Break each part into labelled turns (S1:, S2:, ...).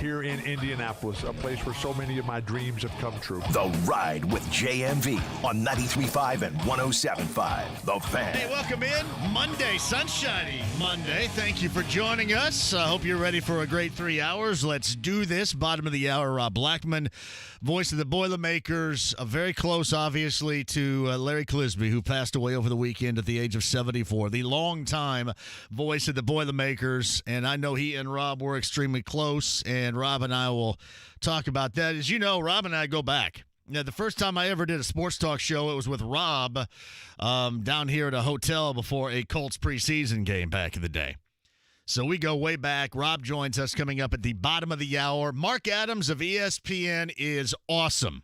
S1: Here in Indianapolis, a place where so many of my dreams have come true.
S2: The Ride with JMV on 93.5 and 107.5. The Fan.
S3: Hey, welcome in. Monday, sunshiny Monday. Thank you for joining us. I hope you're ready for a great 3 hours. Let's do this. Bottom of the hour, Rob Blackman, voice of the Boilermakers. Very close, obviously, to Larry Clisby, who passed away over the weekend at the age of 74. The longtime voice of the Boilermakers, and I know he and Rob were extremely close, and Rob and I will talk about that. As you know, Rob and I go back. Now, the first time I ever did a sports talk show, it was with Rob down here at a hotel before a Colts preseason game back in the day. So we go way back. Rob joins us coming up at the bottom of the hour. Mark Adams of ESPN is awesome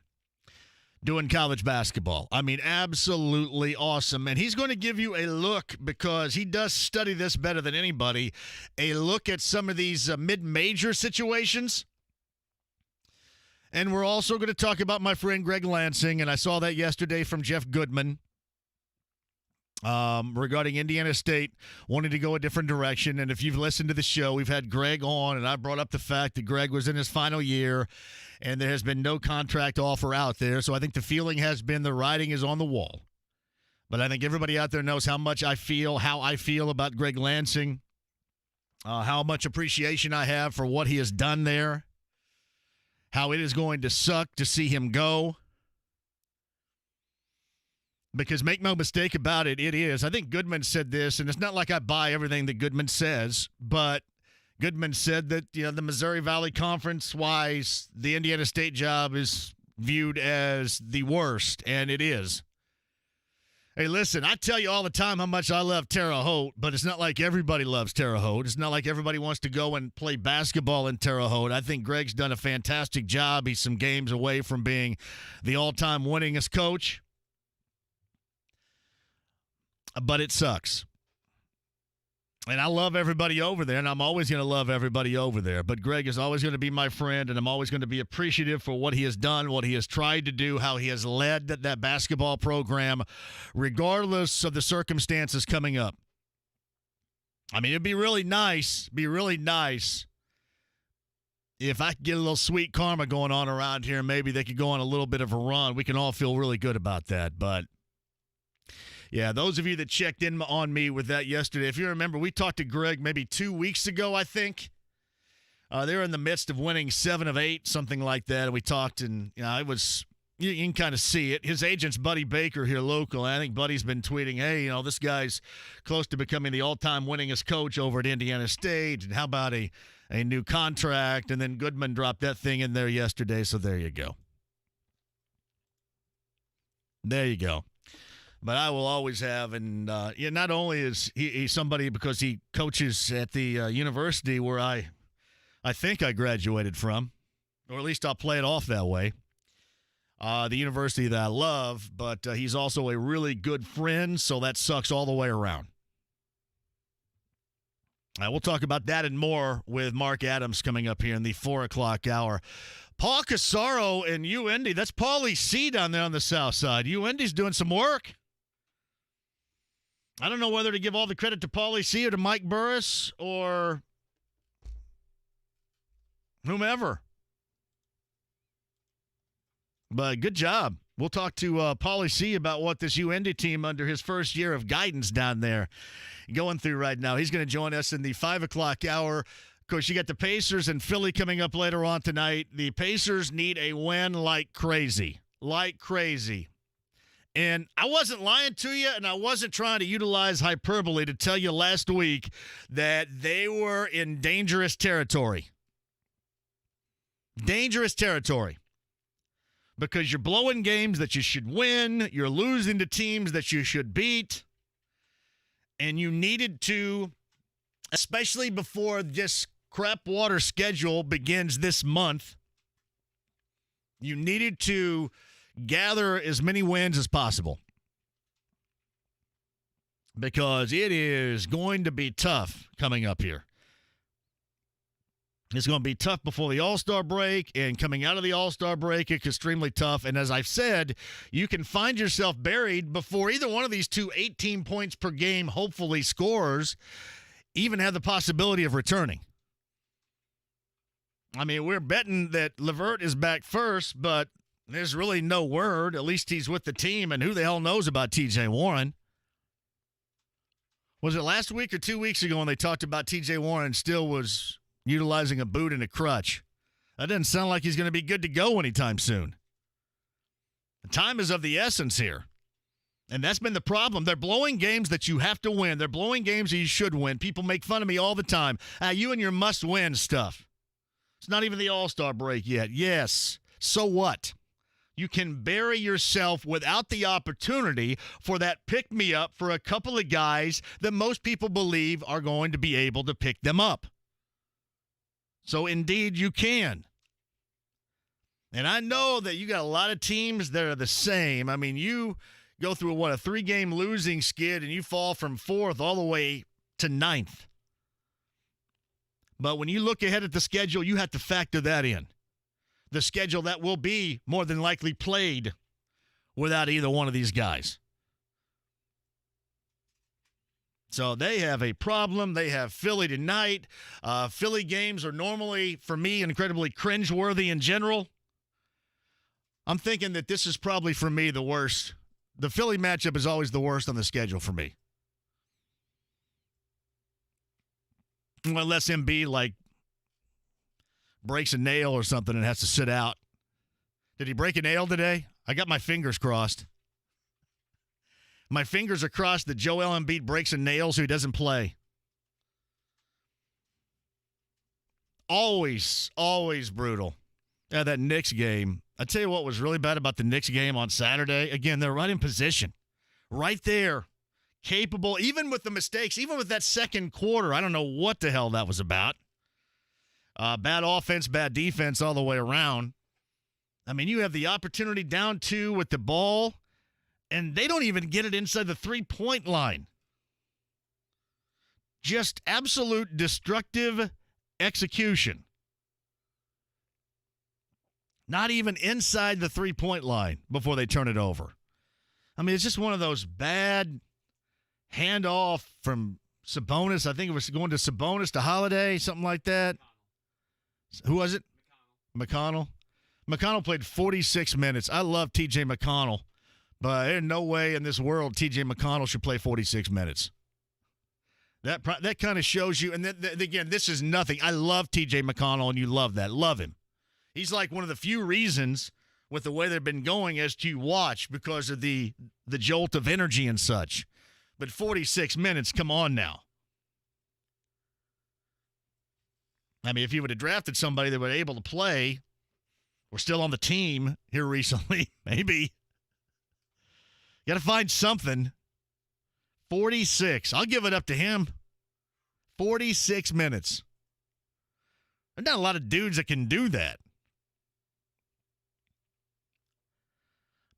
S3: doing college basketball. I mean, absolutely awesome. And he's going to give you a look, because he does study this better than anybody, a look at some of these mid-major situations. And we're also going to talk about my friend Greg Lansing, and I saw that yesterday from Jeff Goodman regarding Indiana State wanting to go a different direction. And if you've listened to the show, we've had Greg on, and I brought up the fact that Greg was in his final year, and there has been no contract offer out there. So I think the feeling has been the writing is on the wall. But I think everybody out there knows how I feel about Greg Lansing, how much appreciation I have for what he has done there, how it is going to suck to see him go. Because make no mistake about it, it is. I think Goodman said this, and it's not like I buy everything that Goodman says, but Goodman said that, the Missouri Valley Conference-wise, the Indiana State job is viewed as the worst, and it is. Hey, listen, I tell you all the time how much I love Terre Haute, but it's not like everybody loves Terre Haute. It's not like everybody wants to go and play basketball in Terre Haute. I think Greg's done a fantastic job. He's some games away from being the all-time winningest coach. But it sucks. And I love everybody over there, and I'm always going to love everybody over there. But Greg is always going to be my friend, and I'm always going to be appreciative for what he has done, what he has tried to do, how he has led that basketball program, regardless of the circumstances coming up. I mean, it'd be really nice if I could get a little sweet karma going on around here. Maybe they could go on a little bit of a run. We can all feel really good about that, but yeah, those of you that checked in on me with that yesterday, if you remember, we talked to Greg maybe 2 weeks ago, I think. They were in the midst of winning 7 of 8, something like that. And we talked, and it was, you can kind of see it. His agent's Buddy Baker here local. I think Buddy's been tweeting, hey, this guy's close to becoming the all-time winningest coach over at Indiana State. And how about a new contract? And then Goodman dropped that thing in there yesterday. So there you go. There you go. But I will always have, and not only is he somebody because he coaches at the university where I think I graduated from, or at least I'll play it off that way, the university that I love, but he's also a really good friend, so that sucks all the way around. We'll talk about that and more with Mark Adams coming up here in the 4 o'clock hour. Paul Casaro and UIndy, that's Paulie C down there on the south side. UIndy's doing some work. I don't know whether to give all the credit to Paulie C or to Mike Burris or whomever. But good job. We'll talk to Paulie C about what this UIndy team under his first year of guidance down there going through right now. He's going to join us in the 5 o'clock hour. Of course, you got the Pacers and Philly coming up later on tonight. The Pacers need a win like crazy. Like crazy. And I wasn't lying to you, and I wasn't trying to utilize hyperbole to tell you last week that they were in dangerous territory. Dangerous territory. Because you're blowing games that you should win, you're losing to teams that you should beat, and you needed to, especially before this crap water schedule begins this month, you needed to gather as many wins as possible, because it is going to be tough coming up here. It's going to be tough before the All-Star break, and coming out of the All-Star break, it's extremely tough. And as I've said, you can find yourself buried before either one of these two 18 points per game, hopefully, scorers even have the possibility of returning. I mean, we're betting that LeVert is back first, but there's really no word. At least he's with the team, and who the hell knows about T.J. Warren? Was it last week or 2 weeks ago when they talked about T.J. Warren still was utilizing a boot and a crutch? That doesn't sound like he's going to be good to go anytime soon. The time is of the essence here. And that's been the problem. They're blowing games that you have to win. They're blowing games that you should win. People make fun of me all the time. You and your must-win stuff. It's not even the All-Star break yet. Yes. So what? You can bury yourself without the opportunity for that pick-me-up for a couple of guys that most people believe are going to be able to pick them up. So, indeed, you can. And I know that you got a lot of teams that are the same. I mean, you go through, a 3-game losing skid, and you fall from 4th all the way to 9th. But when you look ahead at the schedule, you have to factor that in. The schedule that will be more than likely played without either one of these guys. So they have a problem. They have Philly tonight. Philly games are normally, for me, incredibly cringeworthy in general. I'm thinking that this is probably, for me, the worst. The Philly matchup is always the worst on the schedule for me. Unless Embiid, breaks a nail or something and has to sit out. Did he break a nail today? I got my fingers crossed. My fingers are crossed that Joel Embiid breaks a nail so he doesn't play. Always, always brutal. Yeah, that Knicks game. I tell you what was really bad about the Knicks game on Saturday. Again, they're right in position. Right there. Capable, even with the mistakes, even with that second quarter. I don't know what the hell that was about. Bad offense, bad defense all the way around. I mean, you have the opportunity down 2 with the ball, and they don't even get it inside the 3-point line. Just absolute destructive execution. Not even inside the 3-point line before they turn it over. I mean, it's just one of those bad handoff from Sabonis. I think it was going to Sabonis to Holiday, something like that. Who was it? McConnell. McConnell played 46 minutes. I love T.J. McConnell, but there's no way in this world T.J. McConnell should play 46 minutes. That kind of shows you, and again, this is nothing. I love T.J. McConnell, and you love that. Love him. He's like one of the few reasons with the way they've been going as to watch because of the jolt of energy and such. But 46 minutes, come on now. I mean, if you would have drafted somebody that was able to play, or still on the team here recently, maybe. Got to find something. 46. I'll give it up to him. 46 minutes. There's not a lot of dudes that can do that.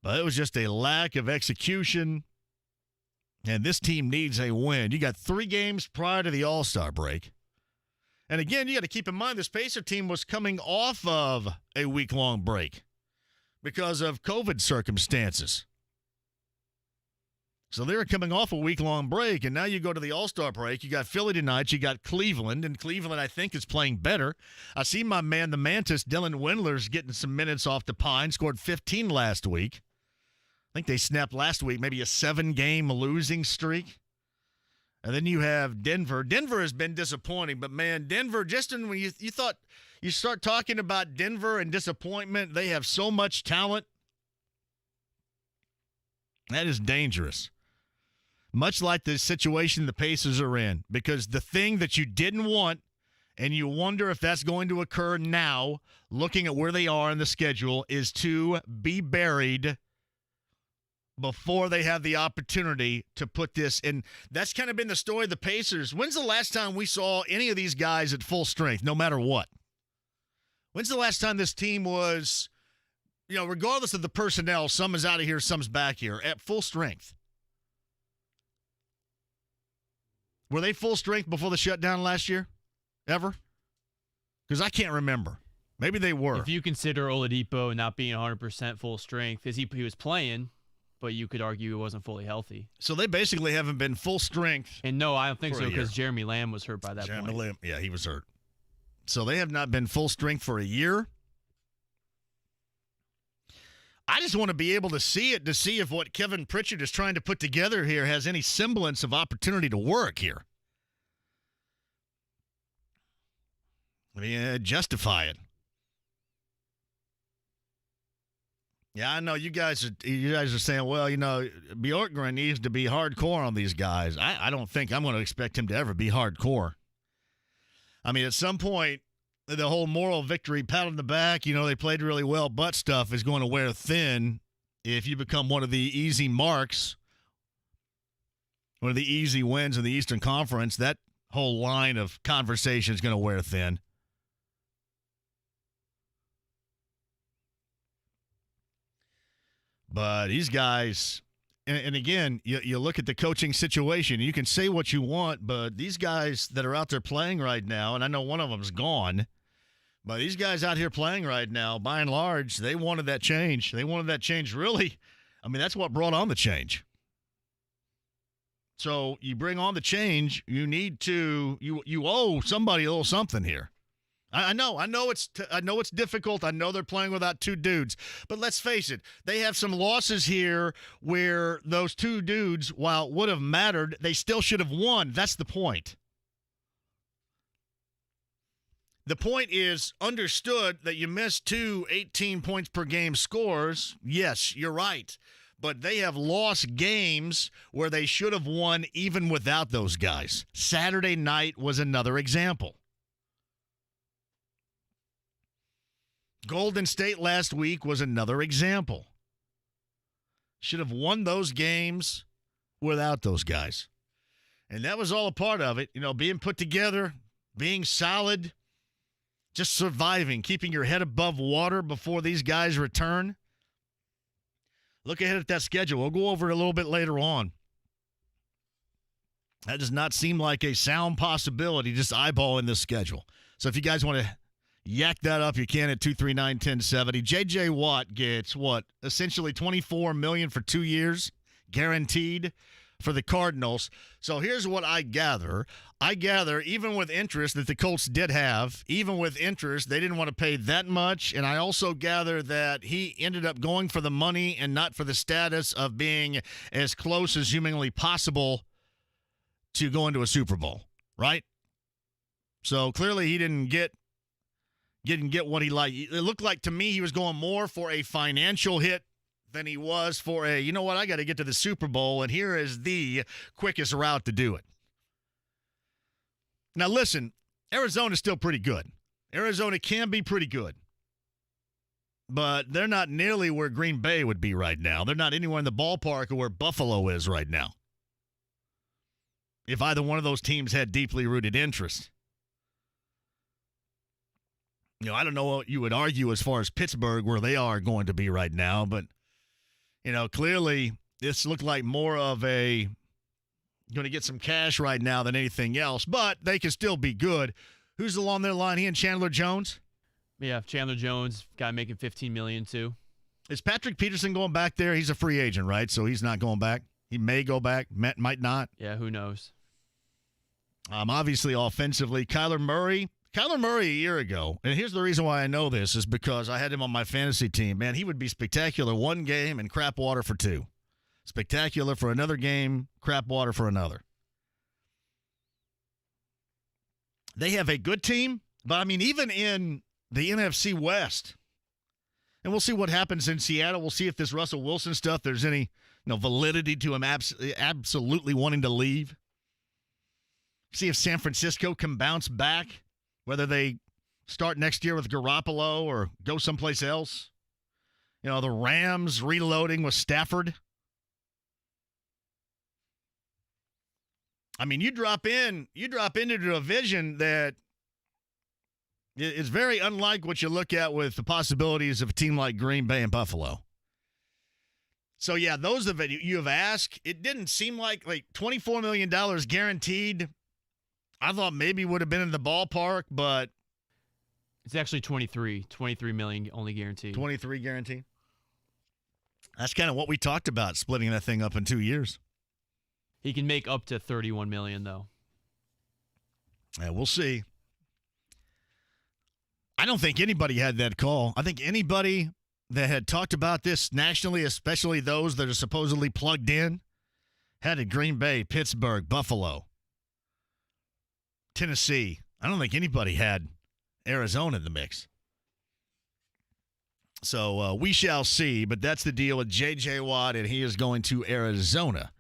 S3: But it was just a lack of execution. And this team needs a win. You got 3 games prior to the All-Star break. And again, you got to keep in mind this Pacer team was coming off of a week-long break because of COVID circumstances. So they were coming off a week-long break, and now you go to the All-Star break. You got Philly tonight. You got Cleveland, and Cleveland, I think, is playing better. I see my man, the Mantis, Dylan Windler's getting some minutes off the pine, scored 15 last week. I think they snapped last week maybe a 7-game losing streak. And then you have Denver. Denver has been disappointing, but, man, Denver, just when you thought you start talking about Denver and disappointment, they have so much talent. That is dangerous. Much like the situation the Pacers are in, because the thing that you didn't want, and you wonder if that's going to occur now, looking at where they are in the schedule, is to be buried before they have the opportunity to put this in. That's kind of been the story of the Pacers. When's the last time we saw any of these guys at full strength, no matter what? When's the last time this team was, regardless of the personnel, some is out of here, some's back here, at full strength? Were they full strength before the shutdown last year? Ever? Because I can't remember. Maybe they were.
S4: If you consider Oladipo not being 100% full strength, he was playing, but you could argue he wasn't fully healthy.
S3: So they basically haven't been full strength.
S4: And no, I don't think so, because Jeremy Lamb was hurt by that point.
S3: Lamb, yeah, he was hurt. So they have not been full strength for a year. I just want to be able to see it to see if what Kevin Pritchard is trying to put together here has any semblance of opportunity to work here. I mean, justify it. Yeah, I know you guys are saying, well, Bjorkgren needs to be hardcore on these guys. I don't think I'm going to expect him to ever be hardcore. I mean, at some point, the whole moral victory, pat on the back, they played really well, but stuff is going to wear thin if you become one of the easy marks, one of the easy wins in the Eastern Conference. That whole line of conversation is going to wear thin. But these guys, and again, you look at the coaching situation, you can say what you want, but these guys that are out there playing right now, and I know one of them's gone, but these guys out here playing right now, by and large, they wanted that change. They wanted that change really. I mean, that's what brought on the change. So you bring on the change, you need to, you owe somebody a little something here. I know it's difficult. I know they're playing without two dudes, but let's face it, they have some losses here where those two dudes, while it would have mattered, they still should have won. That's the point. The point is understood that you missed 2 18 points per game scores. Yes, you're right. But they have lost games where they should have won even without those guys. Saturday night was another example. Golden State last week was another example. Should have won those games without those guys. And that was all a part of it. Being put together, being solid, just surviving, keeping your head above water before these guys return. Look ahead at that schedule. We'll go over it a little bit later on. That does not seem like a sound possibility, just eyeballing this schedule. So if you guys want to yak that up, you can at 239-1070. J.J. Watt gets, essentially $24 million for 2 years, guaranteed for the Cardinals. So here's what I gather. I gather, even with interest that the Colts did have, even with interest, they didn't want to pay that much. And I also gather that he ended up going for the money and not for the status of being as close as humanly possible to going to a Super Bowl, right? So clearly he didn't get what he liked. It looked like to me he was going more for a financial hit than he was for I got to get to the Super Bowl, and here is the quickest route to do it. Now, listen, Arizona's still pretty good. Arizona can be pretty good. But they're not nearly where Green Bay would be right now. They're not anywhere in the ballpark of where Buffalo is right now. If either one of those teams had deeply rooted interest. I don't know what you would argue as far as Pittsburgh, where they are going to be right now, but, clearly this looked like more of going to get some cash right now than anything else, but they can still be good. Who's along their line? He and Chandler Jones?
S4: Yeah, Chandler Jones, guy making $15 million too.
S3: Is Patrick Peterson going back there? He's a free agent, right? So he's not going back. He may go back, might not.
S4: Yeah, who knows?
S3: Obviously, offensively, Kyler Murray a year ago, and here's the reason why I know this, is because I had him on my fantasy team. Man, he would be spectacular one game and crap water for two. Spectacular for another game, crap water for another. They have a good team, but I mean, even in the NFC West, and we'll see what happens in Seattle. We'll see if this Russell Wilson stuff, there's any validity to him absolutely wanting to leave. See if San Francisco can bounce back. Whether they start next year with Garoppolo or go someplace else. The Rams reloading with Stafford. I mean, you drop into a division that is very unlike what you look at with the possibilities of a team like Green Bay and Buffalo. So, yeah, those of you have asked, it didn't seem like $24 million guaranteed. I thought maybe would have been in the ballpark, but
S4: it's actually 23 million only guaranteed.
S3: 23 guaranteed. That's kind of what we talked about, splitting that thing up in 2 years.
S4: He can make up to 31 million though.
S3: Yeah, we'll see. I don't think anybody had that call. I think anybody that had talked about this nationally, especially those that are supposedly plugged in, had it Green Bay, Pittsburgh, Buffalo, Tennessee. I don't think anybody had Arizona in the mix. So we shall see, but that's the deal with J.J. Watt, and he is going to Arizona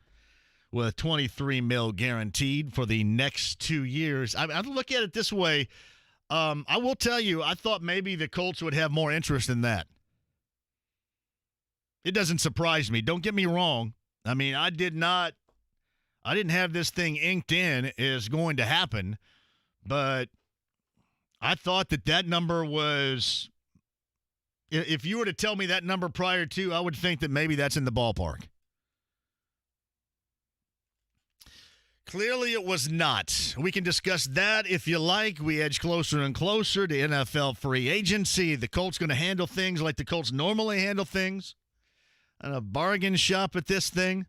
S3: with $23 million guaranteed for the next 2 years. I look at it this way. I will tell you, I thought maybe the Colts would have more interest in that. It doesn't surprise me. Don't get me wrong. I mean, I didn't have this thing inked in as going to happen, but I thought that number was, if you were to tell me that number prior to, I would think that maybe that's in the ballpark. Clearly it was not. We can discuss that if you like. We edge closer and closer to NFL free agency. The Colts going to handle things like the Colts normally handle things. And a bargain shop at this thing.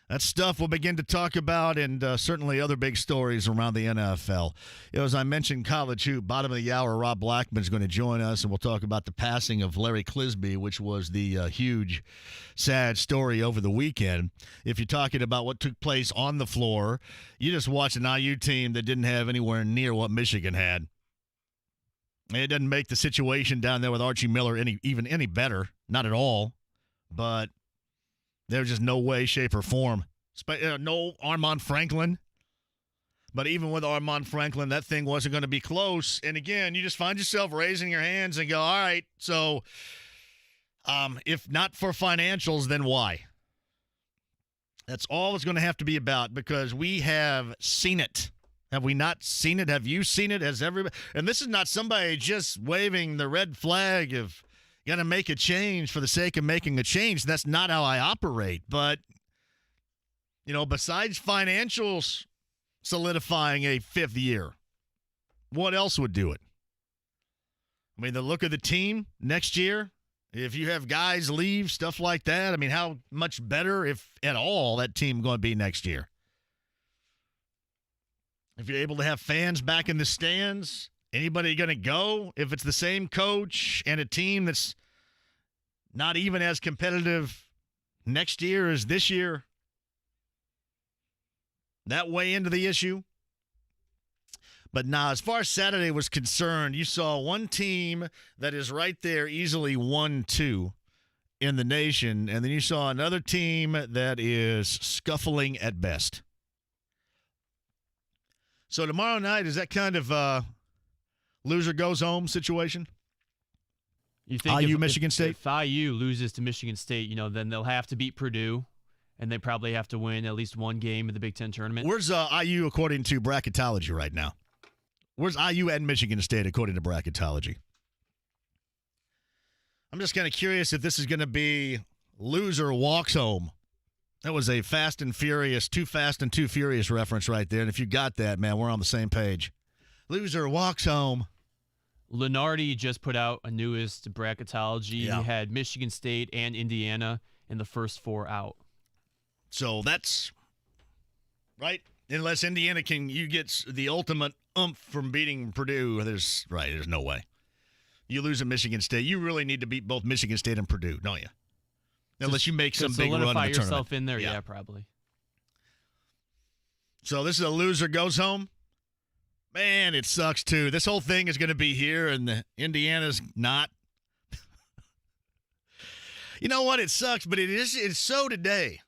S3: That stuff we'll begin to talk about, and certainly other big stories around the NFL. As I mentioned, college hoop, bottom of the hour, Rob Blackman is going to join us, and we'll talk about the passing of Larry Clisby, which was the huge, sad story over the weekend. If you're talking about what took place on the floor, you just watched an IU team that didn't have anywhere near what Michigan had. It doesn't make the situation down there with Archie Miller any better, not at all, but there's just no way, shape, or form. No Armand Franklin. But even with Armand Franklin, that thing wasn't going to be close. And again, you just find yourself raising your hands and go, all right, so if not for financials, then why? That's all it's going to have to be about, because we have seen it. Have we not seen it? Have you seen it? Has everybody? And this is not somebody just waving the red flag of, got to make a change for the sake of making a change. That's not how I operate. But, besides financials solidifying a fifth year, what else would do it? I mean, the look of the team next year, if you have guys leave, stuff like that, I mean, how much better, if at all, that team going to be next year? If you're able to have fans back in the stands, anybody going to go if it's the same coach and a team that's not even as competitive next year as this year? That way into the issue. But now, as far as Saturday was concerned, you saw one team that is right there, easily 1-2 in the nation, and then you saw another team that is scuffling at best. So tomorrow night, is that kind of loser goes home situation?
S4: You think
S3: IU, Michigan State?
S4: If IU loses to Michigan State, then they'll have to beat Purdue, and they probably have to win at least one game in the Big Ten tournament.
S3: Where's IU according to bracketology right now? Where's IU and Michigan State according to bracketology? I'm just kind of curious if this is going to be loser walks home. That was a Fast and Furious, Too Fast and Too Furious reference right there. And if you got that, man, we're on the same page. Loser walks home.
S4: Lenardi just put out a newest bracketology.
S3: Yeah.
S4: He had Michigan State and Indiana in the first four out.
S3: So that's right. Unless Indiana you get the ultimate oomph from beating Purdue, there's no way. You lose at Michigan State, you really need to beat both Michigan State and Purdue, don't you? Unless you make some big run in the tournament.
S4: Solidify yourself in there, yeah, probably.
S3: So this is a loser goes home. Man, it sucks too. This whole thing is going to be here, and Indiana's not. You know what? It sucks, but it's so today.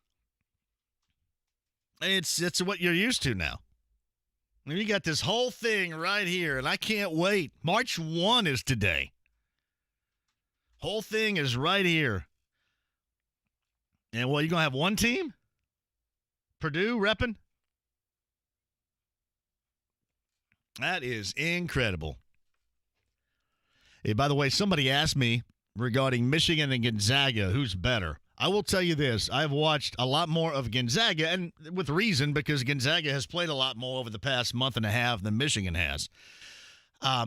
S3: It's what you're used to now. I mean, you got this whole thing right here, and I can't wait. March 1 is today. Whole thing is right here. And, you going to have one team? Purdue repping? That is incredible. Hey, by the way, somebody asked me regarding Michigan and Gonzaga, who's better? I will tell you this. I've watched a lot more of Gonzaga, and with reason, because Gonzaga has played a lot more over the past month and a half than Michigan has.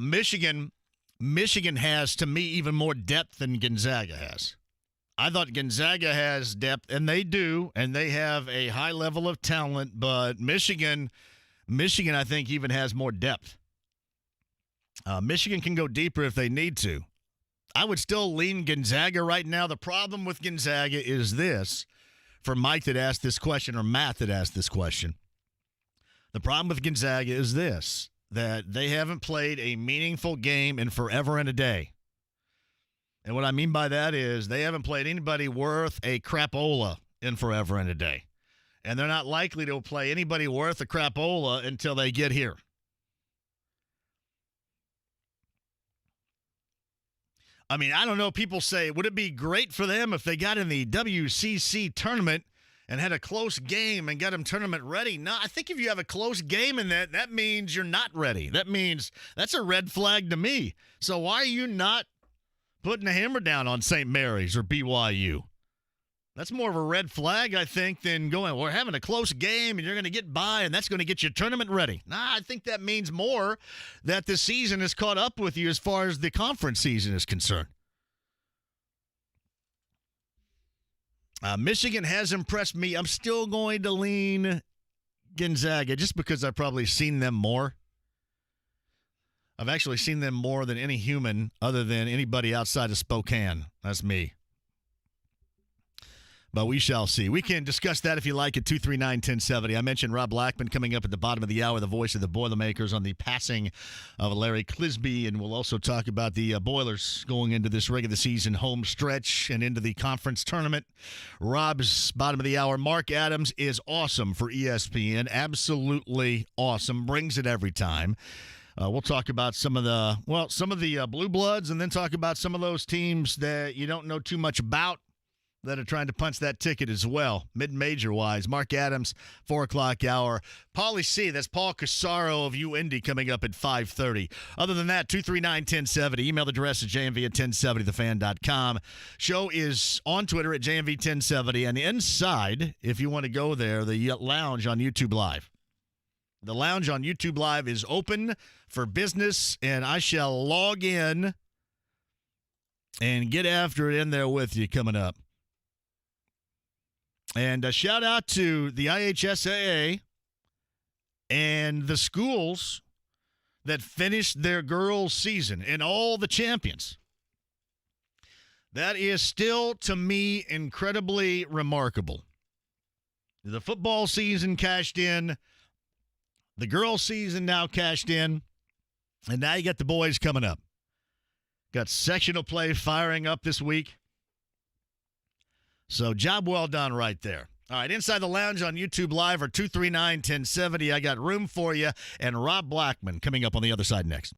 S3: Michigan has, to me, even more depth than Gonzaga has. I thought Gonzaga has depth, and they do, and they have a high level of talent, but Michigan, I think, even has more depth. Michigan can go deeper if they need to. I would still lean Gonzaga right now. The problem with Gonzaga is this, for Mike that asked this question, or Matt that asked this question. The problem with Gonzaga is this, that they haven't played a meaningful game in forever and a day. And what I mean by that is they haven't played anybody worth a crapola in forever and a day. And they're not likely to play anybody worth a crapola until they get here. I mean, I don't know. People say, would it be great for them if they got in the WCC tournament and had a close game and got them tournament ready? No, I think if you have a close game in that means you're not ready. That means that's a red flag to me. So why are you not putting a hammer down on St. Mary's or BYU? That's more of a red flag, I think, than going, we're having a close game and you're going to get by and that's going to get your tournament ready. Nah, I think that means more that the season has caught up with you as far as the conference season is concerned. Michigan has impressed me. I'm still going to lean Gonzaga just because I've probably seen them more. I've actually seen them more than any human other than anybody outside of Spokane. That's me. But we shall see. We can discuss that if you like at 239-1070. I mentioned Rob Blackman coming up at the bottom of the hour, the voice of the Boilermakers, on the passing of Larry Clisby. And we'll also talk about the Boilers going into this regular season home stretch and into the conference tournament. Rob's bottom of the hour. Mark Adams is awesome for ESPN. Absolutely awesome. Brings it every time. We'll talk about some of the Blue Bloods and then talk about some of those teams that you don't know too much about that are trying to punch that ticket as well, mid-major wise. Mark Adams, 4 o'clock hour. Paulie C, that's Paul Casaro of UIndy coming up at 5:30. Other than that, 239-1070. Email address at jmv@1070thefan.com. Show is on Twitter at jmv1070. And inside, if you want to go there, the lounge on YouTube Live. The lounge on YouTube Live is open for business, and I shall log in and get after it in there with you coming up. And a shout out to the IHSAA and the schools that finished their girls' season and all the champions. That is still, to me, incredibly remarkable. The football season cashed in. The girls' season now cashed in. And now you got the boys coming up. Got sectional play firing up this week. So job well done right there. All right, inside the lounge on YouTube Live or 239-1070. I got room for you. And Rob Blackman coming up on the other side next.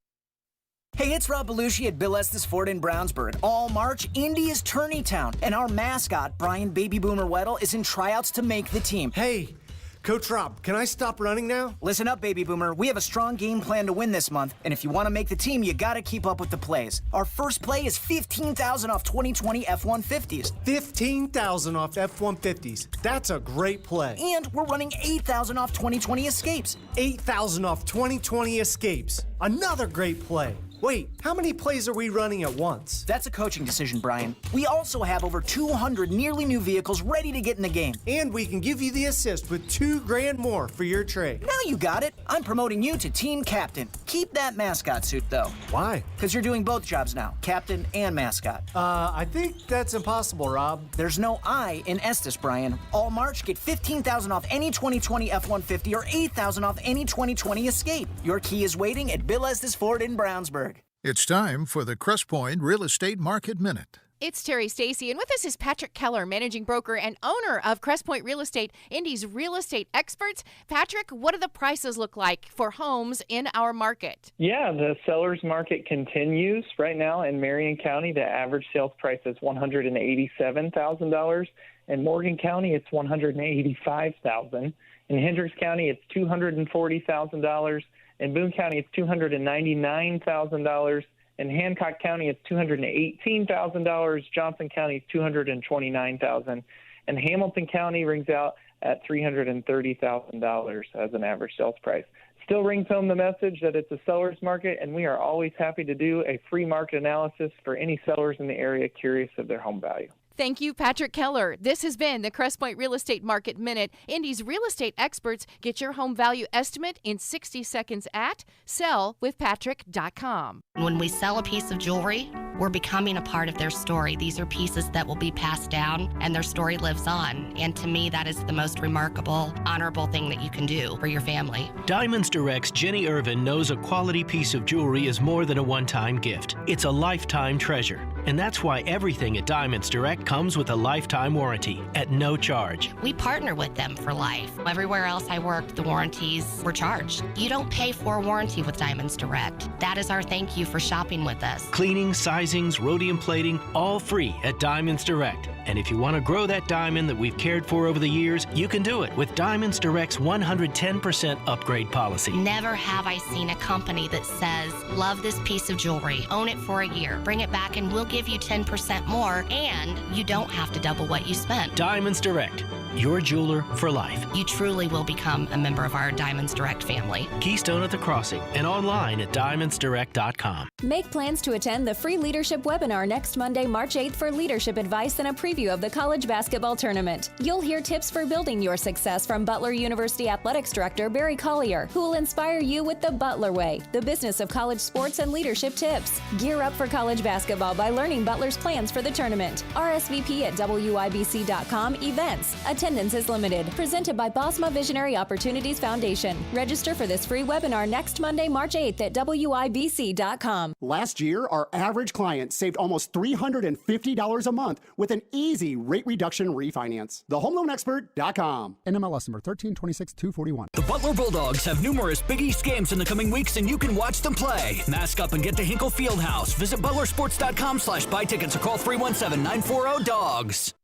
S5: Hey, it's Rob Belushi at Bill Estes Ford in Brownsburg. All March, Indy is tourney town, and our mascot, Brian Baby Boomer Weddle, is in tryouts to make the team.
S6: Hey, Coach Rob, can I stop running now?
S5: Listen up, Baby Boomer. We have a strong game plan to win this month, and if you want to make the team, you got to keep up with the plays. Our first play is $15,000 off 2020 F-150s.
S6: $15,000 off F-150s. That's a great play.
S5: And we're running $8,000 off 2020 Escapes.
S6: $8,000 off 2020 Escapes. Another great play. Wait, how many plays are we running at once?
S5: That's a coaching decision, Brian. We also have over 200 nearly new vehicles ready to get in the game.
S6: And we can give you the assist with $2,000 more for your trade.
S5: Now you got it. I'm promoting you to team captain. Keep that mascot suit, though.
S6: Why?
S5: Because you're doing both jobs now, captain and mascot.
S6: I think that's impossible, Rob.
S5: There's no I in Estes, Brian. All March, get $15,000 off any 2020 F-150 or $8,000 off any 2020 Escape. Your key is waiting at Bill Estes Ford in Brownsburg.
S7: It's time for the Crest Point Real Estate Market Minute.
S8: It's Terry Stacy, and with us is Patrick Keller, managing broker and owner of Crest Point Real Estate, Indy's real estate experts. Patrick, what do the prices look like for homes in our market?
S9: Yeah, the seller's market continues. Right now in Marion County, the average sales price is $187,000. In Morgan County, it's $185,000. In Hendricks County, it's $240,000. In Boone County, it's $299,000. In Hancock County, it's $218,000. Johnson County is $229,000. And Hamilton County rings out at $330,000 as an average sales price. Still rings home the message that it's a seller's market, and we are always happy to do a free market analysis for any sellers in the area curious of their home value.
S8: Thank you, Patrick Keller. This has been the Crest Point Real Estate Market Minute. Indy's real estate experts get your home value estimate in 60 seconds at sellwithpatrick.com.
S10: When we sell a piece of jewelry, we're becoming a part of their story. These are pieces that will be passed down and their story lives on. And to me, that is the most remarkable, honorable thing that you can do for your family.
S11: Diamonds Direct's Jenny Irvin knows a quality piece of jewelry is more than a one-time gift. It's a lifetime treasure. And that's why everything at Diamonds Direct comes with a lifetime warranty at no charge.
S10: We partner with them for life. Everywhere else I worked, the warranties were charged. You don't pay for a warranty with Diamonds Direct. That is our thank you for shopping with us.
S11: Cleaning, sizings, rhodium plating, all free at Diamonds Direct. And if you want to grow that diamond that we've cared for over the years, you can do it with Diamonds Direct's 110% upgrade policy.
S10: Never have I seen a company that says, love this piece of jewelry, own it for a year, bring it back and we'll give you 10% more, and you don't have to double what you spent.
S11: Diamonds Direct, your jeweler for life.
S10: You truly will become a member of our Diamonds Direct family.
S11: Keystone at the Crossing and online at diamondsdirect.com.
S12: Make plans to attend the free leadership webinar next Monday, March 8th for leadership advice and a preview of the college basketball tournament. You'll hear tips for building your success from Butler University Athletics Director Barry Collier, who will inspire you with the Butler Way, the business of college sports and leadership tips. Gear up for college basketball by learning Butler's plans for the tournament. RSVP at WIBC.com events. Attendance is limited. Presented by Bosma Visionary Opportunities Foundation. Register for this free webinar next Monday, March 8th at WIBC.com.
S13: Last year, our average client saved almost $350 a month with an easy rate reduction refinance. TheHomeLoanExpert.com.
S14: NMLS number 1326241.
S15: The Butler Bulldogs have numerous Big East games in the coming weeks, and you can watch them play. Mask up and get to Hinkle Fieldhouse. Visit ButlerSports.com/buy tickets or call 317-940-DOGS.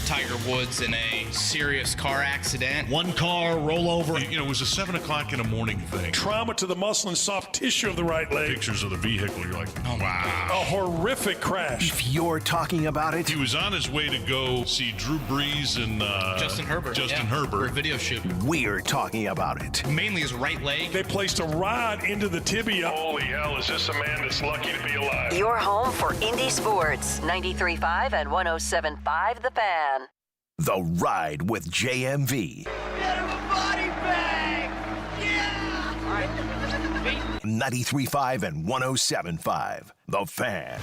S16: Tiger Woods in a serious car accident.
S3: One car rollover.
S17: You know, it was a 7 o'clock in the morning thing. Trauma to the muscle and soft tissue of the right leg. Pictures of the vehicle. You're like, oh, wow. A horrific crash.
S2: If you're talking about it.
S17: He was on his way to go see Drew Brees and
S16: Justin Herbert.
S17: Herbert.
S16: For a video shoot.
S2: We're talking about it.
S16: Mainly his right leg.
S17: They placed a rod into the tibia. Holy hell, is this a man that's lucky to be alive?
S18: Your home for Indy Sports. 93.5 and 107.5 The Fan.
S2: The Ride with JMV.
S19: Get him a body bag! Yeah! All right.
S2: 93.5 and 107.5 The Fan.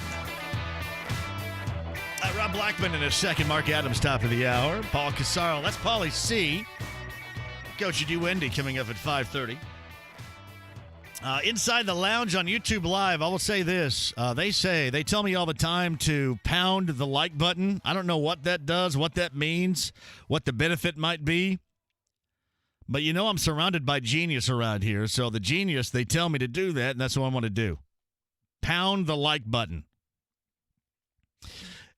S3: Rob Blackman in a second. Mark Adams, top of the hour. Paul Casaro. That's Paulie C. Coach at UIndy coming up at 5:30. Inside the lounge on YouTube Live, I will say this. They tell me all the time to pound the like button. I don't know what that does, what that means, what the benefit might be. But you know I'm surrounded by genius around here. So the genius, they tell me to do that, and that's what I want to do. Pound the like button.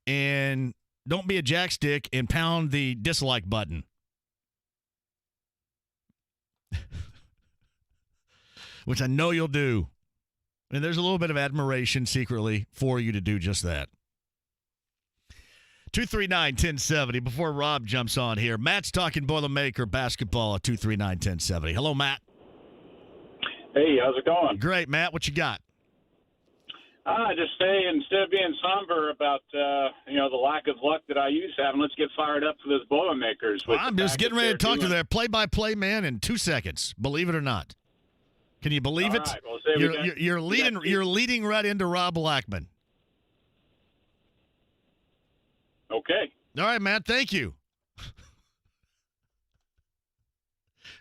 S3: And don't be a jackstick and pound the dislike button. Which I know you'll do. And there's a little bit of admiration secretly for you to do just that. 239-1070 before Rob jumps on here. Matt's talking Boilermaker basketball at 239-1070. Hello, Matt.
S20: Hey, how's it going?
S3: Great, Matt. What you got?
S20: Just say, instead of being somber about, the lack of luck that IU's having, let's get fired up for those Boilermakers.
S3: Well, I'm just getting ready to talk to their play-by-play man in 2 seconds, believe it or not. Can you believe it?
S20: Right, well,
S3: you're leading right into Rob Blackman.
S20: Okay.
S3: All right, Matt. Thank you.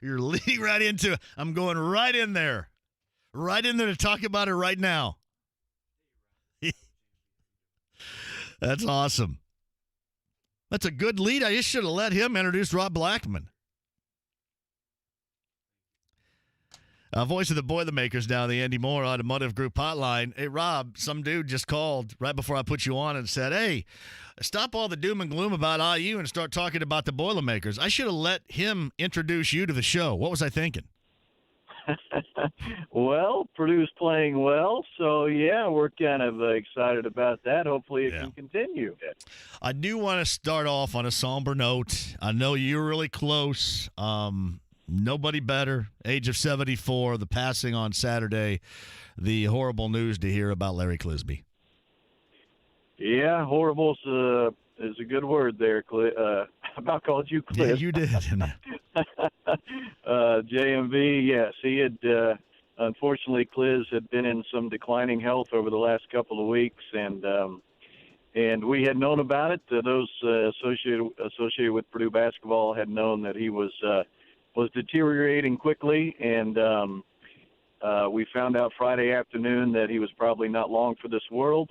S3: You're leading right into it. I'm going right in there to talk about it right now. That's awesome. That's a good lead. I just should have let him introduce Rob Blackman. Voice of the Boilermakers now, the Andy Moore Automotive Group hotline. Hey, Rob, some dude just called right before I put you on and said, hey, stop all the doom and gloom about IU and start talking about the Boilermakers. I should have let him introduce you to the show. What was I thinking?
S21: Well, Purdue's playing well, so, yeah, we're kind of excited about that. Hopefully it can continue.
S3: I do want to start off on a somber note. I know you're really close. Nobody better. Age of 74, the passing on Saturday, the horrible news to hear about Larry Clisby.
S21: Yeah, horrible. is a good word there. I about called you Cliff.
S3: Yeah, you did.
S21: JMV, yes, he had. Unfortunately, Cliz had been in some declining health over the last couple of weeks, and we had known about it. Those associated with Purdue basketball had known that he was deteriorating quickly, and we found out Friday afternoon that he was probably not long for this world,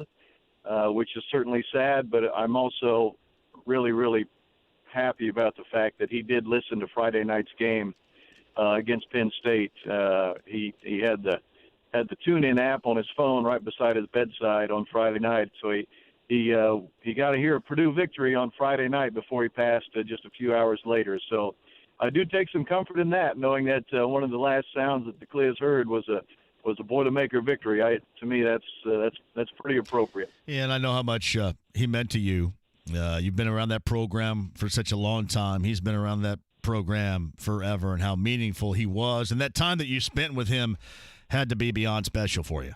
S21: which is certainly sad. But I'm also really, really happy about the fact that he did listen to Friday night's game against Penn State. He had the TuneIn app on his phone right beside his bedside on Friday night, so he got to hear a Purdue victory on Friday night before he passed just a few hours later. So I do take some comfort in that, knowing that one of the last sounds that the Clis heard was a Boilermaker victory. To me, that's pretty appropriate.
S3: Yeah, and I know how much he meant to you. You've been around that program for such a long time. He's been around that program forever, and how meaningful he was, and that time that you spent with him had to be beyond special for you.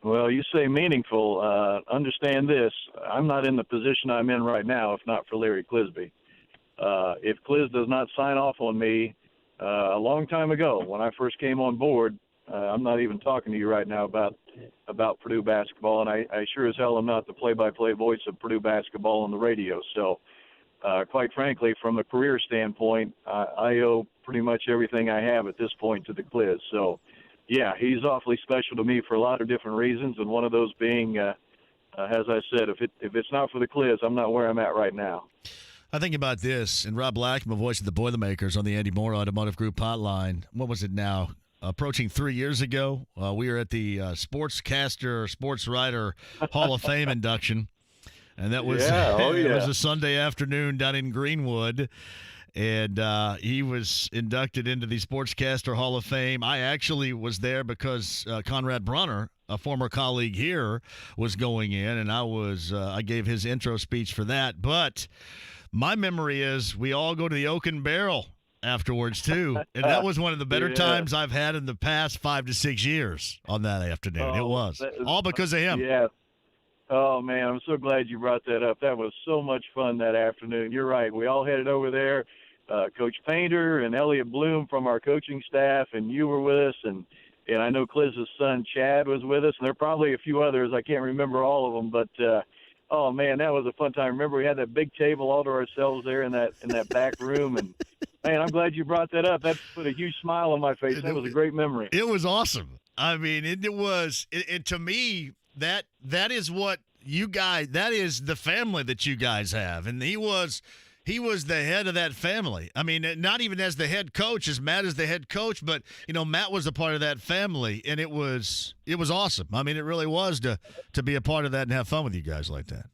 S21: Well, you say meaningful. Understand this: I'm not in the position I'm in right now if not for Larry Clisby. If Clis does not sign off on me a long time ago when I first came on board, I'm not even talking to you right now about Purdue basketball, and I sure as hell am not the play-by-play voice of Purdue basketball on the radio. So quite frankly, from a career standpoint, I owe pretty much everything I have at this point to the Clis. So, yeah, he's awfully special to me for a lot of different reasons, and one of those being, as I said, if it's not for the Clis, I'm not where I'm at right now.
S3: I think about this, and Rob Blackman, voice of the Boilermakers on the Andy Moore Automotive Group hotline. What was it now? Approaching 3 years ago, we were at the Sportscaster, Sports Writer Hall of Fame induction. And that was, it was a Sunday afternoon down in Greenwood, and he was inducted into the Sportscaster Hall of Fame. I actually was there because Conrad Brunner, a former colleague here, was going in, and I gave his intro speech for that. But my memory is we all go to the Oak and Barrel afterwards too, and that was one of the better times I've had in the past 5 to 6 years on that afternoon. It was all because of him.
S21: Yeah. Oh, man, I'm so glad you brought that up. That was so much fun that afternoon. You're right. We all headed over there. Coach Painter and Elliot Bloom from our coaching staff, and you were with us, and I know Clis's son Chad was with us, and there are probably a few others. I can't remember all of them, but oh, man, that was a fun time. Remember, we had that big table all to ourselves there in that back room, and man, I'm glad you brought that up. That put a huge smile on my face. That was a great memory.
S3: It was awesome. I mean, it was to me, that is what you guys, that is the family that you guys have. And he was the head of that family. I mean, not even as the head coach, as Matt is the head coach, but Matt was a part of that family, and it was awesome. I mean, it really was to be a part of that and have fun with you guys like that.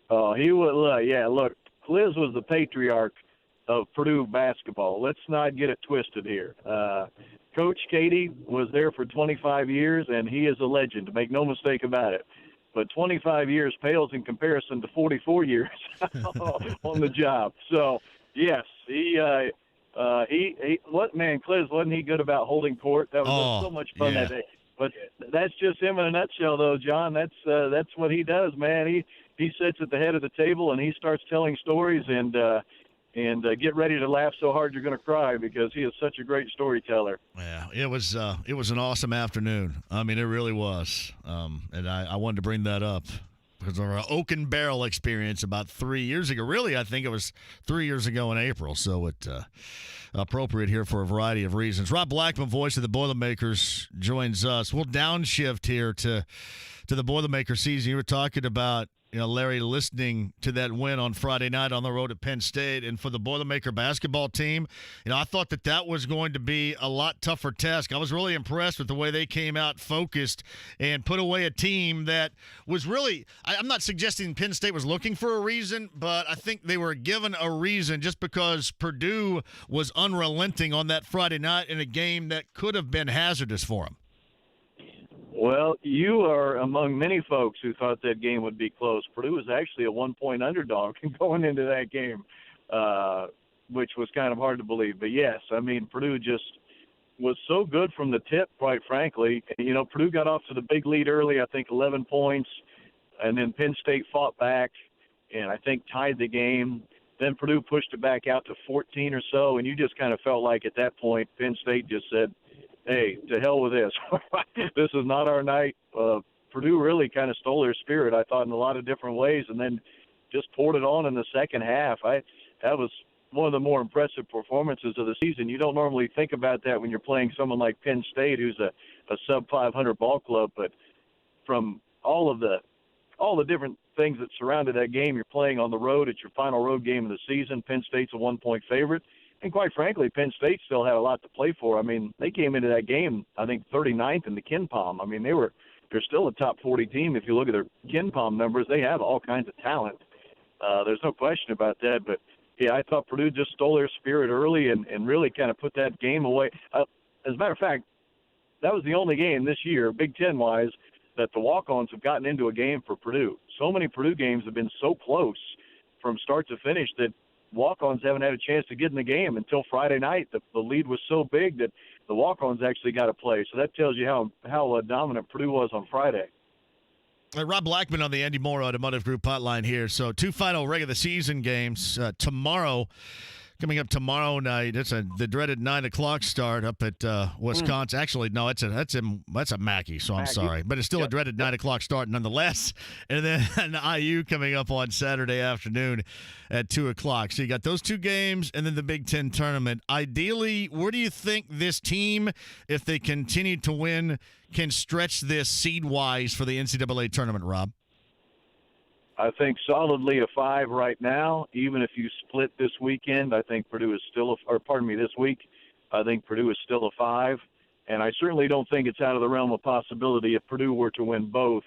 S21: Oh, he was. Yeah, look, Clis was the patriarch of Purdue basketball. Let's not get it twisted here. Coach Katie was there for 25 years, and he is a legend. Make no mistake about it. But 25 years pales in comparison to 44 years on the job. So, yes, Clis, wasn't he good about holding court? That was so much fun that day. But that's just him in a nutshell, though, John. That's what he does, man. He sits at the head of the table and he starts telling stories and get ready to laugh so hard you're going to cry because he is such a great storyteller.
S3: Yeah, it was an awesome afternoon. I mean, it really was. And I wanted to bring that up because of our Oak and Barrel experience about 3 years ago. Really, I think it was 3 years ago in April. So it appropriate here for a variety of reasons. Rob Blackman, voice of the Boilermakers, joins us. We'll downshift here to the Boilermaker season. You were talking about, Larry, listening to that win on Friday night on the road at Penn State. And for the Boilermaker basketball team, I thought that was going to be a lot tougher task. I was really impressed with the way they came out focused and put away a team that was really – I'm not suggesting Penn State was looking for a reason, but I think they were given a reason just because Purdue was unrelenting on that Friday night in a game that could have been hazardous for them.
S21: Well, you are among many folks who thought that game would be close. Purdue was actually a 1-point underdog going into that game, which was kind of hard to believe. But, yes, I mean, Purdue just was so good from the tip, quite frankly. Purdue got off to the big lead early, I think 11 points, and then Penn State fought back. and I think tied the game. Then Purdue pushed it back out to 14 or so, and you just kind of felt like at that point Penn State just said, hey, to hell with this. This is not our night. Purdue really kind of stole their spirit, I thought, in a lot of different ways, and then just poured it on in the second half. That was one of the more impressive performances of the season. You don't normally think about that when you're playing someone like Penn State, who's a sub-500 ball club, but from all the different things that surrounded that game, you're playing on the road. It's your final road game of the season. Penn State's a 1-point favorite. And quite frankly, Penn State still had a lot to play for. I mean, they came into that game, I think, 39th in the KenPom. I mean, they're still a top 40 team. If you look at their KenPom numbers, they have all kinds of talent. There's no question about that. But, yeah, I thought Purdue just stole their spirit early and really kind of put that game away. As a matter of fact, that was the only game this year, Big Ten-wise, that the walk-ons have gotten into a game for Purdue. So many Purdue games have been so close from start to finish that walk-ons haven't had a chance to get in the game until Friday night. The lead was so big that the walk-ons actually got to play. So that tells you how dominant Purdue was on Friday.
S3: Rob Blackman on the Andy Moore Automotive Group hotline here. So 2 final regular season games tomorrow. Coming up tomorrow night, it's the dreaded 9 o'clock start up at Wisconsin. Actually, no, that's a Mackey, so I'm sorry, but it's still a dreaded 9 o'clock start nonetheless. And then an IU coming up on Saturday afternoon at 2 o'clock. So you got those 2 games, and then the Big Ten tournament. Ideally, where do you think this team, if they continue to win, can stretch this seed-wise for the NCAA tournament, Rob?
S21: I think solidly a 5 right now. Even if you split this weekend, I think Purdue is still this week, I think Purdue is still a 5. And I certainly don't think it's out of the realm of possibility if Purdue were to win both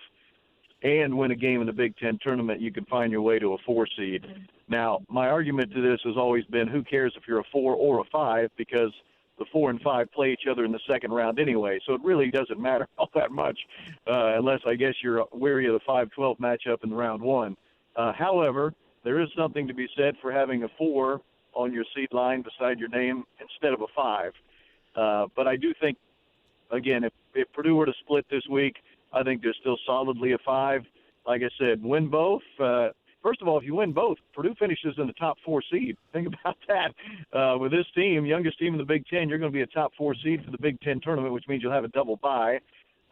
S21: and win a game in the Big Ten tournament, you can find your way to a 4 seed. Now, my argument to this has always been who cares if you're a 4 or a 5, because the 4 and 5 play each other in the second round anyway, so it really doesn't matter all that much, unless I guess you're wary of the 5-12 matchup in round 1. However, there is something to be said for having a 4 on your seed line beside your name instead of a 5. But I do think, again, if Purdue were to split this week, I think they're still solidly a 5. Like I said, win both. First of all, if you win both, Purdue finishes in the top 4 seed. Think about that. With this team, youngest team in the Big Ten, you're going to be a top 4 seed for the Big Ten tournament, which means you'll have a double bye.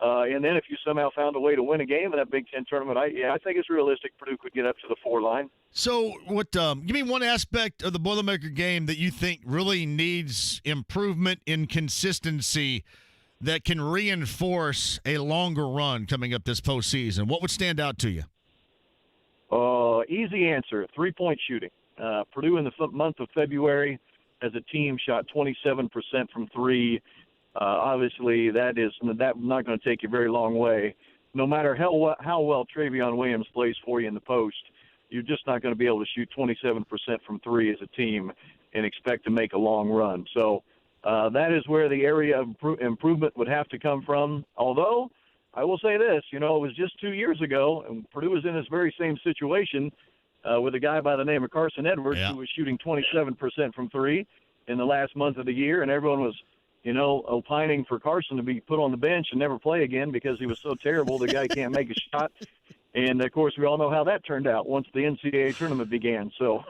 S21: And then if you somehow found a way to win a game in that Big Ten tournament, I think it's realistic Purdue could get up to the 4 line.
S3: So give me one aspect of the Boilermaker game that you think really needs improvement in consistency that can reinforce a longer run coming up this postseason. What would stand out to you?
S21: Easy answer, 3-point shooting. Purdue in the month of February as a team shot 27% from 3. Obviously, that's not going to take you a very long way. No matter how well Travion Williams plays for you in the post, you're just not going to be able to shoot 27% from 3 as a team and expect to make a long run. So that is where the area of improvement would have to come from. Although, I will say this, it was just 2 years ago, and Purdue was in this very same situation with a guy by the name of Carson Edwards, who was shooting 27% from 3 in the last month of the year, and everyone was, opining for Carson to be put on the bench and never play again because he was so terrible the guy can't make a shot. And, of course, we all know how that turned out once the NCAA tournament began. So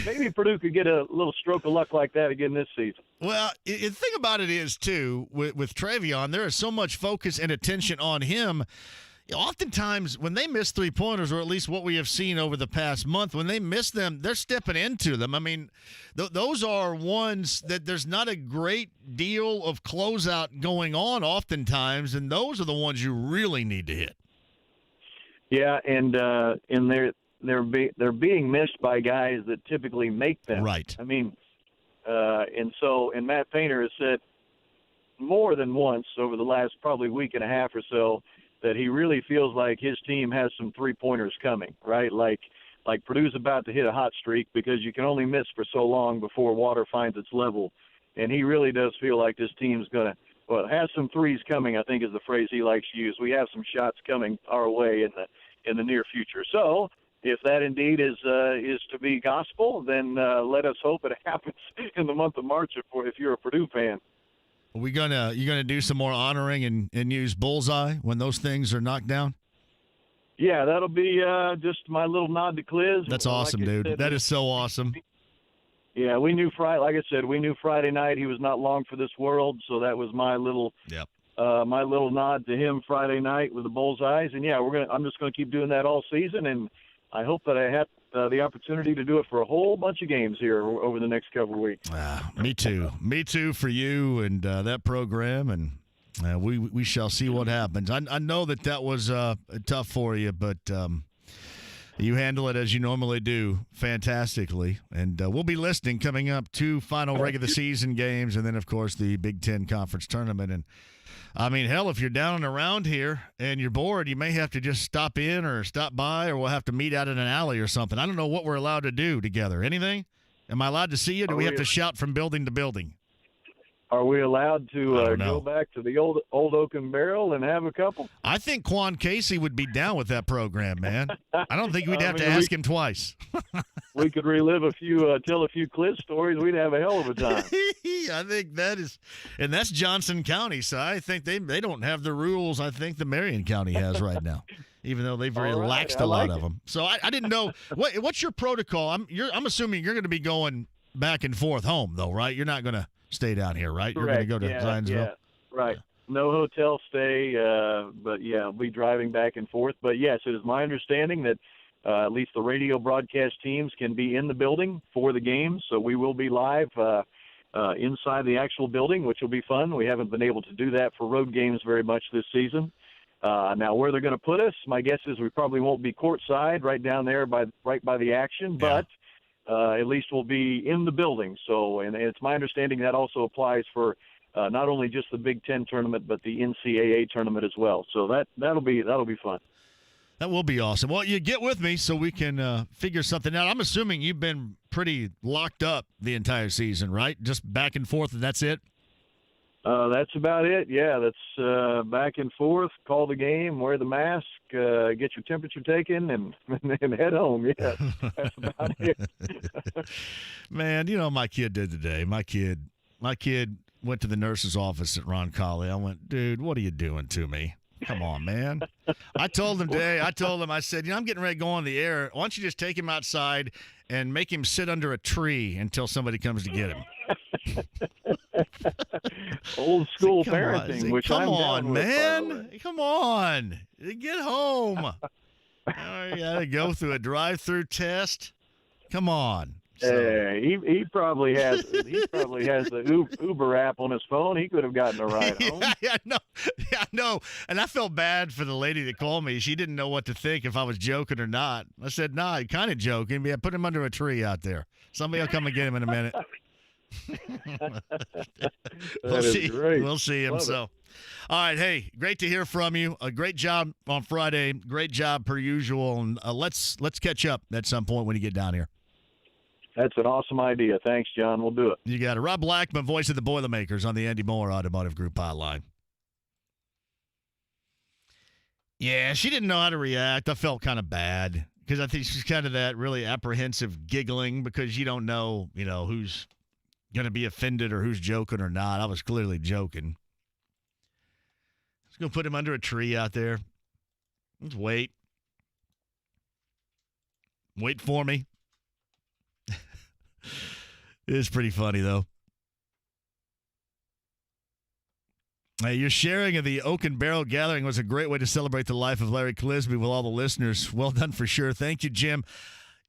S21: maybe Purdue could get a little stroke of luck like that again this season.
S3: Well, the thing about it is, too, with Travion, there is so much focus and attention on him. Oftentimes, when they miss three-pointers, or at least what we have seen over the past month, when they miss them, they're stepping into them. I mean, those are ones that there's not a great deal of closeout going on oftentimes, and those are the ones you really need to hit.
S21: Yeah, and they're being missed by guys that typically make them.
S3: Right.
S21: I mean, and Matt Painter has said more than once over the last probably week and a half or so that he really feels like his team has some three-pointers coming, right? Like Purdue's about to hit a hot streak because you can only miss for so long before water finds its level. And he really does feel like this team's going to, well, it has some threes coming, I think is the phrase he likes to use. We have some shots coming our way in the near future. So if that indeed is to be gospel, then let us hope it happens in the month of March if you're a Purdue fan.
S3: Are you gonna do some more honoring and use bullseye when those things are knocked down?
S21: Yeah, that'll be just my little nod to Cliz.
S3: That's awesome, dude. That is so awesome.
S21: Yeah, we knew Friday. Like I said, we knew Friday night he was not long for this world, so that was my little nod to him Friday night with the bullseyes. And yeah, I'm just gonna keep doing that all season, and I hope that I have the opportunity to do it for a whole bunch of games here over the next couple of weeks.
S3: Me too for you and that program, and we shall see what happens. I know that was tough for you, but you handle it as you normally do fantastically. And we'll be listening coming up to final regular season games, and then, of course, the Big Ten Conference Tournament. And, I mean, hell, if you're down and around here and you're bored, you may have to just stop in or stop by, or we'll have to meet out in an alley or something. I don't know what we're allowed to do together. Anything? Am I allowed to see you? Do we have to shout from building to building?
S21: Are we allowed to go back to the old Oaken Barrel and have a couple?
S3: I think Quan Casey would be down with that program, man. I don't think we'd have to ask him twice.
S21: We could relive tell a few Cliz stories. We'd have a hell of a time.
S3: I think that's Johnson County, so I think they don't have the rules I think the Marion County has right now, even though they've relaxed a lot of them. So I didn't know what's your protocol. I'm assuming you're going to be going back and forth home, though, right? You're not going to stay down here, right?
S21: Correct.
S3: You're going to go to Zionsville?
S21: Yeah, right. No hotel stay, but, yeah, I'll be driving back and forth. But, yes, it is my understanding that at least the radio broadcast teams can be in the building for the games, so we will be live inside the actual building, which will be fun. We haven't been able to do that for road games very much this season. Now, where they're going to put us, my guess is we probably won't be courtside right down there right by the action, but at least we'll be in the building. So, and it's my understanding that also applies for not only just the Big Ten tournament, but the NCAA tournament as well. So that'll be fun.
S3: That will be awesome. Well, you get with me so we can figure something out. I'm assuming you've been pretty locked up the entire season, right? Just back and forth, and that's it?
S21: That's about it. Yeah, that's back and forth, call the game, wear the mask, get your temperature taken, and head home. Yeah, that's about it.
S3: Man, you know what my kid did today? My kid went to the nurse's office at Ron Colley. I went, dude, what are you doing to me? Come on, man. I told him, I said, I'm getting ready to go on the air. Why don't you just take him outside and make him sit under a tree until somebody comes to get him?
S21: Old school parenting, which I'm down with,
S3: man. Come on. Get home. You got to go through a drive-through test. Come on.
S21: He probably has the Uber app on his phone. He could have gotten a ride home.
S3: Yeah, I know. And I felt bad for the lady that called me. She didn't know what to think, if I was joking or not. I said, nah, kind of joking. Yeah, put him under a tree out there. Somebody will come and get him in a minute.
S21: That is great.
S3: We'll see him.
S21: Love it.
S3: All right, hey, great to hear from you. A great job on Friday. Great job per usual. And let's catch up at some point when you get down here.
S21: That's an awesome idea. Thanks, John. We'll do it.
S3: You got it. Rob Blackman, voice of the Boilermakers on the Andy Moore Automotive Group hotline. Yeah, she didn't know how to react. I felt kind of bad because I think she's kind of that really apprehensive giggling because you don't know, who's going to be offended or who's joking or not. I was clearly joking. I was going to put him under a tree out there. Let's wait. Wait for me. It is pretty funny, though. Your sharing of the Oaken Barrel Gathering was a great way to celebrate the life of Larry Clisby with all the listeners. Well done for sure. Thank you, Jim.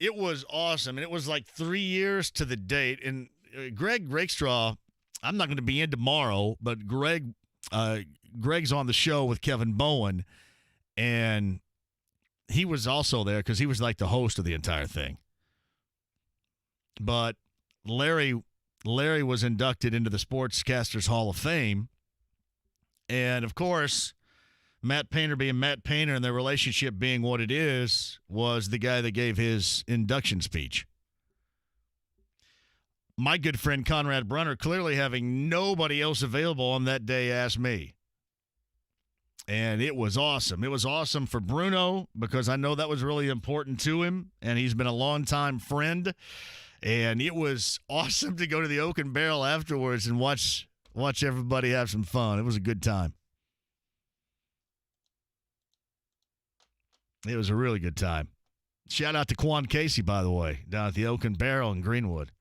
S3: It was awesome, and it was like 3 years to the date. And Greg Rakestraw, I'm not going to be in tomorrow, but Greg's on the show with Kevin Bowen, and he was also there because he was like the host of the entire thing. But Larry was inducted into the Sportscasters Hall of Fame. And, of course, Matt Painter being Matt Painter and their relationship being what it is was the guy that gave his induction speech. My good friend Conrad Brunner, clearly having nobody else available on that day, asked me. And it was awesome. It was awesome for Bruno because I know that was really important to him, and he's been a longtime friend. And it was awesome to go to the Oaken Barrel afterwards and watch everybody have some fun. It was a good time. It was a really good time. Shout out to Quan Casey, by the way, down at the Oak and Barrel in Greenwood.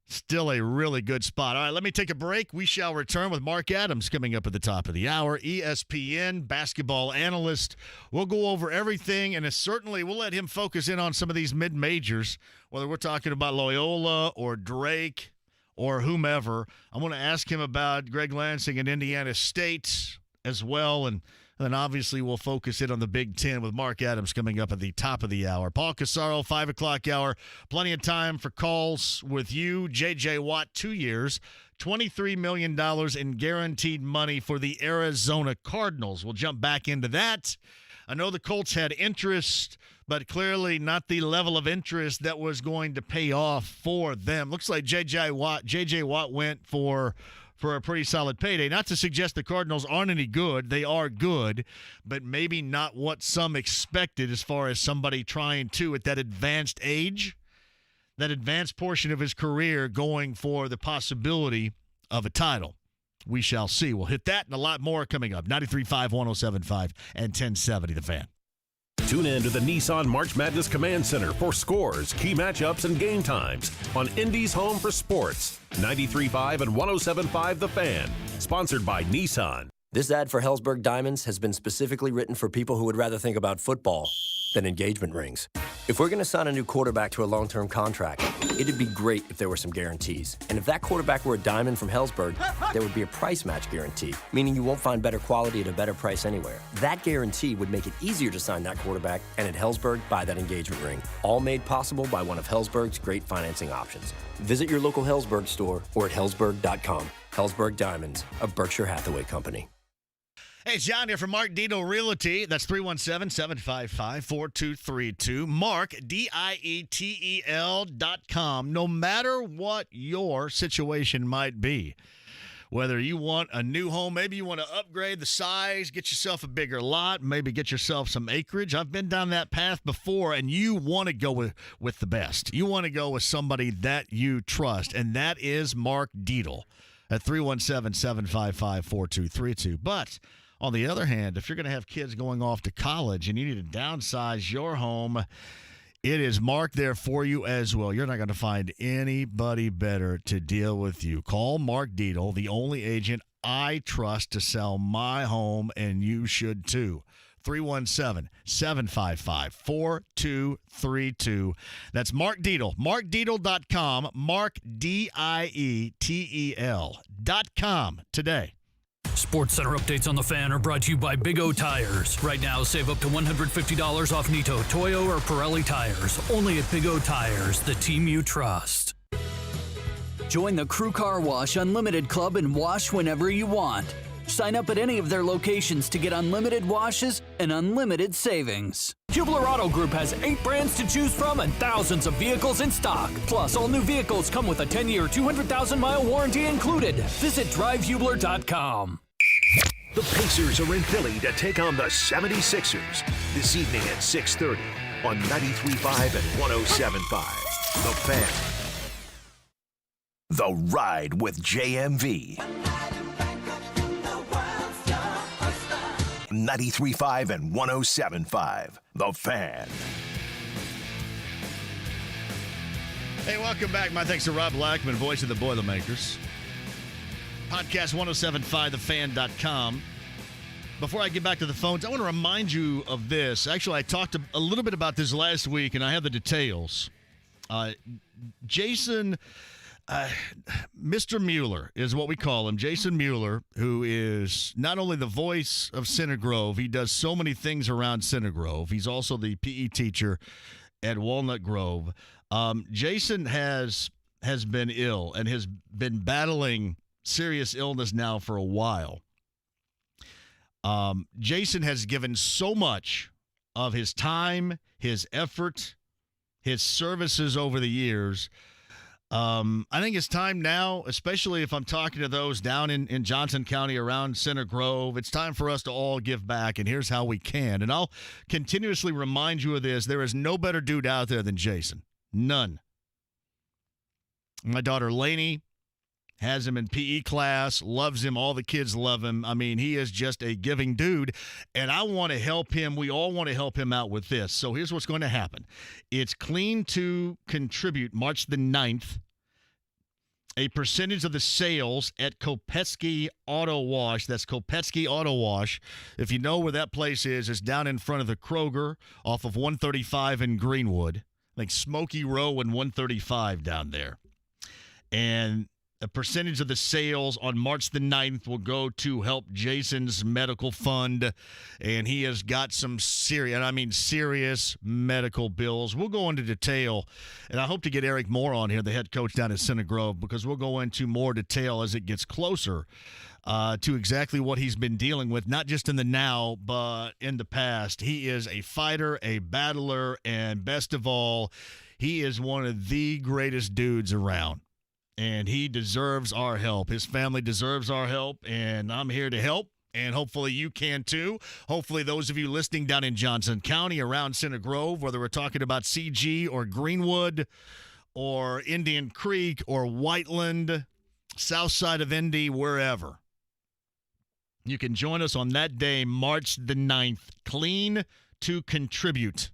S3: Still a really good spot. All right, let me take a break. We shall return with Mark Adams coming up at the top of the hour, ESPN basketball analyst. We'll go over everything, and certainly we'll let him focus in on some of these mid-majors, whether we're talking about Loyola or Drake or whomever. I'm going to ask him about Greg Lansing and Indiana State as well, and then obviously we'll focus in on the Big Ten with Mark Adams coming up at the top of the hour. Paul Casaro, 5 o'clock hour. Plenty of time for calls with you. J.J. Watt, 2 years, $23 million in guaranteed money for the Arizona Cardinals. We'll jump back into that. I know the Colts had interest, but clearly not the level of interest that was going to pay off for them. Looks like J.J. Watt went for a pretty solid payday. Not to suggest the Cardinals aren't any good. They are good, but maybe not what some expected as far as somebody trying to, at that advanced age, that advanced portion of his career, going for the possibility of a title. We shall see. We'll hit that and a lot more coming up. 93.5, 107.5, and 1070 The Fan.
S1: Tune in to the Nissan March Madness Command Center for scores, key matchups, and game times on Indy's home for sports. 93.5 and 107.5 The Fan. Sponsored by Nissan.
S22: This ad for Hellsberg Diamonds has been specifically written for people who would rather think about football than engagement rings. If we're going to sign a new quarterback to a long-term contract, it'd be great if there were some guarantees. And if that quarterback were a diamond from Hellsberg, there would be a price match guarantee, meaning you won't find better quality at a better price anywhere. That guarantee would make it easier to sign that quarterback, and at Hellsberg, buy that engagement ring. All made possible by one of Hellsberg's great financing options. Visit your local Hellsberg store or at hellsberg.com. Hellsberg Diamonds, a Berkshire Hathaway company.
S3: Hey, it's John here from Mark Dietel Realty. That's 317-755-4232. Mark, DIETEL.com. No matter what your situation might be, whether you want a new home, maybe you want to upgrade the size, get yourself a bigger lot, maybe get yourself some acreage. I've been down that path before, and you want to go with the best. You want to go with somebody that you trust, and that is Mark Dietel at 317-755-4232. But on the other hand, if you're going to have kids going off to college and you need to downsize your home, it is Mark there for you as well. You're not going to find anybody better to deal with you. Call Mark Dietel, the only agent I trust to sell my home, and you should too. 317-755-4232. That's Mark Dietel. MarkDietel.com. Mark, DIETEL.com today.
S23: Sports Center updates on the Fan are brought to you by Big O Tires. Right now, save up to $150 off Nito, Toyo, or Pirelli tires. Only at Big O Tires, the team you trust.
S15: Join the Crew Car Wash Unlimited Club and wash whenever you want. Sign up at any of their locations to get unlimited washes and unlimited savings. Hubler Auto Group has 8 brands to choose from and thousands of vehicles in stock. Plus, all new vehicles come with a 10-year, 200,000-mile warranty included. Visit drivehubler.com.
S2: The Pacers are in Philly to take on the 76ers this evening at 6:30 on 93.5 and 107.5. The Fan. The Ride with JMV. 93.5 and 107.5. The Fan.
S3: Hey, welcome back. My thanks to Rob Blackman, voice of the Boilermakers. Podcast 107.5thefan.com. Before I get back to the phones, I want to remind you of this. Actually, I talked a little bit about this last week, and I have the details. Jason, Mr. Mueller is what we call him. Jason Mueller, who is not only the voice of Center Grove, he does so many things around Center Grove. He's also the PE teacher at Walnut Grove. Jason has been ill and has been battling serious illness now for a while. Jason has given so much of his time, his effort, his services over the years. I think it's time now, especially if I'm talking to those down in Johnson County around Center Grove, it's time for us to all give back, and here's how we can. And I'll continuously remind you of this. There is no better dude out there than Jason. None. My daughter Lainey has him in PE class, loves him. All the kids love him. I mean, he is just a giving dude, and I want to help him. We all want to help him out with this. So here's what's going to happen. It's Clean to Contribute, March the 9th. A percentage of the sales at Kopetsky Auto Wash. That's Kopetsky Auto Wash. If you know where that place is, it's down in front of the Kroger off of 135 in Greenwood. Like Smoky Row and 135 down there. And a percentage of the sales on March the 9th will go to help Jason's medical fund. And he has got some serious medical bills. We'll go into detail. And I hope to get Eric Moore on here, the head coach down at Center Grove, because we'll go into more detail as it gets closer to exactly what he's been dealing with, not just in the now, but in the past. He is a fighter, a battler, and best of all, he is one of the greatest dudes around. And he deserves our help. His family deserves our help, and I'm here to help, and hopefully you can too. Hopefully those of you listening down in Johnson County, around Center Grove, whether we're talking about CG or Greenwood or Indian Creek or Whiteland, south side of Indy, wherever, you can join us on that day, March the 9th, Clean to Contribute.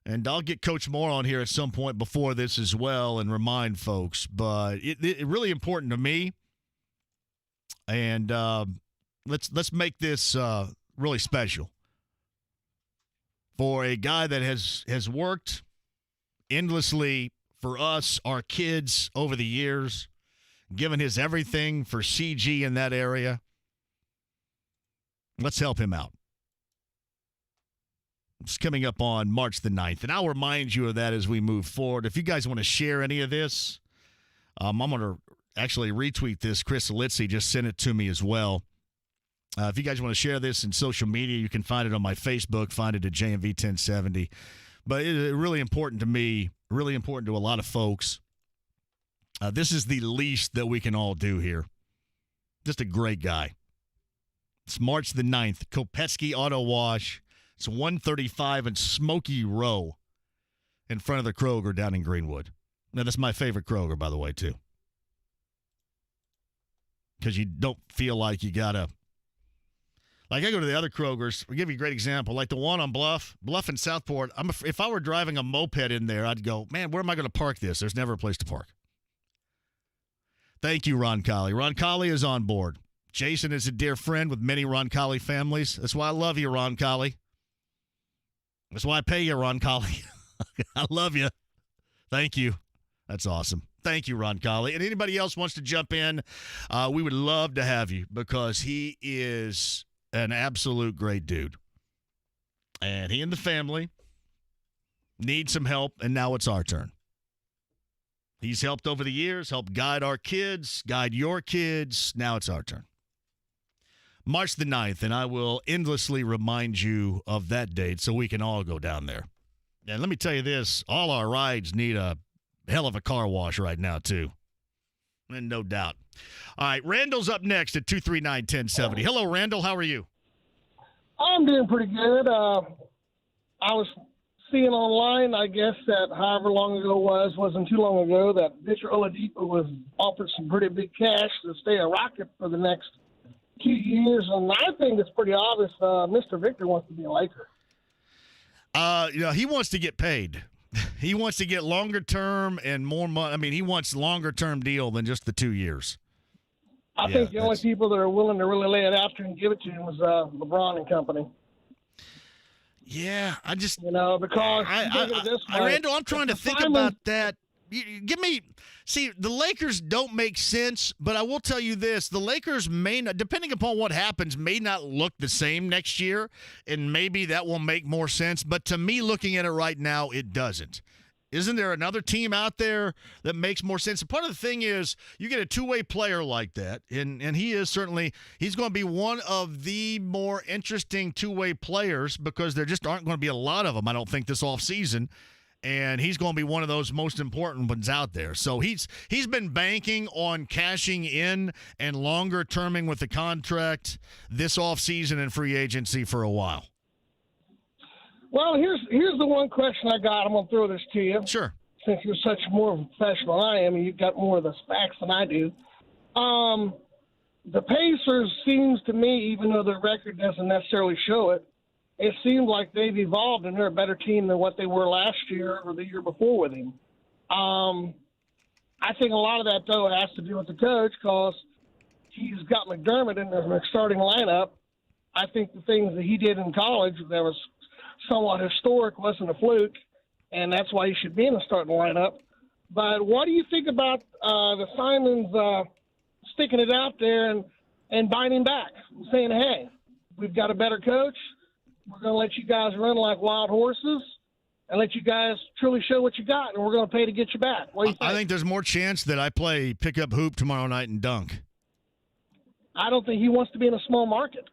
S3: And I'll get Coach Moore on here at some point before this as well and remind folks. But it's really important to me. And let's make this really special for a guy that has worked endlessly for us, our kids, over the years, given his everything for CG in that area. Let's help him out. It's coming up on March the 9th, and I'll remind you of that as we move forward. If you guys want to share any of this, I'm going to actually retweet this. Chris Litzy just sent it to me as well. If you guys want to share this in social media, you can find it on my Facebook, find it at JMV 1070. But it's really important to me, really important to a lot of folks. This is the least that we can all do here. Just a great guy. It's March the 9th, Kopetsky Auto Wash. It's 135 and Smoky Row in front of the Kroger down in Greenwood. Now, that's my favorite Kroger, by the way, too. Because you don't feel like you got to. Like, I go to the other Krogers. I'll give you a great example. Like the one on Bluff and Southport. If I were driving a moped in there, I'd go, man, where am I going to park this? There's never a place to park. Thank you, Ron Colley. Ron Colley is on board. Jason is a dear friend with many Ron Colley families. That's why I love you, Ron Colley. That's why I pay you, Ron Colley. I love you. Thank you. That's awesome. Thank you, Ron Colley. And anybody else wants to jump in, we would love to have you because he is an absolute great dude. And he and the family need some help, and now it's our turn. He's helped over the years, helped guide our kids, guide your kids. Now it's our turn. March the 9th, and I will endlessly remind you of that date so we can all go down there. And let me tell you this, all our rides need a hell of a car wash right now, too. And no doubt. All right, Randall's up next at 239-1070. Hello, Randall. How are you?
S4: I'm doing pretty good. I was seeing online, I guess, that however long ago wasn't too long ago, that Victor Oladipo was offered some pretty big cash to stay a Rocket for the next 2 years, and I think it's pretty obvious Mr. Victor wants to be a Laker.
S3: He wants to get paid. He wants to get longer term and more money. I mean, he wants longer term deal than just the 2 years.
S4: I think the only people that are willing to really lay it after and give it to him was LeBron and company.
S3: Yeah, I just
S4: because
S3: Randall, I'm trying to think about that. The Lakers don't make sense, but I will tell you this. The Lakers may not, depending upon what happens, may not look the same next year, and maybe that will make more sense. But to me, looking at it right now, it doesn't. Isn't there another team out there that makes more sense? And part of the thing is you get a two-way player like that, and he's going to be one of the more interesting two-way players because there just aren't going to be a lot of them, I don't think, this offseason. And he's going to be one of those most important ones out there. So he's been banking on cashing in and longer terming with the contract this offseason and free agency for a while.
S4: Well, here's the one question I got. I'm going to throw this to you.
S3: Sure.
S4: since you're such more of a professional than I am, and you've got more of the facts than I do. The Pacers seems to me, even though their record doesn't necessarily show it, it seems like they've evolved and they're a better team than what they were last year or the year before with him. I think a lot of that, though, has to do with the coach because he's got McDermott in the starting lineup. I think the things that he did in college that was somewhat historic wasn't a fluke, and that's why he should be in the starting lineup. But what do you think about the Simons sticking it out there and binding back, saying, hey, we've got a better coach. We're going to let you guys run like wild horses and let you guys truly show what you got, and we're going to pay to get you back. What do you think?
S3: I think there's more chance that I play pickup hoop tomorrow night and dunk.
S4: I don't think he wants to be in a small market.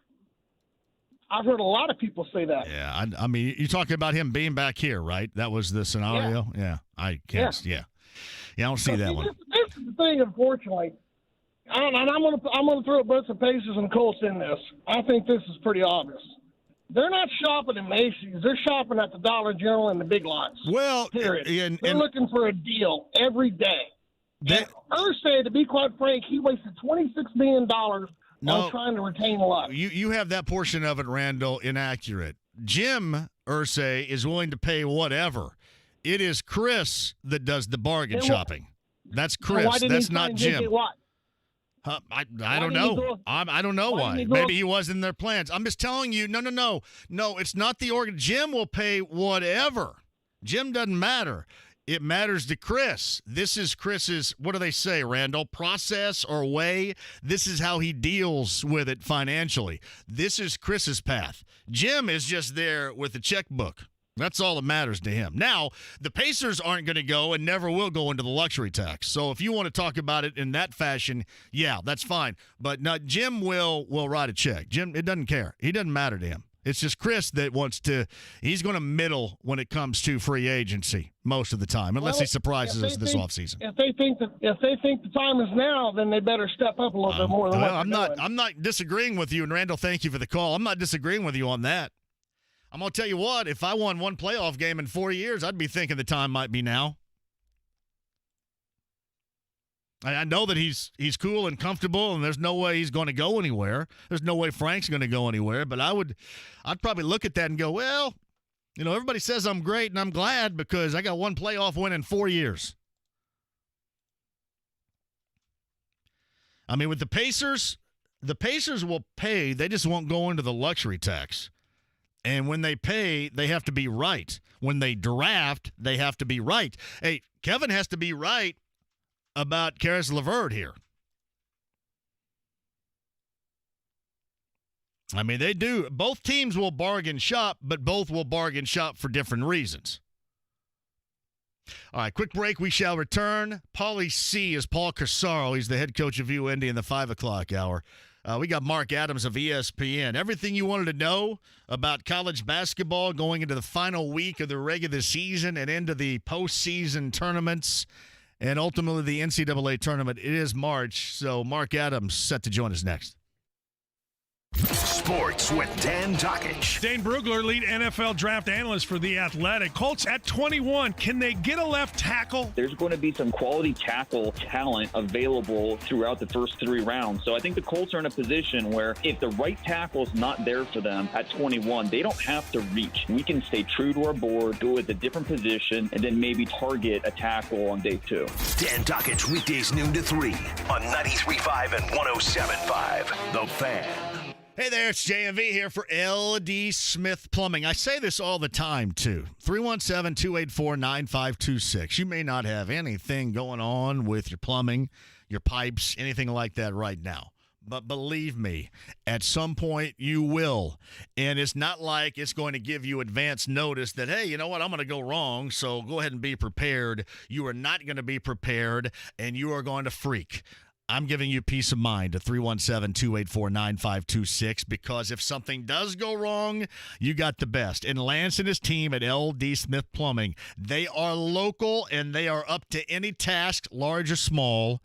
S4: I've heard a lot of people say that.
S3: Yeah, I mean, you're talking about him being back here, right? That was the scenario? Yeah. I can't. Yeah, I don't see that one.
S4: This is the thing, unfortunately. And I'm gonna throw both the Pacers and Colts in this. I think this is pretty obvious. They're not shopping at Macy's. They're shopping at the Dollar General and the big lots.
S3: Well,
S4: period. They're looking for a deal every day. Irsay, to be quite frank, he wasted $26 million on trying to retain luck.
S3: You have that portion of it, Randall, inaccurate. Jim Irsay is willing to pay whatever. It is Chris that does the bargain shopping. That's Chris. That's not Jim. I don't know. I don't know why. Maybe he was in their plans. I'm just telling you, no. It's not the organ. Jim will pay whatever. Jim doesn't matter. It matters to Chris. This is Chris's, what do they say, Randall? Process or way? This is how he deals with it financially. This is Chris's path. Jim is just there with the checkbook. That's all that matters to him. Now, the Pacers aren't going to go and never will go into the luxury tax. So if you want to talk about it in that fashion, yeah, that's fine. But no, Jim will write a check. Jim, it doesn't care. He doesn't matter to him. It's just Chris that wants to – he's going to middle when it comes to free agency most of the time, unless he surprises us this offseason.
S4: If they think the time is now, then they better step up a little bit more than what they're doing.
S3: I'm not disagreeing with you, and Randall, thank you for the call. I'm not disagreeing with you on that. I'm going to tell you what, if I won one playoff game in 4 years, I'd be thinking the time might be now. I know that he's cool and comfortable, and there's no way he's going to go anywhere. There's no way Frank's going to go anywhere. But I'd probably look at that and go, well, everybody says I'm great, and I'm glad because I got one playoff win in 4 years. I mean, with the Pacers will pay. They just won't go into the luxury tax. And when they pay, they have to be right. When they draft, they have to be right. Hey, Kevin has to be right about Karis LeVert here. I mean, they do. Both teams will bargain shop, but both will bargain shop for different reasons. All right, quick break. We shall return. Paulie C is Paul Cassaro. He's the head coach of UND in the 5 o'clock hour. We got Mark Adams of ESPN. Everything you wanted to know about college basketball going into the final week of the regular season and into the postseason tournaments and ultimately the NCAA tournament. It is March, so Mark Adams set to join us next.
S2: Sports with Dan Dakich.
S17: Dane Brugler, lead NFL draft analyst for The Athletic. Colts at 21. Can they get a left tackle?
S5: There's going to be some quality tackle talent available throughout the first 3 rounds. So I think the Colts are in a position where if the right tackle is not there for them at 21, they don't have to reach. We can stay true to our board, go with a different position, and then maybe target a tackle on day 2.
S2: Dan Dakich, weekdays noon to 3 on 93.5 and 107.5. The Fan.
S3: Hey there, it's JMV here for LD Smith Plumbing. I say this all the time, too. 317-284-9526. You may not have anything going on with your plumbing, your pipes, anything like that right now. But believe me, at some point you will. And it's not like it's going to give you advance notice that, hey, you know what, I'm going to go wrong, so go ahead and be prepared. You are not going to be prepared, and you are going to freak. I'm giving you peace of mind at 317-284-9526 because if something does go wrong, you got the best. And Lance and his team at LD Smith Plumbing, they are local and they are up to any task, large or small.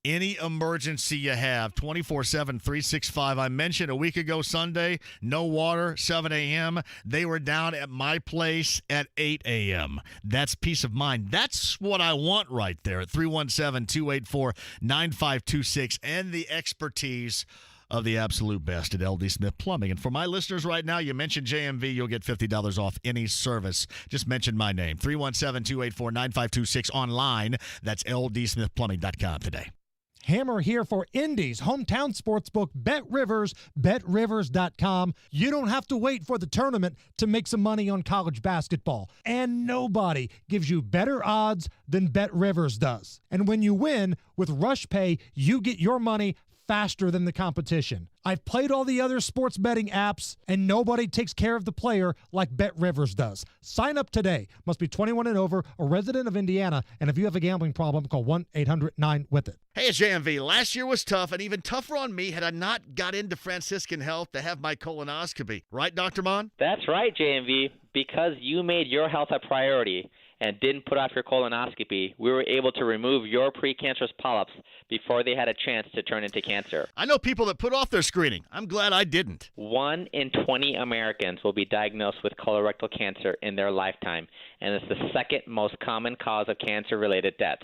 S3: Any emergency you have, 24/7, 365. I mentioned a week ago Sunday, no water, 7 a.m. They were down at my place at 8 a.m. That's peace of mind. That's what I want right there at 317-284-9526 and the expertise of the absolute best at LD Smith Plumbing. And for my listeners right now, you mentioned JMV, you'll get $50 off any service. Just mention my name, 317-284-9526 online. That's ldsmithplumbing.com today.
S6: Hammer here for Indy's hometown sportsbook, Bet Rivers, betrivers.com. You don't have to wait for the tournament to make some money on college basketball. And nobody gives you better odds than Bet Rivers does. And when you win with Rush Pay, you get your money faster than the competition. I've played all the other sports betting apps, and nobody takes care of the player like Bet Rivers does. Sign up today. Must be 21 and over, a resident of Indiana, and if you have a gambling problem, call 1-800-9-WITH-IT.
S3: Hey, it's JMV. Last year was tough, and even tougher on me had I not got into Franciscan Health to have my colonoscopy. Right, Dr. Mon?
S7: That's right, JMV. Because you made your health a priority and didn't put off your colonoscopy, we were able to remove your precancerous polyps before they had a chance to turn into cancer.
S3: I know people that put off their screening. I'm glad I didn't.
S7: 1 in 20 Americans will be diagnosed with colorectal cancer in their lifetime, and it's the second most common cause of cancer-related deaths.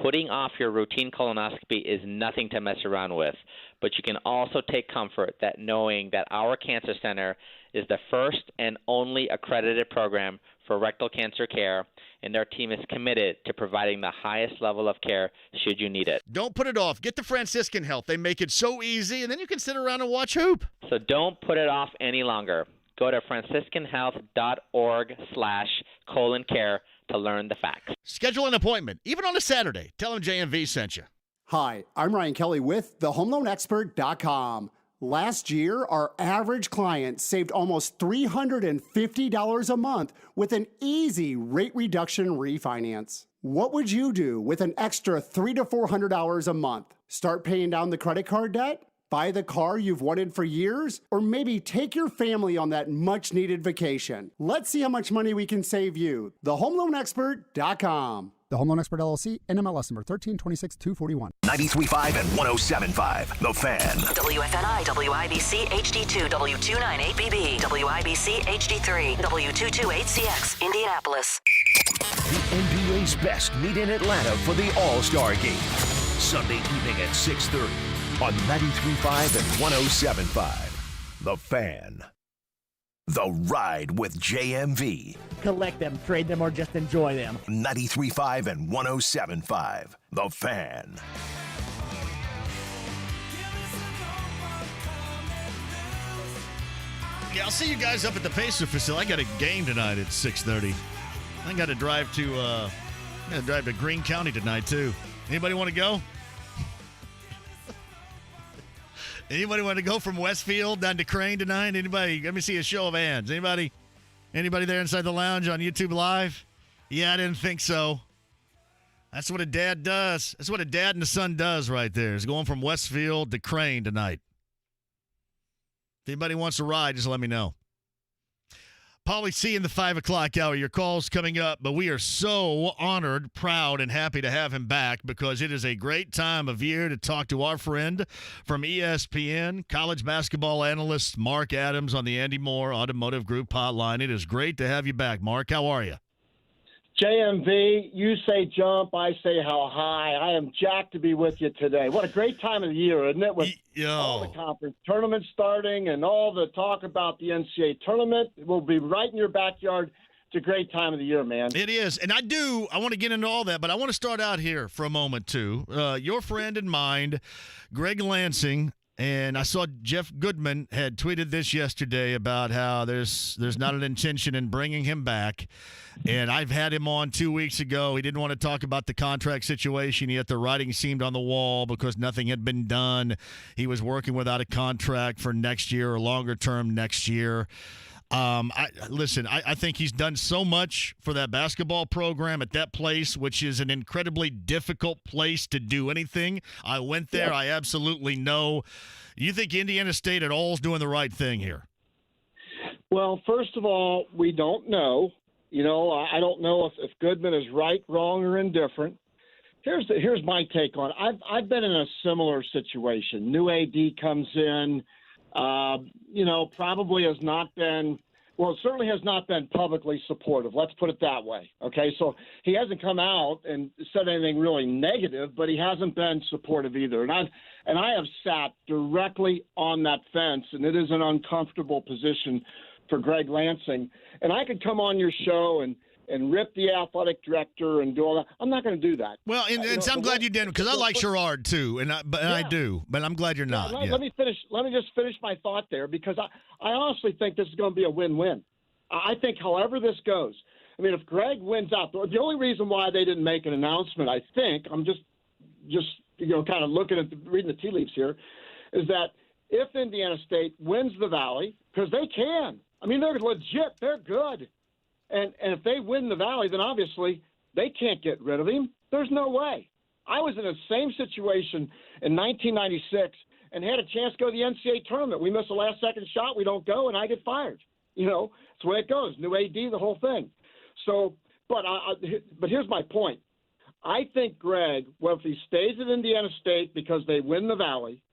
S7: Putting off your routine colonoscopy is nothing to mess around with, but you can also take comfort that knowing that our cancer center is the first and only accredited program for rectal cancer care, and their team is committed to providing the highest level of care should you need it.
S3: Don't put it off. Get the Franciscan Health. They make it so easy, and then you can sit around and watch hoop.
S7: So don't put it off any longer. Go to franciscanhealth.org/colon-care to learn the facts.
S3: Schedule an appointment, even on a Saturday. Tell them JMV sent you.
S13: Hi, I'm Ryan Kelly with thehomeloanexpert.com. Last year, our average client saved almost $350 a month with an easy rate reduction refinance. What would you do with an extra $300 to $400 a month? Start paying down the credit card debt? Buy the car you've wanted for years? Or maybe take your family on that much-needed vacation? Let's see how much money we can save you. TheHomeLoanExpert.com.
S14: The Home Loan Expert LLC, NMLS number 1326241.
S2: 93.5 and 107.5. The Fan.
S18: WFNI, WIBC, HD2, W298BB, WIBC, HD3, W228CX, Indianapolis.
S2: The NBA's best meet in Atlanta for the All-Star Game. Sunday evening at 6:30 on 93.5 and 107.5. The Fan. The Ride with JMV.
S9: Collect them, trade them, or just enjoy them.
S2: 93.5 and 107.5. The Fan.
S3: Yeah, I'll see you guys up at the Pacer facility. I got a game tonight at 6:30. I got to drive to Greene County tonight, too. Anybody want to go? Anybody want to go from Westfield down to Crane tonight? Anybody? Let me see a show of hands. Anybody there inside the lounge on YouTube Live? Yeah, I didn't think so. That's what a dad does. That's what a dad and a son does right there, is going from Westfield to Crane tonight. If anybody wants to ride, just let me know. Paulie C in the 5 o'clock hour. Your call's coming up, but we are so honored, proud, and happy to have him back because it is a great time of year to talk to our friend from ESPN, college basketball analyst Mark Adams on the Andy Moore Automotive Group hotline. It is great to have you back, Mark. How are you?
S24: JMV, you say jump, I say how high. I am jacked to be with you today. What a great time of the year, isn't it? With all the conference tournaments starting and all the talk about the NCAA tournament. We'll be right in your backyard. It's a great time of the year, man.
S3: It is. And I want to get into all that, but I want to start out here for a moment, too. Your friend and mine, Greg Lansing, and I saw Jeff Goodman had tweeted this yesterday about how there's not an intention in bringing him back. And I've had him on 2 weeks ago. He didn't want to talk about the contract situation, yet the writing seemed on the wall because nothing had been done. He was working without a contract for next year or longer term next year. I think he's done so much for that basketball program at that place, which is an incredibly difficult place to do anything. I went there. I absolutely know. You think Indiana State at all is doing the right thing here?
S24: Well, first of all, we don't know. You know, I don't know if Goodman is right, wrong, or indifferent. Here's my take on it. I've been in a similar situation. New AD comes in, probably has not been. Well, it certainly has not been publicly supportive. Let's put it that way. Okay, so he hasn't come out and said anything really negative, but he hasn't been supportive either. And I have sat directly on that fence, and it is an uncomfortable position for Greg Lansing. And I could come on your show and rip the athletic director and do all that. I'm not going to do that.
S3: Well, I'm glad you didn't, because I like Sherrard too, I do, but I'm glad you're not.
S24: Let me finish. Let me just finish my thought there, because I honestly think this is going to be a win-win. I think however this goes, I mean, if Greg wins out, the only reason why they didn't make an announcement, I think, I'm just kind of reading the tea leaves here, is that if Indiana State wins the Valley, because they can. I mean, they're legit. They're good. And if they win the Valley, then obviously they can't get rid of him. There's no way. I was in the same situation in 1996 and had a chance to go to the NCAA tournament. We miss a last-second shot. We don't go, and I get fired. It's the way it goes. New AD, the whole thing. So, but here's my point. I think Greg, if he stays at Indiana State because they win the Valley,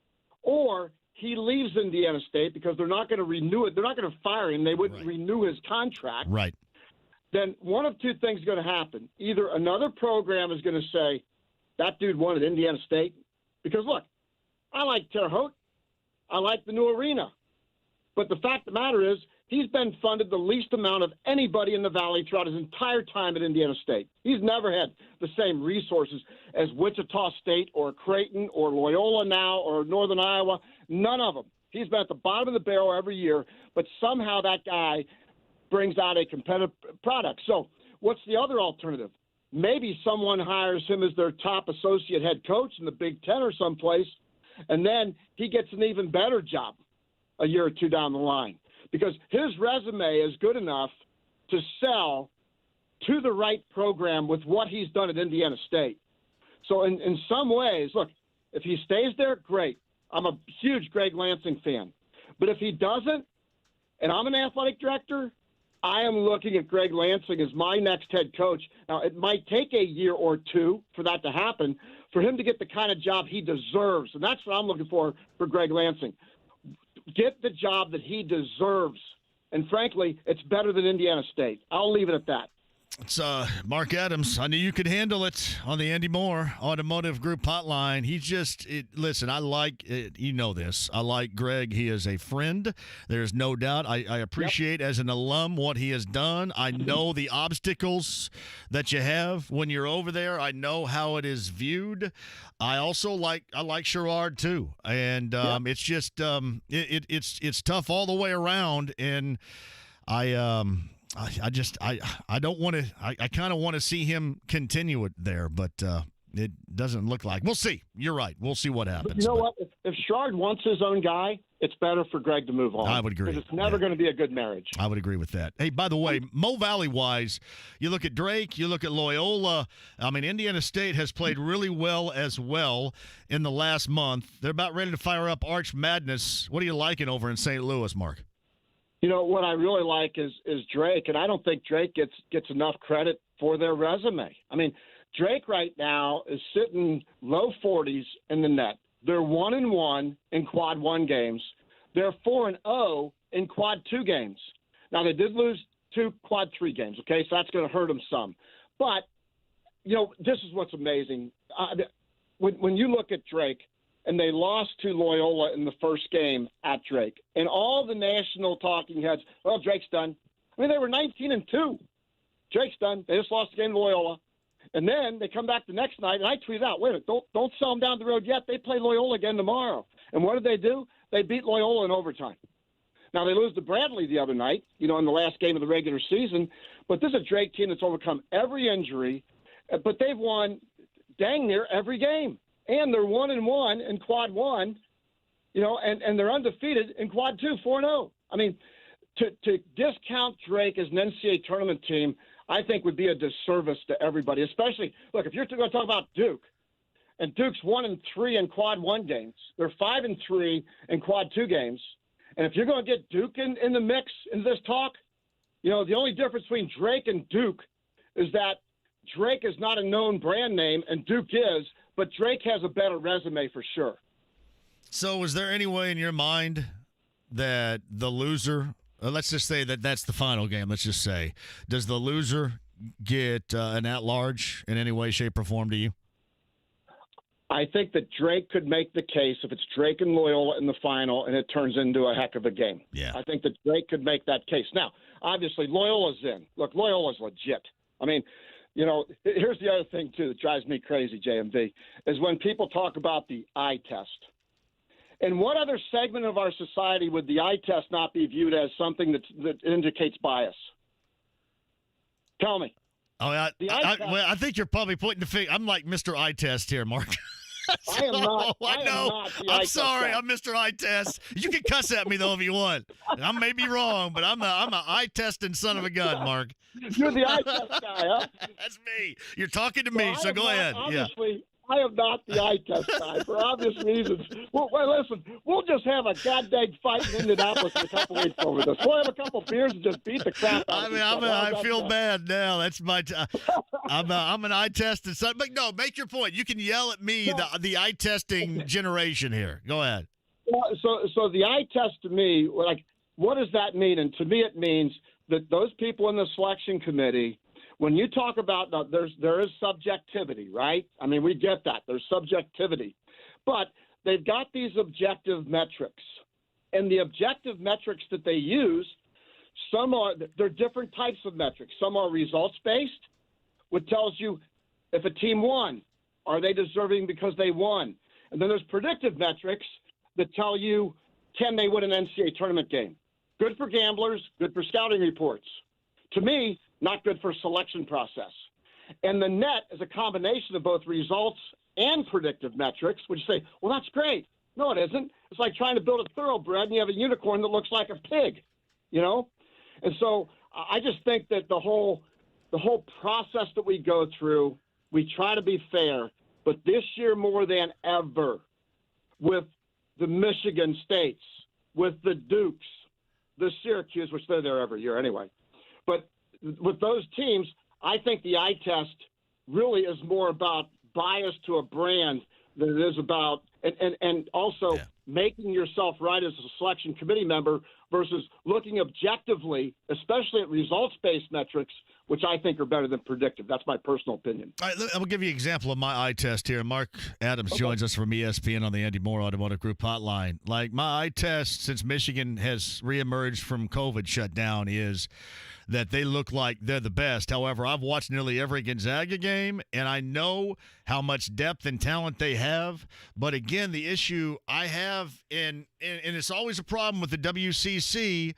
S24: or he leaves Indiana State because they're not going to renew it. They're not going to fire him. They wouldn't renew his contract.
S3: Right.
S24: Then one of two things is going to happen. Either another program is going to say, that dude wanted Indiana State. Because, look, I like Terre Haute. I like the new arena. But the fact of the matter is, he's been funded the least amount of anybody in the Valley throughout his entire time at Indiana State. He's never had the same resources as Wichita State or Creighton or Loyola now or Northern Iowa. None of them. He's been at the bottom of the barrel every year, but somehow that guy brings out a competitive product. So what's the other alternative? Maybe someone hires him as their top associate head coach in the Big Ten or someplace, and then he gets an even better job a year or two down the line, because his resume is good enough to sell to the right program with what he's done at Indiana State. So in some ways, look, if he stays there, great. I'm a huge Greg Lansing fan. But if he doesn't, and I'm an athletic director, I am looking at Greg Lansing as my next head coach. Now, it might take a year or two for that to happen, for him to get the kind of job he deserves. And that's what I'm looking for Greg Lansing. Get the job that he deserves. And frankly, it's better than Indiana State. I'll leave it at that.
S3: It's Mark Adams. I knew you could handle it on the Andy Moore Automotive Group hotline. Listen, I like it. You know this. I like Greg. He is a friend. There's no doubt. I appreciate as an alum what he has done. I know the obstacles that you have when you're over there. I know how it is viewed. I also like Sherrard too, and it's just it's tough all the way around, and I don't want to. I kind of want to see him continue it there, but it doesn't look like. We'll see. You're right. We'll see what happens.
S24: But you know what? If Sherrard wants his own guy, it's better for Greg to move on.
S3: I would agree.
S24: Because it's never going to be a good marriage.
S3: I would agree with that. Hey, by the way, Mo Valley-wise, you look at Drake, you look at Loyola. I mean, Indiana State has played really well as well in the last month. They're about ready to fire up Arch Madness. What are you liking over in St. Louis, Mark?
S24: You know, what I really like is Drake, and I don't think Drake gets enough credit for their resume. I mean, Drake right now is sitting low 40s in the net. They're 1-1 in quad 1 games. They're 4-0 in quad 2 games. Now, they did lose 2 quad 3 games, okay, so that's going to hurt them some. But, you know, this is what's amazing. When you look at Drake, and they lost to Loyola in the first game at Drake. And all the national talking heads, well, Drake's done. I mean, they were 19-2. Drake's done. They just lost the game to Loyola. And then they come back the next night, and I tweeted out, wait a minute, don't sell them down the road yet. They play Loyola again tomorrow. And what did they do? They beat Loyola in overtime. Now, they lose to Bradley the other night, you know, in the last game of the regular season. But this is a Drake team that's overcome every injury. But they've won dang near every game. And they're 1-1 in quad 1, you know, and they're undefeated in quad 2, 4-0. I mean, to discount Drake as an NCAA tournament team, I think would be a disservice to everybody, especially, look, if you're going to talk about Duke, and Duke's 1-3 in quad 1 games, they're 5-3 in quad 2 games, and if you're going to get Duke in the mix in this talk, you know, the only difference between Drake and Duke is that Drake is not a known brand name, and Duke is, but Drake has a better resume for sure.
S3: So is there any way in your mind that the loser, let's just say that that's the final game, let's just say, does the loser get an at-large in any way, shape, or form to you?
S24: I think that Drake could make the case if it's Drake and Loyola in the final and it turns into a heck of a game.
S3: Yeah.
S24: I think that Drake could make that case. Now, obviously, Loyola's in. Look, Loyola's legit. I mean, you know, here's the other thing, too, that drives me crazy, JMV, is when people talk about the eye test. In what other segment of our society would the eye test not be viewed as something that indicates bias? Tell me.
S3: Oh, I think you're probably pointing the finger. I'm like Mr. Eye Test here, Mark.
S24: I am not.
S3: I know. I'm sorry. I'm Mr. Eye Test. You can cuss at me, though, if you want. I may be wrong, but I'm an eye-testing son of a gun, Mark.
S24: You're the eye test guy, huh?
S3: That's me. You're talking to me, so go ahead.
S24: Obviously, I am not the eye test guy for obvious reasons. Well, listen, we'll just have a goddamn fight in Indianapolis in a couple weeks over this. We'll have a couple beers and just beat the crap out of each other.
S3: I feel bad now. That's my. I'm an eye testing son. But no, make your point. You can yell at me, the eye testing generation here. Go ahead.
S24: So the eye test to me, like, what does that mean? And to me, it means that those people in the selection committee. When you talk about there is subjectivity, right? I mean, we get that. There's subjectivity. But they've got these objective metrics. And the objective metrics that they use, they're different types of metrics. Some are results-based, which tells you if a team won, are they deserving because they won? And then there's predictive metrics that tell you, can they win an NCAA tournament game? Good for gamblers, good for scouting reports. To me, not good for selection process. And the net is a combination of both results and predictive metrics, which say, well, that's great. No, it isn't. It's like trying to build a thoroughbred and you have a unicorn that looks like a pig, you know? And so I just think that the whole process that we go through, we try to be fair, but this year more than ever, with the Michigan States, with the Dukes, the Syracuse, which they're there every year anyway, but with those teams, I think the eye test really is more about bias to a brand than it is about and also making yourself right as a selection committee member versus looking objectively, especially at results-based metrics, which I think are better than predictive. That's my personal opinion.
S3: All right, I will give you an example of my eye test here. Mark Adams joins us from ESPN on the Andy Moore Automotive Group hotline. Like, my eye test since Michigan has reemerged from COVID shutdown is that they look like they're the best. However, I've watched nearly every Gonzaga game, and I know how much depth and talent they have. But again, the issue I have, and it's always a problem with the WCC,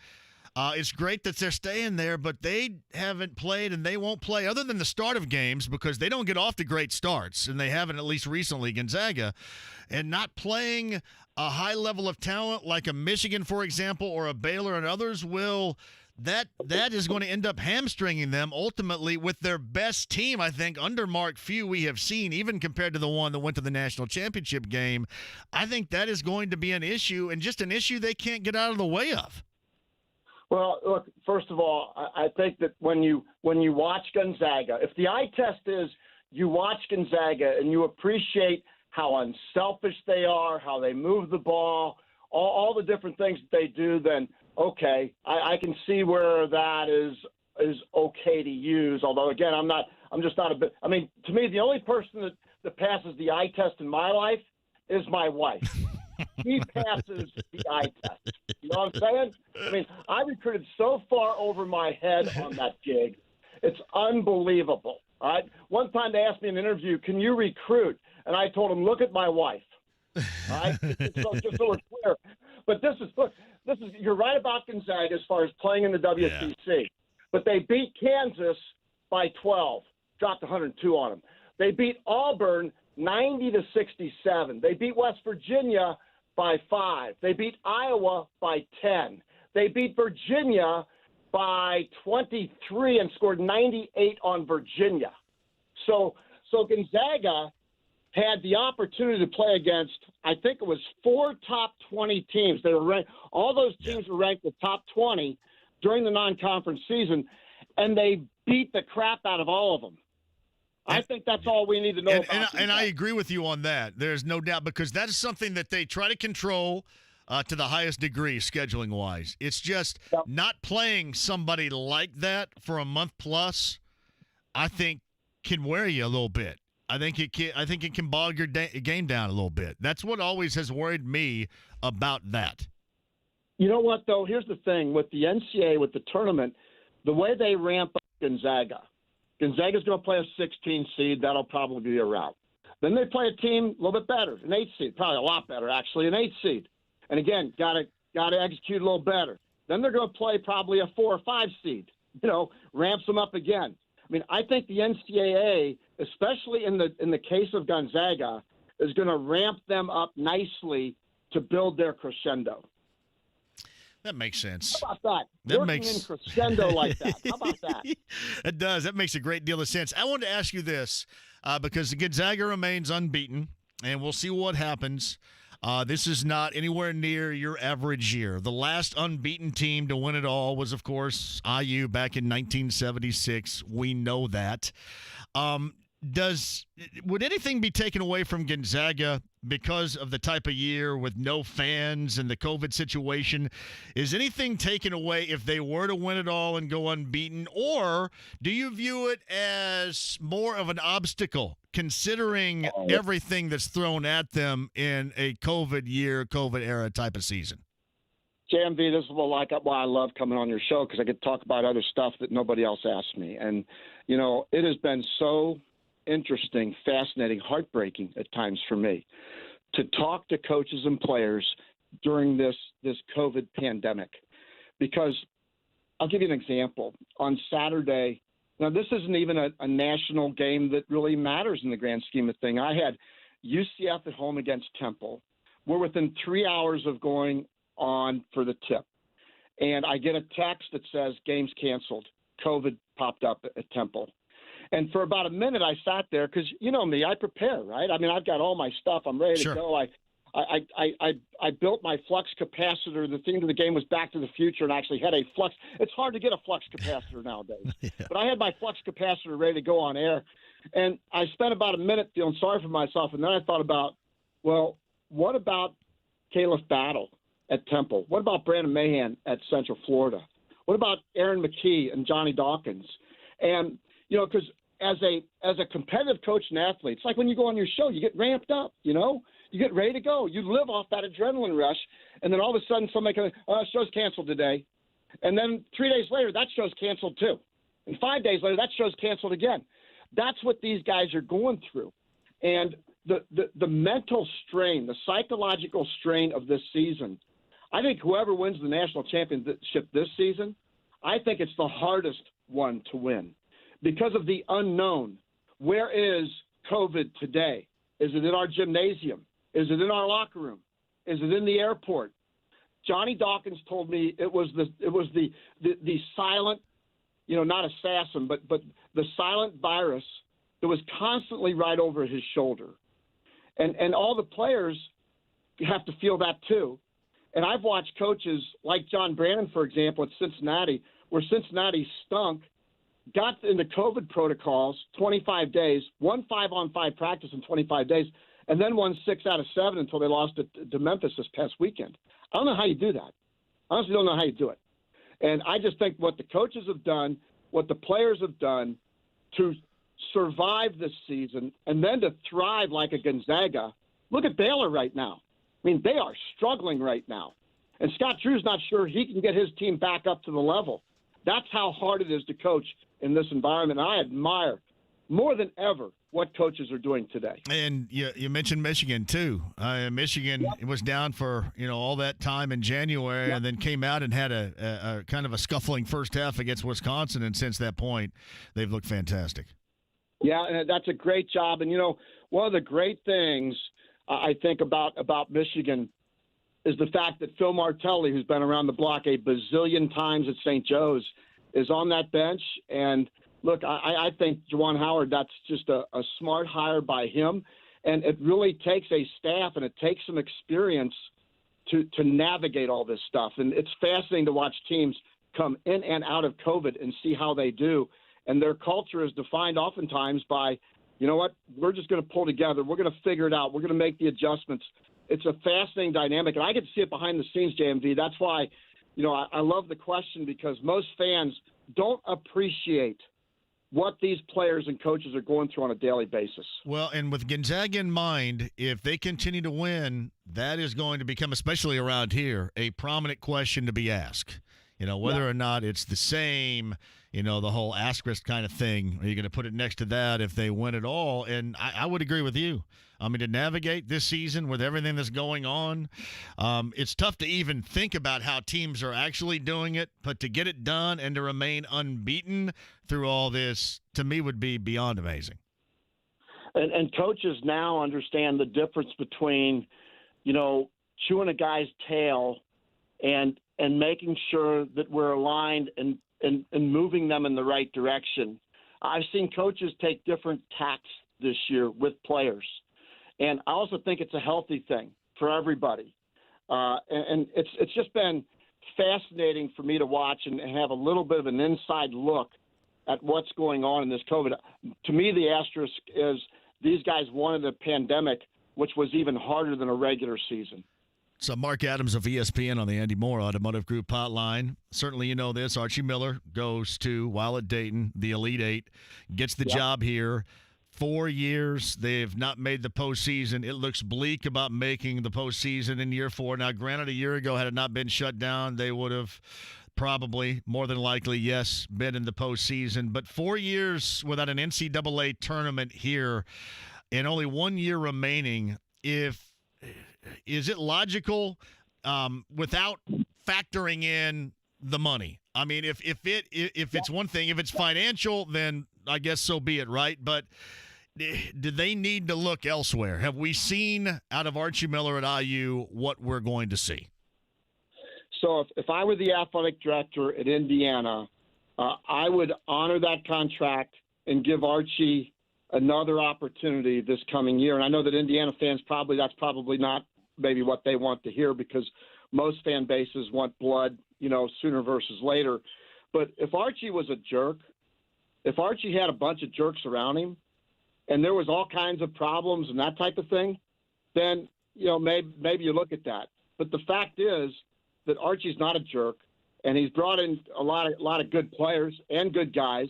S3: it's great that they're staying there, but they haven't played and they won't play other than the start of games because they don't get off to great starts, and they haven't, at least recently, Gonzaga. And not playing a high level of talent like a Michigan, for example, or a Baylor and others will – that is going to end up hamstringing them ultimately with their best team, I think, under Mark Few we have seen, even compared to the one that went to the national championship game. I think that is going to be an issue, and just an issue they can't get out of the way of.
S24: Well, look, first of all, I think that when you watch Gonzaga, if the eye test is you watch Gonzaga and you appreciate how unselfish they are, how they move the ball, all the different things that they do, then okay, I can see where that is okay to use. Although again, I'm just not a bit. I mean, to me, the only person that passes the eye test in my life is my wife. She passes the eye test. You know what I'm saying? I mean, I recruited so far over my head on that gig. It's unbelievable. All right. One time they asked me in an interview, "Can you recruit?" And I told them, "Look at my wife." All right. Just so we're clear. But you're right about Gonzaga as far as playing in the WCC. Yeah. But they beat Kansas by 12, dropped 102 on them. They beat Auburn 90-67. They beat West Virginia by 5. They beat Iowa by 10. They beat Virginia by 23 and scored 98 on Virginia. So Gonzaga had the opportunity to play against, I think it was 4 top 20 teams. They were ranked, all those teams were ranked the top 20 during the non-conference season, and they beat the crap out of all of them. I think that's all we need to know about.
S3: And I agree with you on that. There's no doubt, because that is something that they try to control to the highest degree, scheduling-wise. It's just not playing somebody like that for a month plus, I think, can wear you a little bit. I think it can bog your game down a little bit. That's what always has worried me about that.
S24: You know what, though? Here's the thing. With the NCAA, with the tournament, the way they ramp up Gonzaga's going to play a 16 seed. That'll probably be a rout. Then they play a team a little bit better, an 8 seed, probably a lot better, actually, an 8 seed. And, again, got to execute a little better. Then they're going to play probably a 4 or 5 seed, ramps them up again. I mean, I think the NCAA, especially in the case of Gonzaga, is going to ramp them up nicely to build their crescendo.
S3: That makes sense.
S24: How about that? Working in crescendo like that. How about that?
S3: It does. That makes a great deal of sense. I wanted to ask you this because Gonzaga remains unbeaten, and we'll see what happens. This is not anywhere near your average year. The last unbeaten team to win it all was, of course, IU back in 1976. We know that. Would anything be taken away from Gonzaga because of the type of year with no fans and the COVID situation? Is anything taken away if they were to win it all and go unbeaten? Or do you view it as more of an obstacle, considering everything that's thrown at them in a COVID year, COVID era type of season?
S24: JMV, this is why I love coming on your show, because I get to talk about other stuff that nobody else asks me. And, it has been so interesting, fascinating, heartbreaking at times for me to talk to coaches and players during this COVID pandemic. Because I'll give you an example. On Saturday, now this isn't even a national game that really matters in the grand scheme of things. I had UCF at home against Temple. We're within 3 hours of going on for the tip. And I get a text that says game's canceled. COVID popped up at Temple. And for about a minute, I sat there because, you know me, I prepare, right? I mean, I've got all my stuff. I'm ready to go. I built my flux capacitor. The theme of the game was Back to the Future, and I actually had a flux. It's hard to get a flux capacitor nowadays. But I had my flux capacitor ready to go on air. And I spent about a minute feeling sorry for myself. And then I thought about, well, what about Caleb Battle at Temple? What about Brandon Mahan at Central Florida? What about Aaron McKee and Johnny Dawkins? And because as a competitive coach and athlete, it's like when you go on your show, you get ramped up, you get ready to go. You live off that adrenaline rush, and then all of a sudden somebody comes, show's canceled today. And then 3 days later, that show's canceled too. And 5 days later, that show's canceled again. That's what these guys are going through. And the mental strain, the psychological strain of this season, I think whoever wins the national championship this season, I think it's the hardest one to win. Because of the unknown. Where is COVID today? Is it in our gymnasium? Is it in our locker room? Is it in the airport? Johnny Dawkins told me it was the silent, not assassin, but the silent virus that was constantly right over his shoulder. And all the players have to feel that too. And I've watched coaches like John Brannon, for example, at Cincinnati, where Cincinnati stunk, got into COVID protocols, 25 days, won 5-on-5 practice in 25 days, and then won 6 out of 7 until they lost to Memphis this past weekend. I don't know how you do that. I honestly don't know how you do it. And I just think what the coaches have done, what the players have done to survive this season and then to thrive like a Gonzaga. Look at Baylor right now. I mean, they are struggling right now. And Scott Drew's not sure he can get his team back up to the level. That's how hard it is to coach in this environment. I admire more than ever what coaches are doing today.
S3: And you mentioned Michigan too. Michigan was down for all that time in January, and then came out and had a kind of a scuffling first half against Wisconsin, and since that point, they've looked fantastic.
S24: Yeah, and that's a great job. And one of the great things I think about Michigan is the fact that Phil Martelli, who's been around the block a bazillion times at St. Joe's, is on that bench. And look, I think Juwan Howard, that's just a smart hire by him. And it really takes a staff and it takes some experience to navigate all this stuff. And it's fascinating to watch teams come in and out of COVID and see how they do. And their culture is defined oftentimes by you know what? We're just going to pull together. We're going to figure it out. We're going to make the adjustments. It's a fascinating dynamic, and I get to see it behind the scenes, JMV. That's why, I love the question, because most fans don't appreciate what these players and coaches are going through on a daily basis.
S3: Well, and with Gonzaga in mind, if they continue to win, that is going to become, especially around here, a prominent question to be asked. Whether or not it's the same, the whole asterisk kind of thing. Are you going to put it next to that if they win it all? And I would agree with you. I mean, to navigate this season with everything that's going on, it's tough to even think about how teams are actually doing it, but to get it done and to remain unbeaten through all this, to me, would be beyond amazing.
S24: And coaches now understand the difference between, chewing a guy's tail and making sure that we're aligned and moving them in the right direction. I've seen coaches take different tacks this year with players. And I also think it's a healthy thing for everybody. And it's just been fascinating for me to watch and have a little bit of an inside look at what's going on in this COVID. To me, the asterisk is these guys wanted a pandemic, which was even harder than a regular season.
S3: So Mark Adams of ESPN on the Andy Moore Automotive Group hotline. Certainly you know this. Archie Miller goes to, while at Dayton, the Elite Eight, gets the job here. 4 years, they've not made the postseason. It looks bleak about making the postseason in year 4. Now, granted, a year ago, had it not been shut down, they would have probably, more than likely, yes, been in the postseason. But 4 years without an NCAA tournament here and only 1 year remaining, is it logical without factoring in the money? I mean, if it's one thing, if it's financial, then I guess so be it, right? But do they need to look elsewhere? Have we seen out of Archie Miller at IU what we're going to see?
S24: So if I were the athletic director at Indiana, I would honor that contract and give Archie another opportunity this coming year. And I know that Indiana fans that's probably not maybe what they want to hear, because most fan bases want blood, sooner versus later. But if Archie was a jerk, if Archie had a bunch of jerks around him and there was all kinds of problems and that type of thing, then, maybe you look at that. But the fact is that Archie's not a jerk, and he's brought in a lot of good players and good guys.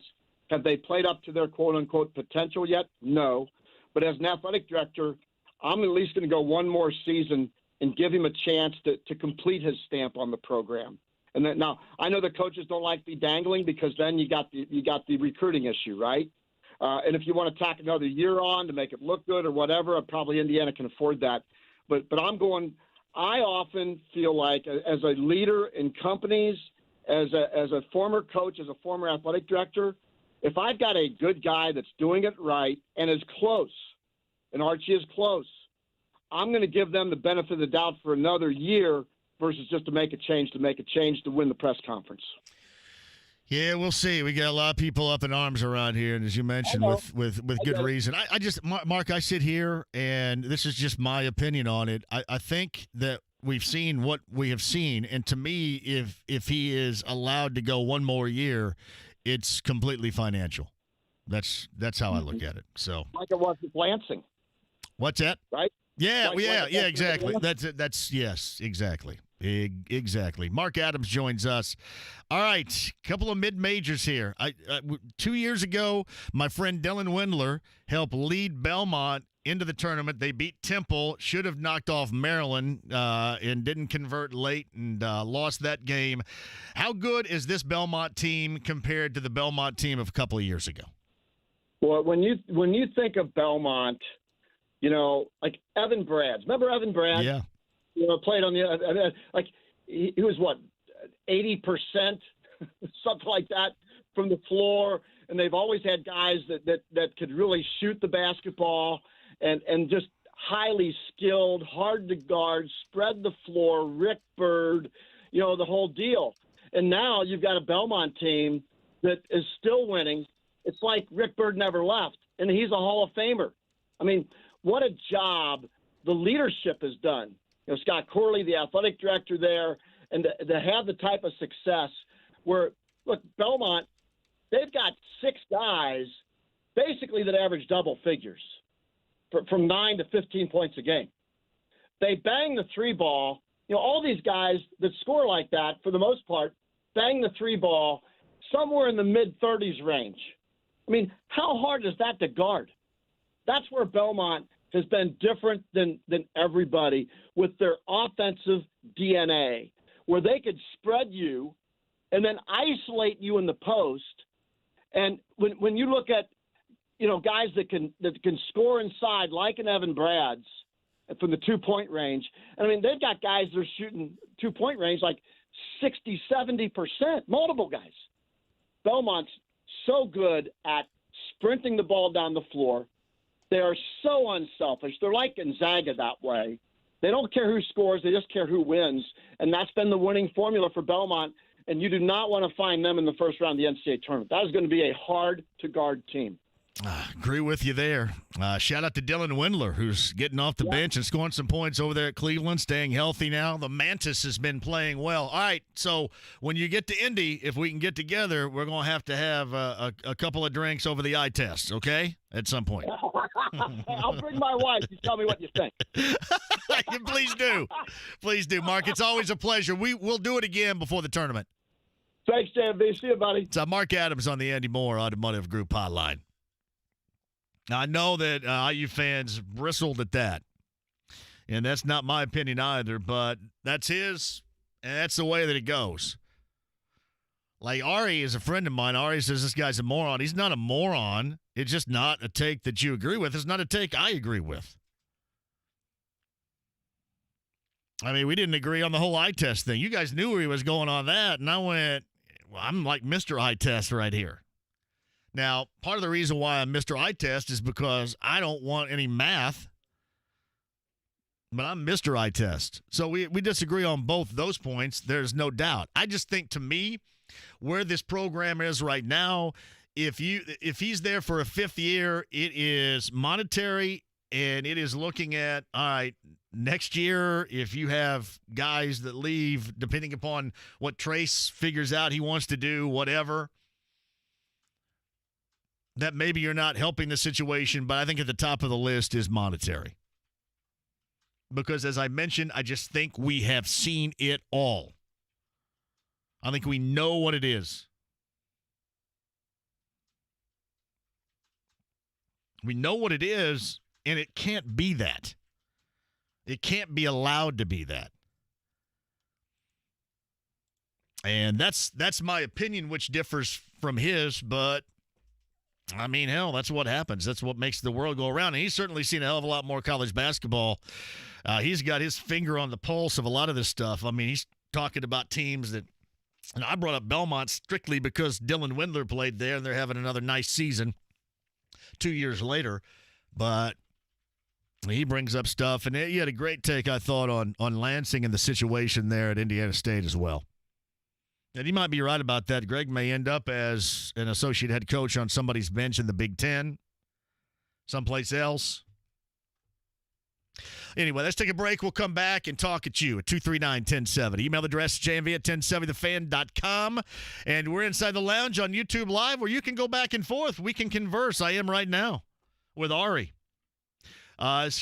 S24: Have they played up to their quote-unquote potential yet? No. But as an athletic director, I'm at least going to go one more season and give him a chance to complete his stamp on the program. And then, now, I know the coaches don't like to be dangling, because then you got the recruiting issue, right? And if you want to tack another year on to make it look good or whatever, probably Indiana can afford that. But I often feel like, as a leader in companies, as a former coach, as a former athletic director, if I've got a good guy that's doing it right and is close, and Archie is close, I'm going to give them the benefit of the doubt for another year versus just to make a change to win the press conference.
S3: Yeah, we'll see. We got a lot of people up in arms around here, and as you mentioned, with good reason. I just, Mark, I sit here, and this is just my opinion on it. I think that we've seen what we have seen, and to me, if he is allowed to go one more year, it's completely financial. That's how I look at it. So,
S24: like it was with Lansing.
S3: What's that?
S24: Right?
S3: Yeah, exactly. That's yes, exactly. Exactly. Mark Adams joins us. All right, couple of mid-majors here. 2 years ago, my friend Dylan Windler helped lead Belmont into the tournament. They beat Temple, should have knocked off Maryland, and didn't convert late and lost that game. How good is this Belmont team compared to the Belmont team of a couple of years ago?
S24: Well, when you think of Belmont, like Evan Brads. Remember Evan Brads?
S3: Yeah.
S24: Played on the he was what, 80%, something like that from the floor, and they've always had guys that could really shoot the basketball and just highly skilled, hard to guard, spread the floor, Rick Bird, the whole deal. And now you've got a Belmont team that is still winning. It's like Rick Bird never left, and he's a Hall of Famer. I mean, what a job the leadership has done. Scott Corley, the athletic director there, and to have the type of success where, look, Belmont, they've got 6 guys basically that average double figures from 9 to 15 points a game. They bang the three ball. All these guys that score like that, for the most part, bang the three ball somewhere in the mid-30s range. I mean, how hard is that to guard? That's where Belmont has been different than everybody with their offensive DNA, where they could spread you and then isolate you in the post. And when you look at, guys that can score inside, like an Evan Brad's from the 2-point range, I mean, they've got guys that are shooting 2-point range like 60, 70%, multiple guys. Belmont's so good at sprinting the ball down the floor. They are so unselfish. They're like Gonzaga that way. They don't care who scores. They just care who wins. And that's been the winning formula for Belmont. And you do not want to find them in the first round of the NCAA tournament. That is going to be a hard-to-guard team.
S3: Agree with you there. Shout out to Dylan Windler, who's getting off the bench and scoring some points over there at Cleveland, staying healthy now. The Mantis has been playing well. All right, so when you get to Indy, if we can get together, we're going to have a couple of drinks over the eye test, okay, at some point.
S24: I'll bring my wife. You tell me what you think.
S3: Please do. Please do, Mark. It's always a pleasure. We'll do it again before the tournament.
S24: Thanks, JMV. See you, buddy.
S3: It's Mark Adams on the Andy Moore Automotive Group hotline. Now, I know that IU fans bristled at that, and that's not my opinion either, but that's his, and that's the way that it goes. Like, Ari is a friend of mine. Ari says this guy's a moron. He's not a moron. It's just not a take that you agree with. It's not a take I agree with. I mean, we didn't agree on the whole eye test thing. You guys knew where he was going on that, and I went, well, I'm like Mr. Eye Test right here. Now, part of the reason why I'm Mr. Eye Test is because I don't want any math, but I'm Mr. Eye Test. So we disagree on both those points. There's no doubt. I just think, to me, where this program is right now, if he's there for a fifth year, it is monetary, and it is looking at, all right, next year, if you have guys that leave, depending upon what Trace figures out he wants to do, whatever, that maybe you're not helping the situation, but I think at the top of the list is monetary. Because, as I mentioned, I just think we have seen it all. I think we know what it is. We know what it is, and it can't be that. It can't be allowed to be that. And that's my opinion, which differs from his, but I mean, hell, that's what happens. That's what makes the world go around. And he's certainly seen a hell of a lot more college basketball. He's got his finger on the pulse of a lot of this stuff. I mean, he's talking about teams that, and I brought up Belmont strictly because Dylan Windler played there, and they're having another nice season 2 years later. But he brings up stuff, and he had a great take, I thought, on Lansing and the situation there at Indiana State as well. And he might be right about that. Greg may end up as an associate head coach on somebody's bench in the Big Ten, someplace else. Anyway, let's take a break. We'll come back and talk at you at 239-1070. Email address jmv@1070thefan.com. And we're inside the lounge on YouTube Live where you can go back and forth. We can converse. I am right now with Ari.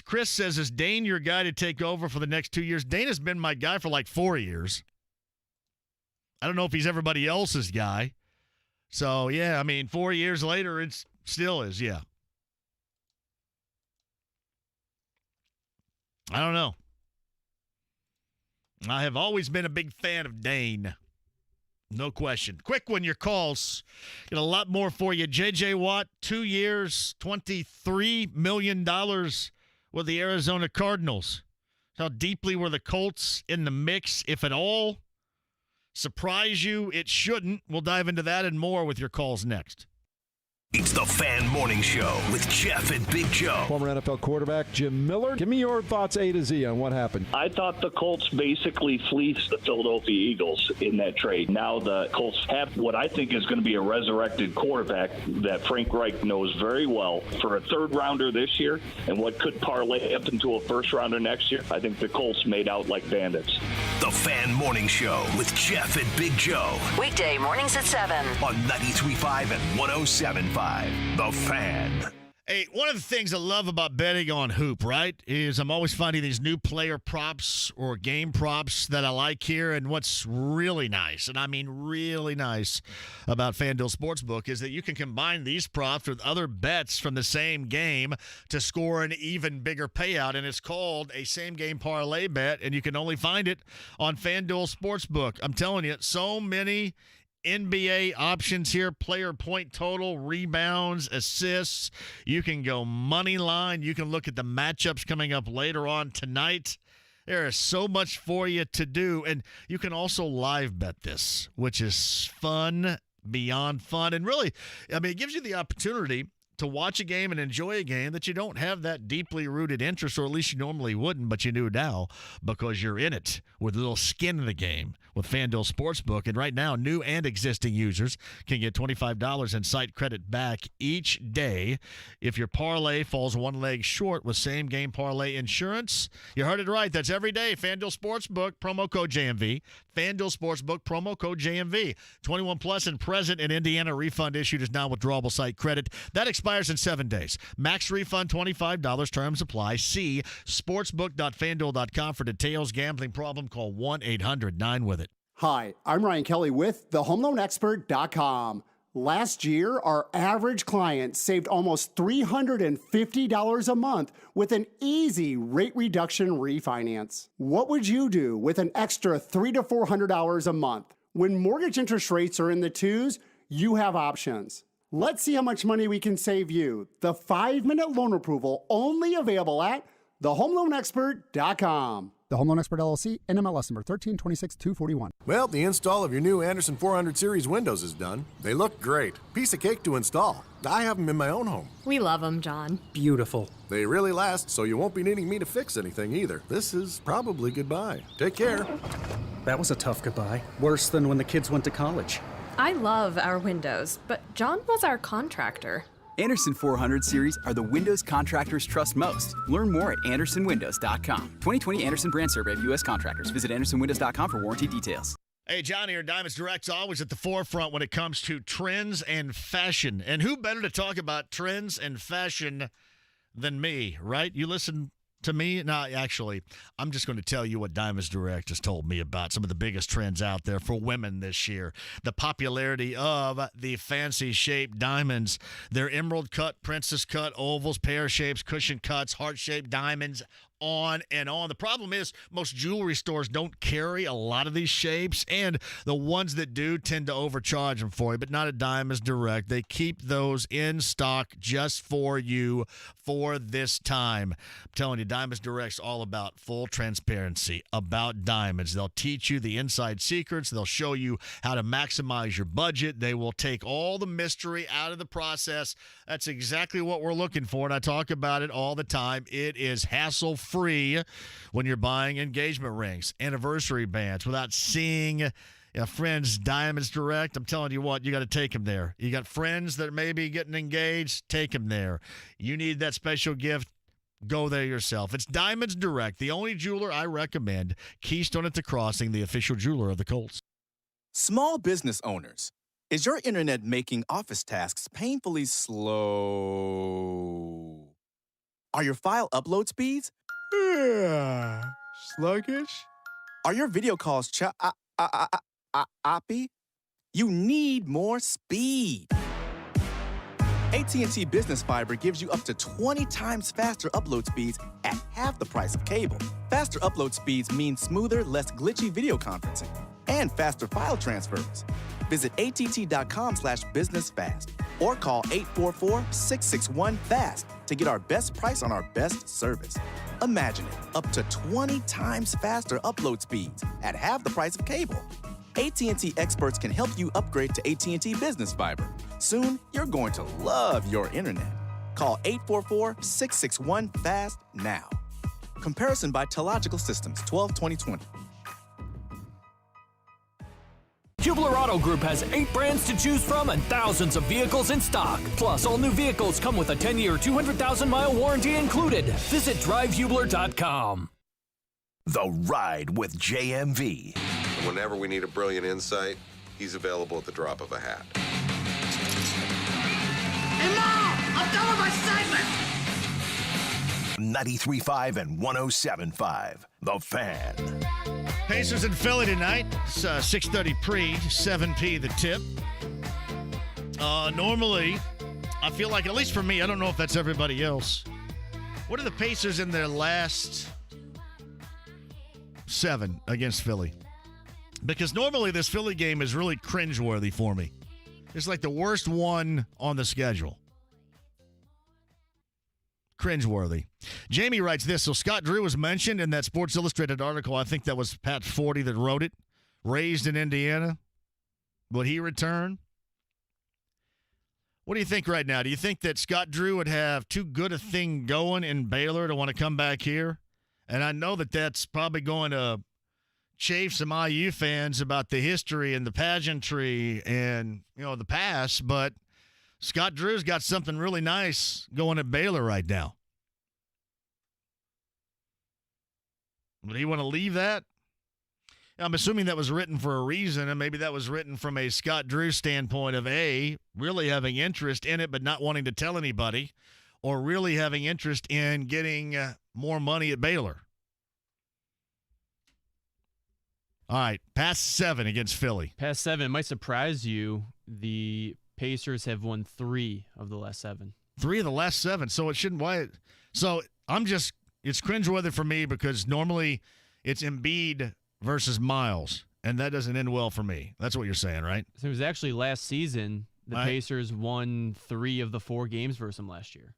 S3: Chris says, is Dane your guy to take over for the next 2 years? Dane has been my guy for like 4 years. I don't know if he's everybody else's guy. So, yeah, I mean, 4 years later, it still is, yeah. I don't know. I have always been a big fan of Dane. No question. Quick one, your calls. Got a lot more for you. J.J. Watt, 2 years, $23 million with the Arizona Cardinals. How deeply were the Colts in the mix, if at all? Surprise you? It shouldn't. We'll dive into that and more with your calls next.
S2: It's the Fan Morning Show with Jeff and Big Joe.
S8: Former NFL quarterback Jim Miller. Give me your thoughts A to Z on what happened.
S10: I thought the Colts basically fleeced the Philadelphia Eagles in that trade. Now the Colts have what I think is going to be a resurrected quarterback that Frank Reich knows very well for a third rounder this year and what could parlay up into a first rounder next year. I think the Colts made out like bandits.
S2: The Fan Morning Show with Jeff and Big Joe.
S18: Weekday mornings at 7
S2: on 93.5 and 107.5. 107.5. The Fan.
S3: Hey, one of the things I love about betting on Hoop, right, is I'm always finding these new player props or game props that I like here. And what's really nice, and I mean really nice, about FanDuel Sportsbook is that you can combine these props with other bets from the same game to score an even bigger payout. And it's called a same-game parlay bet, and you can only find it on FanDuel Sportsbook. I'm telling you, so many NBA options here, player point total, rebounds, assists. You can go money line. You can look at the matchups coming up later on tonight. There is so much for you to do. And you can also live bet this, which is fun beyond fun. And really, I mean, it gives you the opportunity to watch a game and enjoy a game that you don't have that deeply rooted interest, or at least you normally wouldn't, but you do now because you're in it with a little skin in the game with FanDuel Sportsbook. And right now, new and existing users can get $25 in site credit back each day if your parlay falls one leg short with same-game parlay insurance. You heard it right. That's every day. FanDuel Sportsbook, promo code JMV. FanDuel Sportsbook, promo code JMV. 21 plus and present in Indiana. Refund issued is now withdrawable site credit. That expires in 7 days. Max refund $25. Terms apply. See sportsbook.fanduel.com for details. Gambling problem? Call 1-800-9-WITH-IT.
S13: Hi, I'm Ryan Kelly with thehomeloanexpert.com. Last year, our average client saved almost $350 a month with an easy rate reduction refinance. What would you do with an extra $300 to $400 a month? When mortgage interest rates are in the twos, you have options. Let's see how much money we can save you. The 5-minute loan approval, only available at thehomeloanexpert.com.
S14: The Home Loan Expert LLC, NMLS number 1326241.
S11: Well, the install of your new Anderson 400 series windows is done. They look great. Piece of cake to install. I have them in my own home.
S12: We love them, John.
S11: Beautiful. They really last, so you won't be needing me to fix anything either. This is probably goodbye. Take care.
S16: That was a tough goodbye. Worse than when the kids went to college.
S12: I love our windows, but John was our contractor.
S19: Anderson 400 series are the windows contractors trust most. Learn more at andersonwindows.com. 2020 Anderson brand survey of U.S. contractors. Visit andersonwindows.com for warranty details.
S3: Hey, John here. Diamonds Direct's always at the forefront when it comes to trends and fashion. And who better to talk about trends and fashion than me, right? You listen to me? No, actually, I'm just going to tell you what Diamonds Direct has told me about some of the biggest trends out there for women this year. The popularity of the fancy shaped diamonds, their emerald cut, princess cut, ovals, pear shapes, cushion cuts, heart shaped diamonds, on and on. The problem is most jewelry stores don't carry a lot of these shapes, and the ones that do tend to overcharge them for you, but not at Diamonds Direct. They keep those in stock just for you for this time. I'm telling you, Diamonds Direct's all about full transparency about diamonds. They'll teach you the inside secrets. They'll show you how to maximize your budget. They will take all the mystery out of the process. That's exactly what we're looking for, and I talk about it all the time. It is hassle-free when you're buying engagement rings, anniversary bands, without seeing friends. Diamonds Direct, I'm telling you what, you got to take them there. You got friends that may be getting engaged, take them there. You need that special gift, go there yourself. It's Diamonds Direct, the only jeweler I recommend. Keystone at the Crossing, the official jeweler of the Colts.
S25: Small business owners, is your internet making office tasks painfully slow? Are your file upload speeds sluggish? Are your video calls choppy? You need more speed. AT&T Business Fiber gives you up to 20 times faster upload speeds at half the price of cable. Faster upload speeds mean smoother, less glitchy video conferencing and faster file transfers. Visit att.com/businessfast or call 844-661-FAST to get our best price on our best service. Imagine it, up to 20 times faster upload speeds at half the price of cable. AT&T experts can help you upgrade to AT&T Business Fiber. Soon, you're going to love your internet. Call 844-661-FAST now. Comparison by Telogical Systems, 12-2020.
S23: Hubler Auto Group has 8 brands to choose from and thousands of vehicles in stock. Plus, all new vehicles come with a 10-year, 200,000-mile warranty included. Visit drivehubler.com.
S2: The Ride with JMV.
S26: Whenever we need a brilliant insight, he's available at the drop of a hat.
S2: 93.5 and 107.5. The Fan.
S3: Pacers in Philly tonight. It's 6:30 pre, 7 p the tip. Normally, I feel like, at least for me, I don't know if that's everybody else. What are the Pacers in their last 7 against Philly? Because normally this Philly game is really cringeworthy for me. It's like the worst one on the schedule. Cringeworthy. Jamie writes this. So Scott Drew was mentioned in that Sports Illustrated article. I think that was Pat Forty that wrote it. Raised in Indiana. Would he return? What do you think right now? Do you think that Scott Drew would have too good a thing going in Baylor to want to come back here? And I know that that's probably going to chafe some IU fans about the history and the pageantry and, the past, but Scott Drew's got something really nice going at Baylor right now. Would he want to leave that? I'm assuming that was written for a reason, and maybe that was written from a Scott Drew standpoint of A, really having interest in it but not wanting to tell anybody, or really having interest in getting more money at Baylor. All right, past 7 against Philly.
S1: Past 7 might surprise you. The Pacers have won 3 of the last 7.
S3: 3 of the last 7. So it shouldn't. Why? So it's cringeworthy for me because normally it's Embiid versus Miles, and that doesn't end well for me. That's what you're saying, right?
S1: So it was actually last season the Pacers won 3 of the 4 games versus them last year.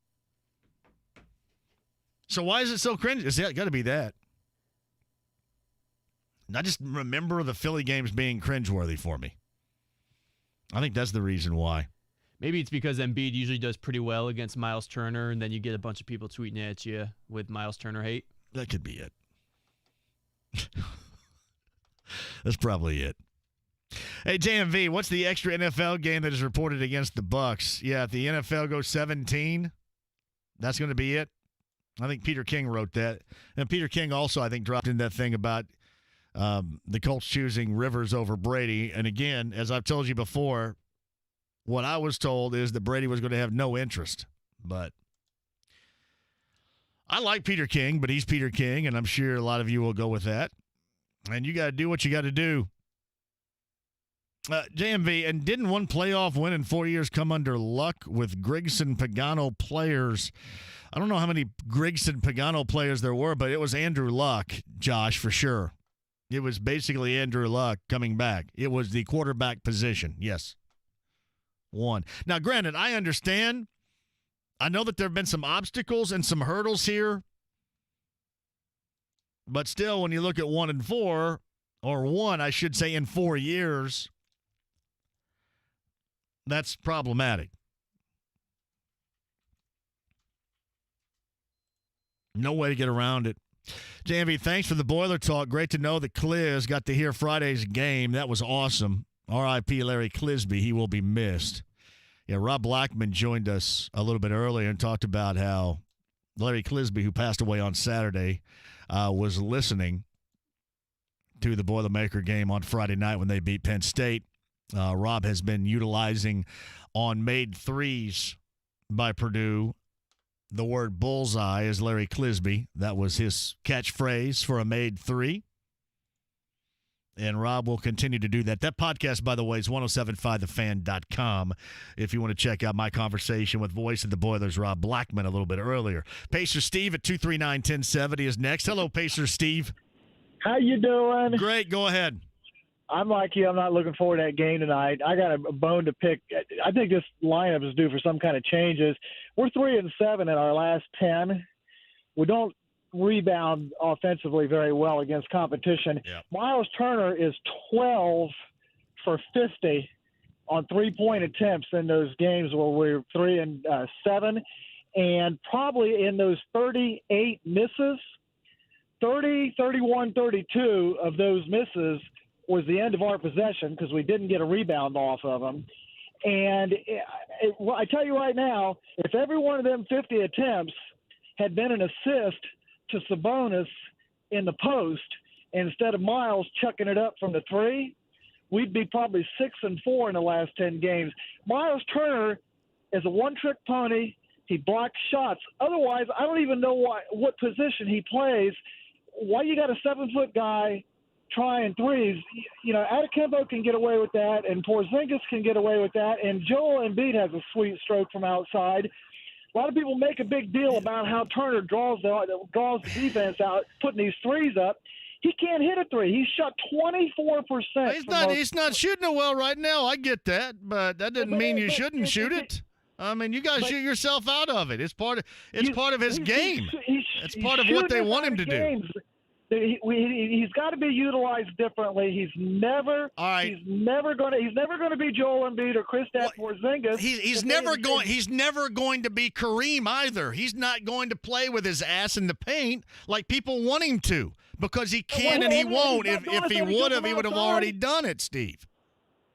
S3: So why is it so cringe? It's got to be that. I just remember the Philly games being cringeworthy for me. I think that's the reason why.
S1: Maybe it's because Embiid usually does pretty well against Miles Turner, and then you get a bunch of people tweeting at you with Miles Turner hate.
S3: That could be it. That's probably it. Hey, JMV, what's the extra NFL game that is reported against the Bucks? Yeah, if the NFL goes 17, that's going to be it. I think Peter King wrote that. And Peter King also, I think, dropped in that thing about the Colts choosing Rivers over Brady. And again, as I've told you before, what I was told is that Brady was going to have no interest. But I like Peter King, but he's Peter King, and I'm sure a lot of you will go with that. And you got to do what you got to do. JMV, and didn't one playoff win in 4 years come under luck with Grigson-Pagano players? I don't know how many Grigson-Pagano players there were, but it was Andrew Luck, Josh, for sure. It was basically Andrew Luck coming back. It was the quarterback position. Yes. 1. Now, granted, I understand. I know that there have been some obstacles and some hurdles here. But still, when you look at 1 and 4, or 1, I should say, in 4 years, that's problematic. No way to get around it. JMV, thanks for the boiler talk. Great to know that Cliz got to hear Friday's game. That was awesome. R.I.P. Larry Clisby. He will be missed. Yeah, Rob Blackman joined us a little bit earlier and talked about how Larry Clisby, who passed away on Saturday, was listening to the Boilermaker game on Friday night when they beat Penn State. Rob has been utilizing on made threes by Purdue the word bullseye as Larry Clisby. That was his catchphrase for a made three. And Rob will continue to do that. That podcast, by the way, is 1075thefan.com if you want to check out my conversation with voice of the Boilers, Rob Blackman, a little bit earlier. Pacer Steve at 239-1070 is next. Hello, Pacer Steve.
S15: How you doing?
S3: Great. Go ahead.
S15: I'm like you. I'm not looking forward to that game tonight. I got a bone to pick. I think this lineup is due for some kind of changes. We're 3-7 in our last 10. We don't rebound offensively very well against competition. Yep. Miles Turner is 12 for 50 on three-point attempts in those games where we're 3-7, and probably in those 38 misses, 30, 31, 32 of those misses was the end of our possession because we didn't get a rebound off of them. And I tell you right now, if every one of them 50 attempts had been an assist to Sabonis in the post instead of Miles chucking it up from the three, we'd be probably 6-4 in the last 10 games. Miles Turner is a one-trick pony. He blocks shots. Otherwise, I don't even know what position he plays. Why you got a 7-foot guy trying threes? You know, Adekembo can get away with that, and Porzingis can get away with that, and Joel Embiid has a sweet stroke from outside. A lot of people make a big deal about how Turner draws the defense out, putting these threes up. He can't hit a three. He's shot 24%.
S3: He's not shooting it well right now. I get that, but that doesn't mean you shouldn't shoot it. I mean, you got to shoot yourself out of it. It's part of his game. It's part of what they want him to do.
S15: He's got to be utilized differently. He's never going to be Joel Embiid or Kristaps Porzingis.
S3: He's never going to be Kareem either. He's not going to play with his ass in the paint like people want him to, because he can and he won't. If he would have, he would have already done it, Steve.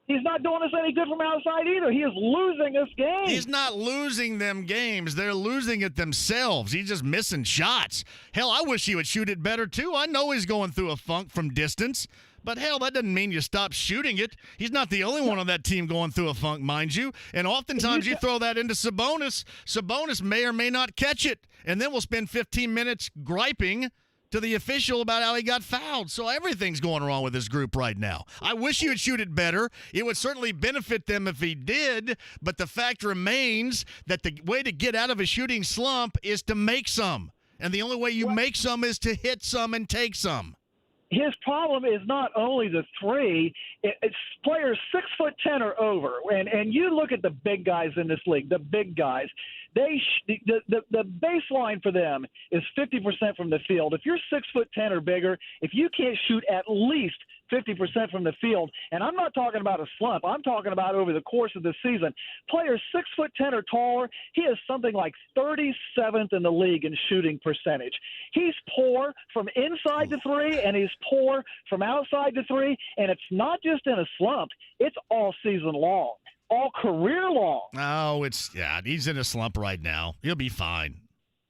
S15: He's not doing us any good from outside either. He is losing us games.
S3: He's not losing them games. They're losing it themselves. He's just missing shots. Hell, I wish he would shoot it better, too. I know he's going through a funk from distance. But, hell, that doesn't mean you stop shooting it. He's not the only one on that team going through a funk, mind you. And oftentimes you throw that into Sabonis. Sabonis may or may not catch it. And then we'll spend 15 minutes griping to the official about how he got fouled. So everything's going wrong with this group right now. I wish he would shoot it better. It would certainly benefit them if he did, but the fact remains that the way to get out of a shooting slump is to make some. And the only way you make some is to hit some and take some.
S15: His problem is not only the three, it's players 6'10" or over. And you look at the big guys in this league, the big guys. The baseline for them is 50% from the field. If you're 6'10" or bigger, if you can't shoot at least 50% from the field, and I'm not talking about a slump, I'm talking about over the course of the season, players 6'10" or taller, he is something like 37th in the league in shooting percentage. He's poor from inside the three, and he's poor from outside the three, and it's not just in a slump, it's all season long. All career long.
S3: Oh, he's in a slump right now. He'll be fine.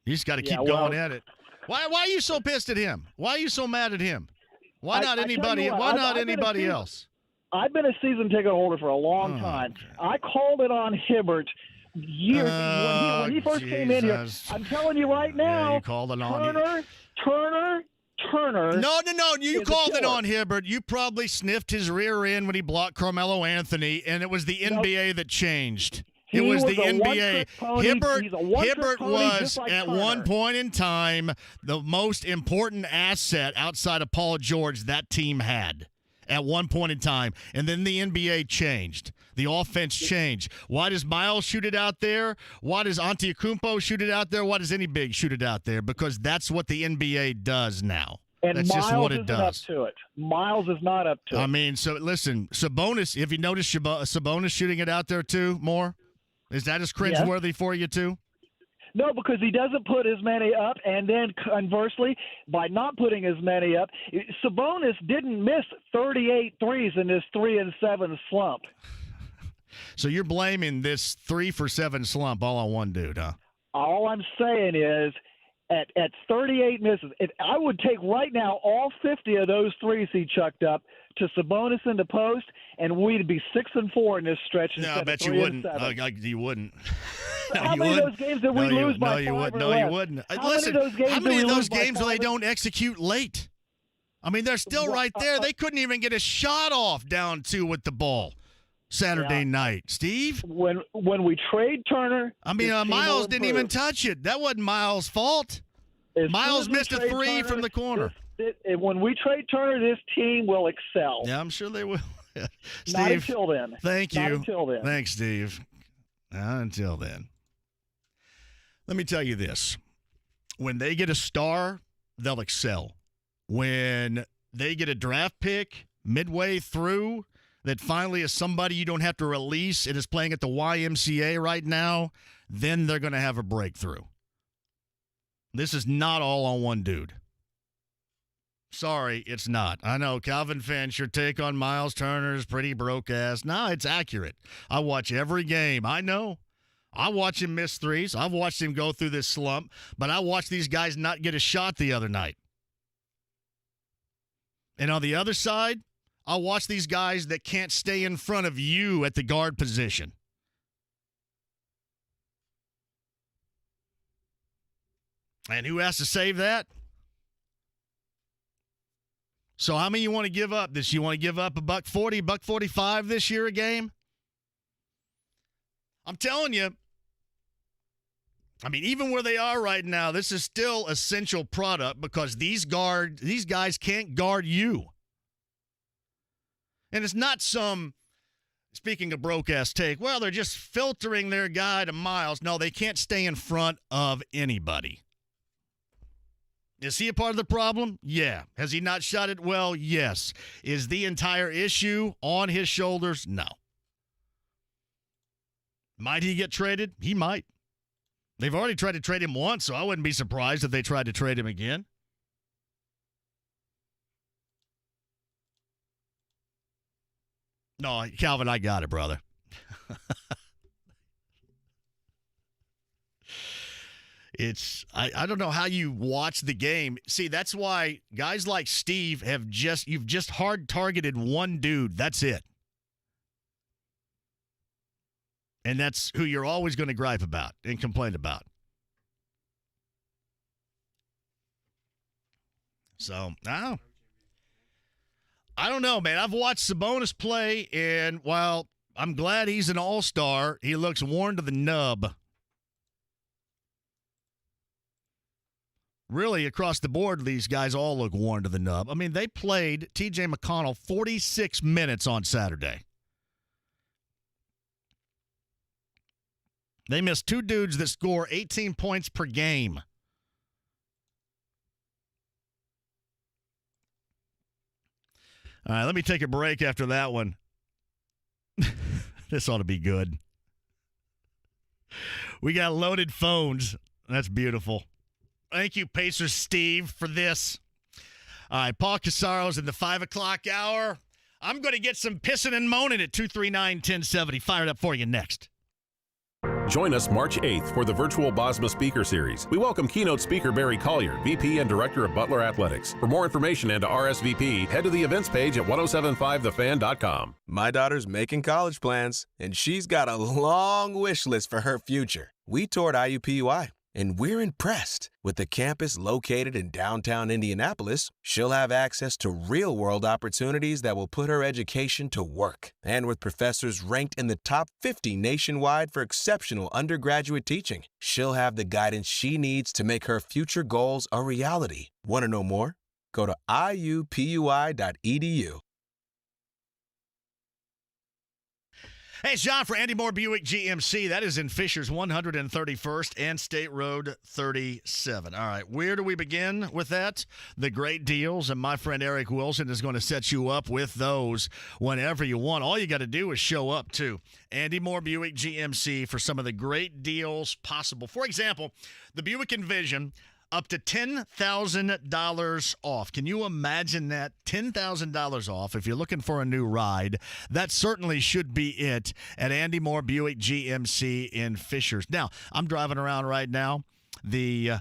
S3: He's got to keep going at it. Why are you so pissed at him? Why are you so mad at him? Why not anybody? Why not anybody else?
S15: I've been a season ticket holder for a long time. Okay. I called it on Hibbert years when he first came in here. I'm telling you right now,
S3: you called it on
S15: Turner.
S3: No. You called it on Hibbert. You probably sniffed his rear end when he blocked Carmelo Anthony, and it was the NBA that changed. It was the NBA. Hibbert was, at one point in time, the most important asset outside of Paul George that team had at one point in time. And then the NBA changed. The offense changed. Why does Miles shoot it out there? Why does Antetokounmpo shoot it out there? Why does any big shoot it out there? Because that's what the NBA does now.
S15: And
S3: that's
S15: Miles
S3: just what it
S15: isn't
S3: does.
S15: Up to it. Miles is not up to it.
S3: I mean, so listen, Sabonis, have you noticed Sabonis shooting it out there too more? Is that as cringeworthy for you too?
S15: No, because he doesn't put as many up, and then conversely, by not putting as many up, Sabonis didn't miss 38 threes in this 3-7 slump.
S3: So you're blaming this 3-for-7 slump all on one dude, huh?
S15: All I'm saying is, at 38 misses, I would take right now all 50 of those threes he chucked up to Sabonis in the post, and we'd be 6-4 in this stretch.
S3: No, I bet you wouldn't. You wouldn't.
S15: How many of those games did we lose by 5 or less?
S3: No, you wouldn't. Listen, how many of those games do they don't execute late? I mean, they're still right there. They couldn't even get a shot off down 2 with the ball Saturday night. Steve?
S15: When we trade Turner.
S3: I mean, Miles didn't even touch it. That wasn't Miles' fault. Miles missed a 3 from the corner.
S15: When we trade Turner, this team will excel.
S3: Yeah, I'm sure they will. Steve,
S15: not until then.
S3: Thank you.
S15: Not until then.
S3: Thanks, Steve. Not until then. Let me tell you this. When they get a star, they'll excel. When they get a draft pick midway through that finally is somebody you don't have to release and is playing at the YMCA right now, then they're going to have a breakthrough. This is not all on one dude. Sorry, it's not. I know, Calvin Finch, your take on Miles Turner is pretty broke-ass. No, it's accurate. I watch every game. I know. I watch him miss threes. I've watched him go through this slump, but I watched these guys not get a shot the other night. And on the other side, I watch these guys that can't stay in front of you at the guard position. And who has to save that? So how many you want to give up this? You want to give up $1.40, $1.45 this year a game? I'm telling you. I mean, even where they are right now, this is still essential product because these guys can't guard you. And it's not some, speaking of broke-ass take, well, they're just filtering their guy to Miles. No, they can't stay in front of anybody. Is he a part of the problem? Yeah. Has he not shot it well? Yes. Is the entire issue on his shoulders? No. Might he get traded? He might. They've already tried to trade him once, so I wouldn't be surprised if they tried to trade him again. No, Calvin, I got it, brother. I don't know how you watch the game. See, that's why guys like Steve you've just hard targeted one dude. That's it. And that's who you're always going to gripe about and complain about. So, I don't know, man. I've watched Sabonis play, and while I'm glad he's an all-star, he looks worn to the nub. Really, across the board, these guys all look worn to the nub. I mean, they played T.J. McConnell 46 minutes on Saturday. They missed two dudes that score 18 points per game. All right, let me take a break after that one. This ought to be good. We got loaded phones. That's beautiful. Thank you, Pacers Steve, for this. All right, Paul Casaro's in the 5 o'clock hour. I'm going to get some pissing and moaning at 239-1070. Fired up for you next.
S4: Join us March 8th for the virtual BOSMA Speaker Series. We welcome keynote speaker Barry Collier, VP and Director of Butler Athletics. For more information and to RSVP, head to the events page at 1075thefan.com.
S17: My daughter's making college plans, and she's got a long wish list for her future. We toured IUPUI, and we're impressed. With the campus located in downtown Indianapolis, she'll have access to real-world opportunities that will put her education to work. And with professors ranked in the top 50 nationwide for exceptional undergraduate teaching, she'll have the guidance she needs to make her future goals a reality. Want to know more? Go to iupui.edu.
S3: Hey, it's John for Andy Moore Buick GMC. That is in Fishers 131st and State Road 37. All right, where do we begin with that? The great deals, and my friend Eric Wilson is going to set you up with those whenever you want. All you got to do is show up to Andy Moore Buick GMC for some of the great deals possible. For example, the Buick Envision, up to $10,000 off. Can you imagine that? $10,000 off. If you're looking for a new ride, that certainly should be it at Andy Moore Buick GMC in Fishers. Now, I'm driving around right now. The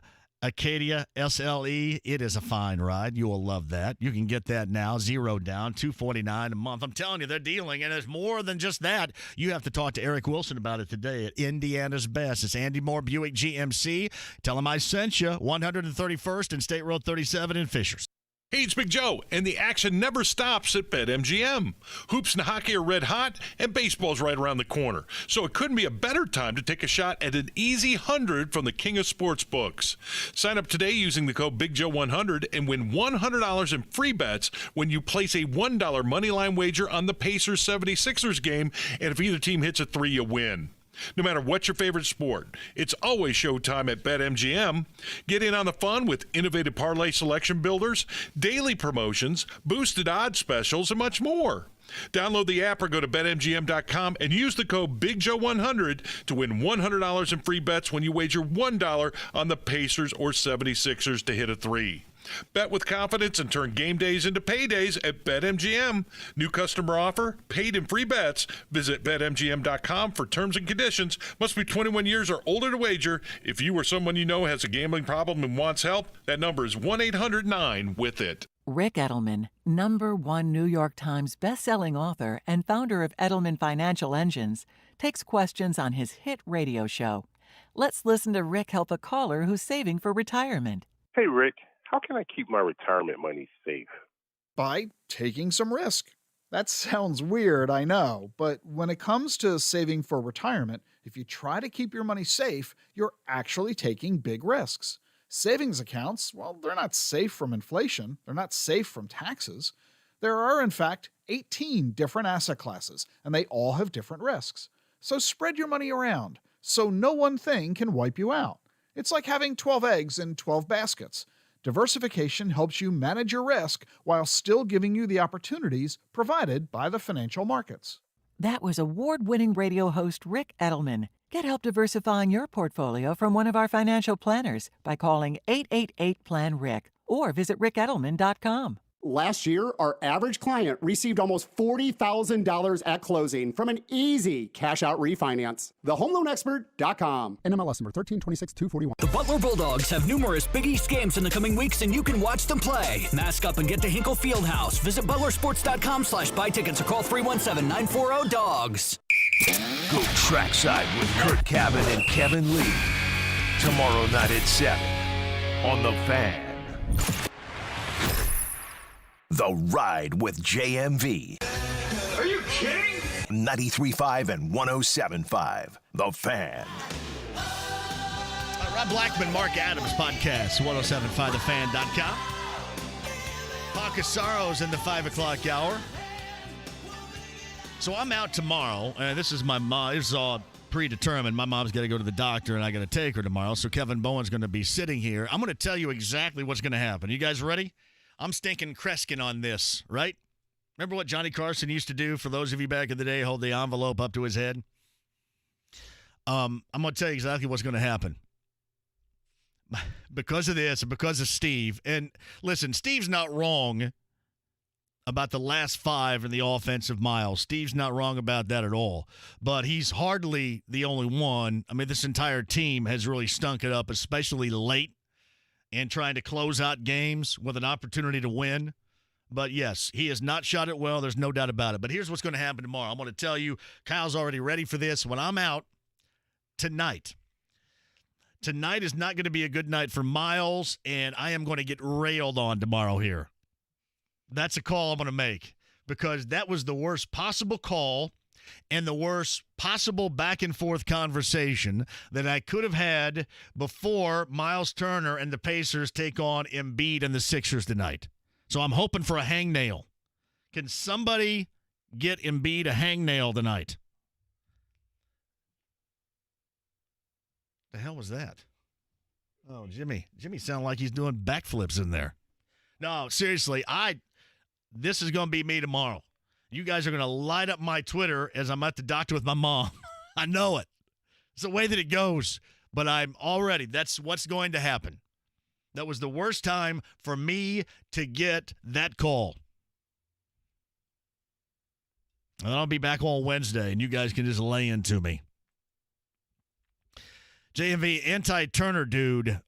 S3: Acadia SLE, it is a fine ride. You will love that. You can get that now, zero down, $249 a month. I'm telling you, they're dealing, and it's more than just that. You have to talk to Eric Wilson about it today at Indiana's Best. It's Andy Moore Buick GMC. Tell him I sent you, 131st and State Road 37 in Fishers.
S20: Hey, it's Big Joe, and the action never stops at BetMGM. Hoops and hockey are red hot, and baseball's right around the corner. So it couldn't be a better time to take a shot at an easy 100 from the king of sportsbooks. Sign up today using the code BIGJOE100 and win $100 in free bets when you place a $1 moneyline wager on the Pacers 76ers game, and if either team hits a 3, you win. No matter what's your favorite sport, it's always showtime at BetMGM. Get in on the fun with innovative parlay selection builders, daily promotions, boosted odds specials, and much more. Download the app or go to BetMGM.com and use the code BIGJOE100 to win $100 in free bets when you wager $1 on the Pacers or 76ers to hit a 3. Bet with confidence and turn game days into paydays at BetMGM. New customer offer, paid and free bets. Visit BetMGM.com for terms and conditions. Must be 21 years or older to wager. If you or someone you know has a gambling problem and wants help, that number is 1-800-9-WITH-IT.
S21: Rick Edelman, #1 New York Times bestselling author and founder of Edelman Financial Engines, takes questions on his hit radio show. Let's listen to Rick help a caller who's saving for retirement.
S5: Hey, Rick, how can I keep my retirement money safe?
S6: By taking some risk. That sounds weird, I know, but when it comes to saving for retirement, if you try to keep your money safe, you're actually taking big risks. Savings accounts, well, they're not safe from inflation. They're not safe from taxes. There are, in fact, 18 different asset classes, and they all have different risks. So spread your money around, so no one thing can wipe you out. It's like having 12 eggs in 12 baskets. Diversification helps you manage your risk while still giving you the opportunities provided by the financial markets.
S21: That was award-winning radio host Rick Edelman. Get help diversifying your portfolio from one of our financial planners by calling 888-PLAN-RICK or visit rickedelman.com.
S13: Last year, our average client received almost $40,000 at closing from an easy cash-out refinance. TheHomeLoanExpert.com.
S14: NMLS number 1326-241.
S23: The Butler Bulldogs have numerous Big East games in the coming weeks, and you can watch them play. Mask up and get to Hinkle Fieldhouse. Visit butlersports.com/buy tickets or call 317-940-DOGS.
S2: Go trackside with Kurt Cabin and Kevin Lee. Tomorrow night at 7 on The Fan. The Ride with JMV.
S3: Are you kidding?
S2: 93.5 and 107.5. The Fan.
S3: Rob Blackman, Mark Adams podcast, 1075thefan.com. Paul Casaro's in the 5 o'clock hour. So I'm out tomorrow, and this is my mom. This is all predetermined. My mom's got to go to the doctor, and I got to take her tomorrow. So Kevin Bowen's going to be sitting here. I'm going to tell you exactly what's going to happen. You guys ready? I'm stinking Kreskin on this, right? Remember what Johnny Carson used to do, for those of you back in the day, hold the envelope up to his head? I'm going to tell you exactly what's going to happen. Because of this and because of Steve. And listen, Steve's not wrong about the last 5 in the offensive miles. Steve's not wrong about that at all. But he's hardly the only one. I mean, this entire team has really stunk it up, especially late, and trying to close out games with an opportunity to win. But, yes, he has not shot it well. There's no doubt about it. But here's what's going to happen tomorrow. I'm going to tell you, Kyle's already ready for this. When I'm out tonight is not going to be a good night for Miles, and I am going to get railed on tomorrow here. That's a call I'm going to make, because that was the worst possible call and the worst possible back-and-forth conversation that I could have had before Miles Turner and the Pacers take on Embiid and the Sixers tonight. So I'm hoping for a hangnail. Can somebody get Embiid a hangnail tonight? The hell was that? Oh, Jimmy. Jimmy sounded like he's doing backflips in there. No, seriously, this is going to be me tomorrow. You guys are going to light up my Twitter as I'm at the doctor with my mom. I know it. It's the way that it goes. But that's what's going to happen. That was the worst time for me to get that call. And I'll be back on Wednesday, and you guys can just lay into me. JMV, anti-Turner dude.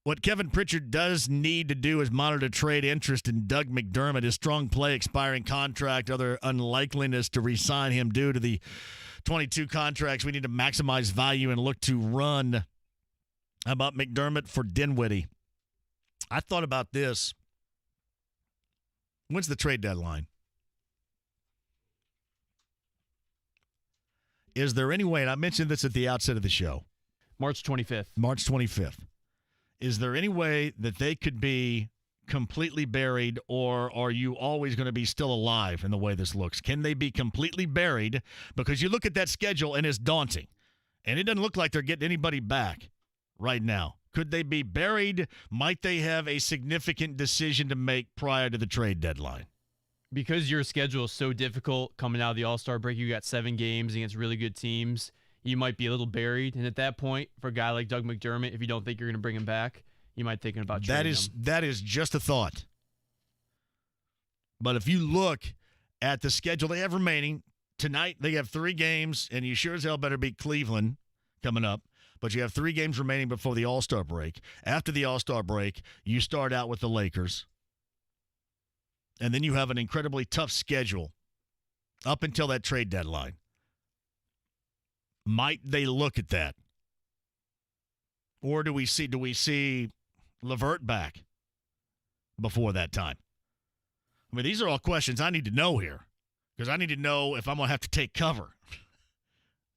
S3: What Kevin Pritchard does need to do is monitor trade interest in Doug McDermott, his strong play, expiring contract, other unlikeliness to re-sign him due to the 22 contracts. We need to maximize value and look to run. How about McDermott for Dinwiddie? I thought about this. When's the trade deadline? Is there any way, and I mentioned this at the outset of the show,
S1: March 25th.
S3: March 25th. Is there any way that they could be completely buried, or are you always going to be still alive in the way this looks? Can they be completely buried? Because you look at that schedule and it's daunting, and it doesn't look like they're getting anybody back right now. Could they be buried? Might they have a significant decision to make prior to the trade deadline?
S1: Because your schedule is so difficult coming out of the All-Star break, you got 7 games against really good teams. You might be a little buried. And at that point, for a guy like Doug McDermott, if you don't think you're going to bring him back, you might thinking about trading him.
S3: That is just a thought. But if you look at the schedule they have remaining, tonight they have 3 games, and you sure as hell better beat Cleveland coming up. But you have 3 games remaining before the All-Star break. After the All-Star break, you start out with the Lakers. And then you have an incredibly tough schedule up until that trade deadline. Might they look at that Or do we see LeVert back before that time? I mean, these are all questions I need to know here because I need to know if I'm going to have to take cover.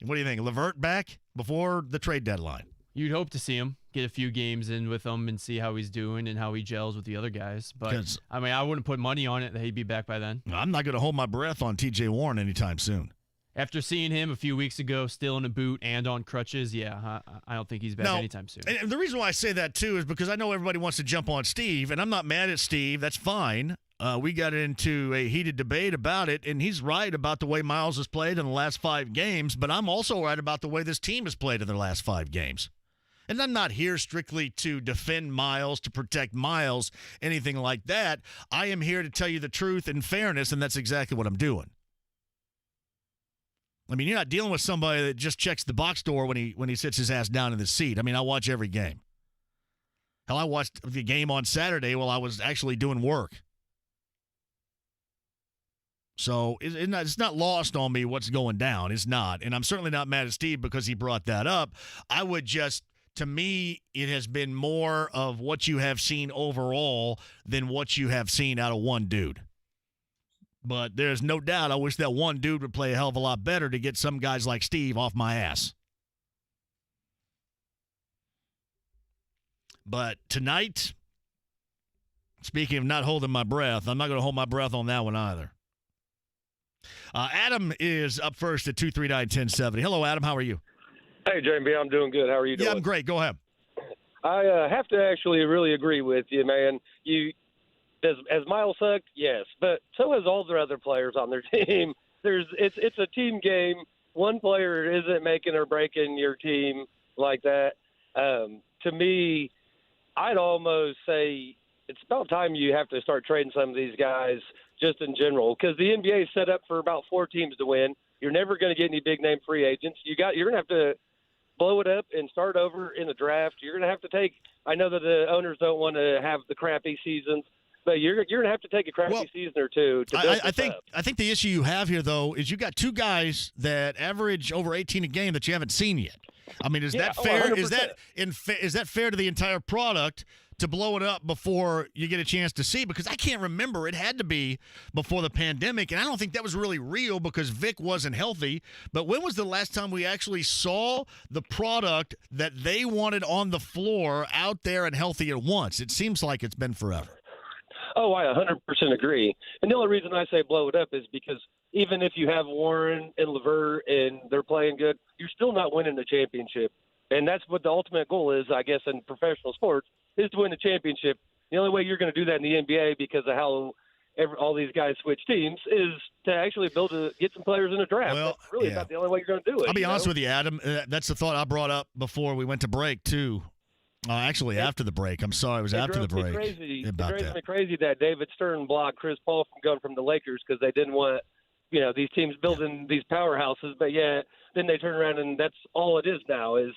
S3: What do you think? LeVert back before the trade deadline?
S1: You'd hope to see him, get a few games in with him and see how he's doing and how he gels with the other guys. But, I mean, I wouldn't put money on it that he'd be back by then.
S3: I'm not going to hold my breath on T.J. Warren anytime soon.
S1: After seeing him a few weeks ago, still in a boot and on crutches, I don't think he's back anytime soon.
S3: And the reason why I say that, too, is because I know everybody wants to jump on Steve, and I'm not mad at Steve. That's fine. We got into a heated debate about it, and he's right about the way Miles has played in the last 5 games, but I'm also right about the way this team has played in the last 5 games. And I'm not here strictly to defend Miles, to protect Miles, anything like that. I am here to tell you the truth and fairness, and that's exactly what I'm doing. I mean, you're not dealing with somebody that just checks the box score when he sits his ass down in the seat. I mean, I watch every game. Hell, I watched the game on Saturday while I was actually doing work. So it's not lost on me what's going down. It's not. And I'm certainly not mad at Steve because he brought that up. I would just, to me, it has been more of what you have seen overall than what you have seen out of one dude. But there's no doubt I wish that one dude would play a hell of a lot better to get some guys like Steve off my ass. But tonight, speaking of not holding my breath, I'm not going to hold my breath on that one either. Adam is up first at 239-1070. Hello, Adam. How are you?
S7: Hey, JMV. I'm doing good. How are you doing?
S3: Yeah, I'm great. Go ahead.
S7: I have to actually really agree with you, man. Has Miles sucked? Yes, but so has all the other players on their team. It's a team game. One player isn't making or breaking your team like that. To me, I'd almost say it's about time you have to start trading some of these guys just in general, because the NBA is set up for about 4 teams to win. You're never going to get any big name free agents. You're going to have to blow it up and start over in the draft. You're going to have to take. I know that the owners don't want to have the crappy seasons, but you're going to have to take a crappy season or two to build
S3: I think the issue you have here, though, is you got 2 guys that average over 18 a game that you haven't seen yet. I mean, is that fair?
S7: 100%.
S3: Is that fair to the entire product to blow it up before you get a chance to see? Because I can't remember. It had to be before the pandemic, and I don't think that was really real because Vic wasn't healthy. But when was the last time we actually saw the product that they wanted on the floor out there and healthy at once? It seems like it's been forever.
S7: Oh, I 100% agree. And the only reason I say blow it up is because even if you have Warren and LeVert and they're playing good, you're still not winning the championship. And that's what the ultimate goal is, I guess, in professional sports, is to win the championship. The only way you're going to do that in the NBA, because of how all these guys switch teams, is to actually get some players in the draft.
S3: Well,
S7: that's really about the only way you're going to do it.
S3: I'll be honest with you, Adam. That's the thought I brought up before we went to break, too. After the break. I'm sorry, it was after the break.
S7: It drove me crazy that David Stern blocked Chris Paul from going from the Lakers because they didn't want, these teams building these powerhouses. But then they turn around and that's all it is now is,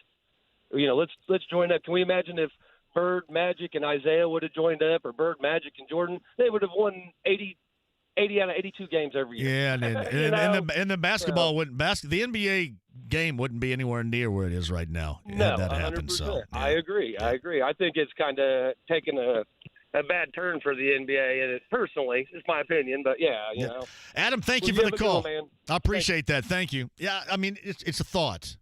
S7: let's join up. Can we imagine if Bird, Magic, and Isaiah would have joined up, or Bird, Magic, and Jordan? They would have won 80 out of 82 games every year.
S3: Yeah, and the basketball wouldn't. The NBA game wouldn't be anywhere near where it is right now.
S7: No,
S3: had that
S7: 100%.
S3: happen. So
S7: I agree. I think it's kind of taken a bad turn for the NBA, and personally, it's my opinion. But
S3: Adam, thank you for the call.
S7: Man.
S3: I appreciate that. Thank you. Yeah, I mean, it's a thought.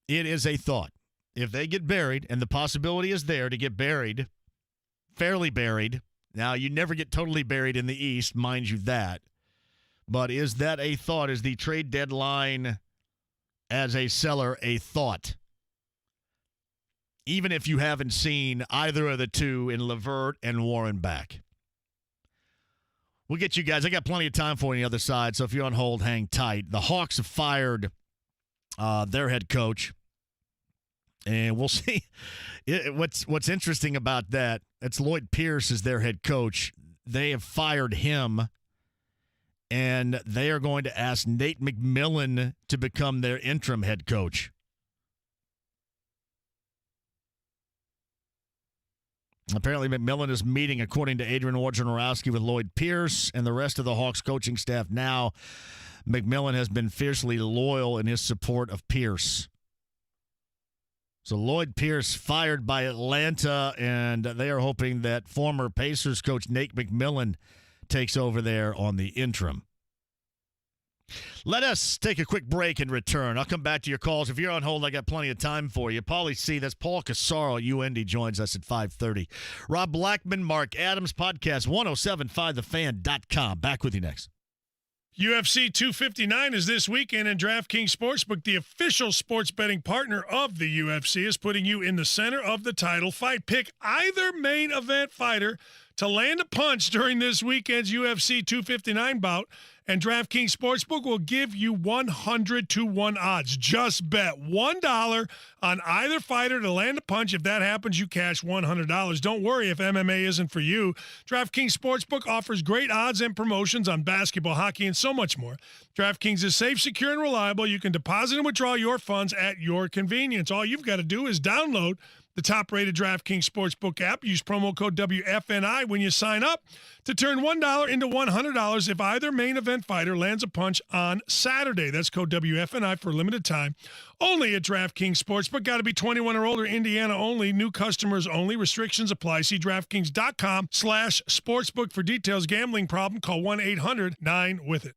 S3: It is a thought. If they get buried, and the possibility is there to get buried, fairly buried. Now, you never get totally buried in the East, mind you that. But is that a thought? Is the trade deadline as a seller a thought? Even if you haven't seen either of the two in LeVert and Warren back. We'll get you guys. I got plenty of time for you on the other side, so if you're on hold, hang tight. The Hawks have fired their head coach. And we'll see. What's interesting about that, it's Lloyd Pierce is their head coach. They have fired him, and they are going to ask Nate McMillan to become their interim head coach. Apparently, McMillan is meeting, according to Adrian Wojnarowski, with Lloyd Pierce and the rest of the Hawks coaching staff now. McMillan has been fiercely loyal in his support of Pierce. So Lloyd Pierce fired by Atlanta, and they are hoping that former Pacers coach Nate McMillan takes over there on the interim. Let us take a quick break and return. I'll come back to your calls. If you're on hold, I got plenty of time for you. Paulie C, that's Paul Cassaro, UND, joins us at 5:30. Rob Blackman, Mark Adams, podcast 1075thefan.com. Back with you next.
S8: UFC 259 is this weekend, and DraftKings Sportsbook, the official sports betting partner of the UFC, is putting you in the center of the title fight. Pick either main event fighter to land a punch during this weekend's UFC 259 bout, and DraftKings Sportsbook will give you 100-1 odds. Just bet $1 on either fighter to land a punch. If that happens, you cash $100. Don't worry if MMA isn't for you. DraftKings Sportsbook offers great odds and promotions on basketball, hockey, and so much more. DraftKings is safe, secure, and reliable. You can deposit and withdraw your funds at your convenience. All you've got to do is download the top-rated DraftKings Sportsbook app. Use promo code WFNI when you sign up to turn $1 into $100 if either main event fighter lands a punch on Saturday. That's code WFNI for a limited time. Only at DraftKings Sportsbook. Got to be 21 or older. Indiana only. New customers only. Restrictions apply. See DraftKings.com/sportsbook for details. Gambling problem? Call 1-800-9-WITH-IT.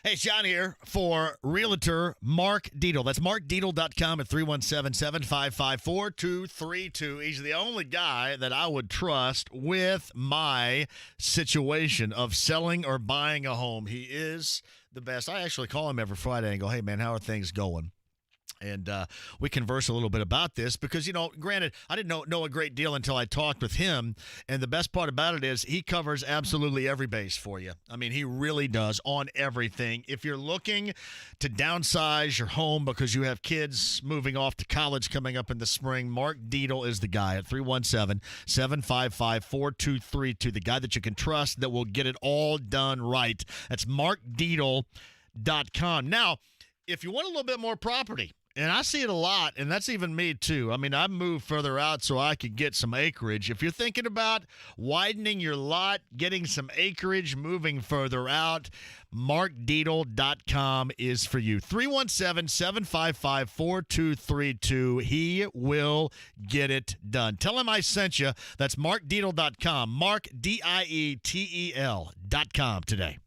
S3: Hey, Sean here for Realtor Mark Dietel. That's markdietel.com at 317-755-4232. He's the only guy that I would trust with my situation of selling or buying a home. He is the best. I actually call him every Friday and go, hey, man, how are things going? And we converse a little bit about this because, you know, granted, I didn't know a great deal until I talked with him. And the best part about it is he covers absolutely every base for you. I mean, he really does on everything. If you're looking to downsize your home because you have kids moving off to college coming up in the spring, Mark Dietel is the guy at 317-755-4232, the guy that you can trust that will get it all done right. That's markdietel.com. Now, if you want a little bit more property, and I see it a lot, and that's even me too. I mean, I moved further out so I could get some acreage. If you're thinking about widening your lot, getting some acreage, moving further out, markdietel.com is for you. 317-755-4232. He will get it done. Tell him I sent you. That's markdietel.com. Mark, DIETEL.com today.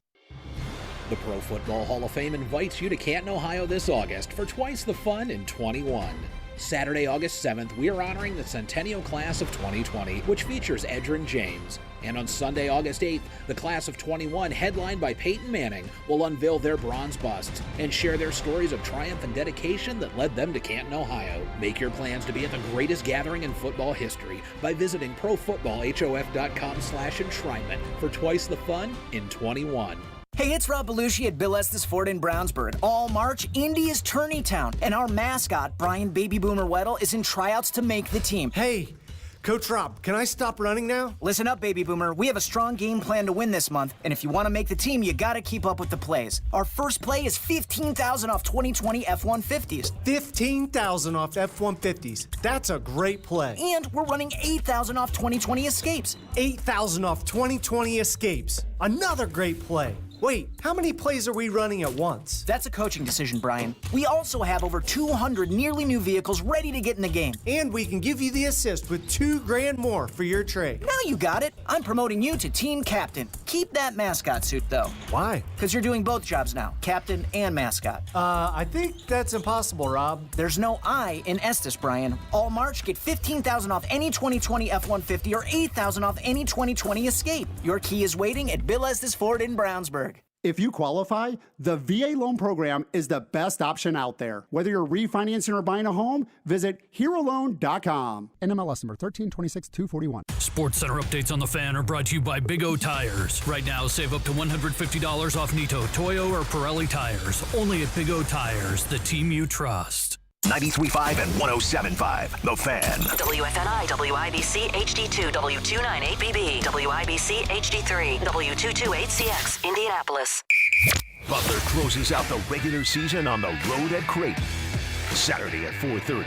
S9: The Pro Football Hall of Fame invites you to Canton, Ohio this August for twice the fun in 21. Saturday, August 7th, we are honoring the Centennial Class of 2020, which features Edgerrin James. And on Sunday, August 8th, the Class of 21, headlined by Peyton Manning, will unveil their bronze busts and share their stories of triumph and dedication that led them to Canton, Ohio. Make your plans to be at the greatest gathering in football history by visiting profootballhof.com/enshrinement for twice the fun in 21.
S10: Hey, it's Rob Belushi at Bill Estes Ford in Brownsburg. All March, Indy is tourney town, and our mascot, Brian Baby Boomer Weddle, is in tryouts to make the team.
S22: Hey, Coach Rob, can I stop running now?
S10: Listen up, Baby Boomer. We have a strong game plan to win this month, and if you want to make the team, you got to keep up with the plays. Our first play is $15,000 off 2020 F-150s.
S22: $15,000 off F-150s. That's a great play.
S10: And we're running $8,000 off 2020 Escapes.
S22: $8,000 off 2020 Escapes. Another great play. Wait, how many plays are we running at once?
S10: That's a coaching decision, Brian. We also have over 200 nearly new vehicles ready to get in the game.
S22: And we can give you the assist with $2,000 more for your trade.
S10: Now you got it. I'm promoting you to team captain. Keep that mascot suit, though.
S22: Why?
S10: Because you're doing both jobs now, captain and mascot.
S22: I think that's impossible, Rob.
S10: There's no I in Estes, Brian. All March, get $15,000 off any 2020 F-150 or $8,000 off any 2020 Escape. Your key is waiting at Bill Estes Ford in Brownsburg.
S13: If you qualify, the VA loan program is the best option out there. Whether you're refinancing or buying a home, visit HeroLoan.com.
S14: NMLS number 1326241.
S23: SportsCenter updates on the Fan are brought to you by Big O Tires. Right now, save up to $150 off Nito, Toyo, or Pirelli tires. Only at Big O Tires, the team you trust.
S2: 93.5 and 107.5, The Fan.
S18: WFNI, WIBC, HD2, W298BB, WIBC, HD3, W228CX, Indianapolis.
S2: Butler closes out the regular season on the road at Creighton. Saturday at 4:30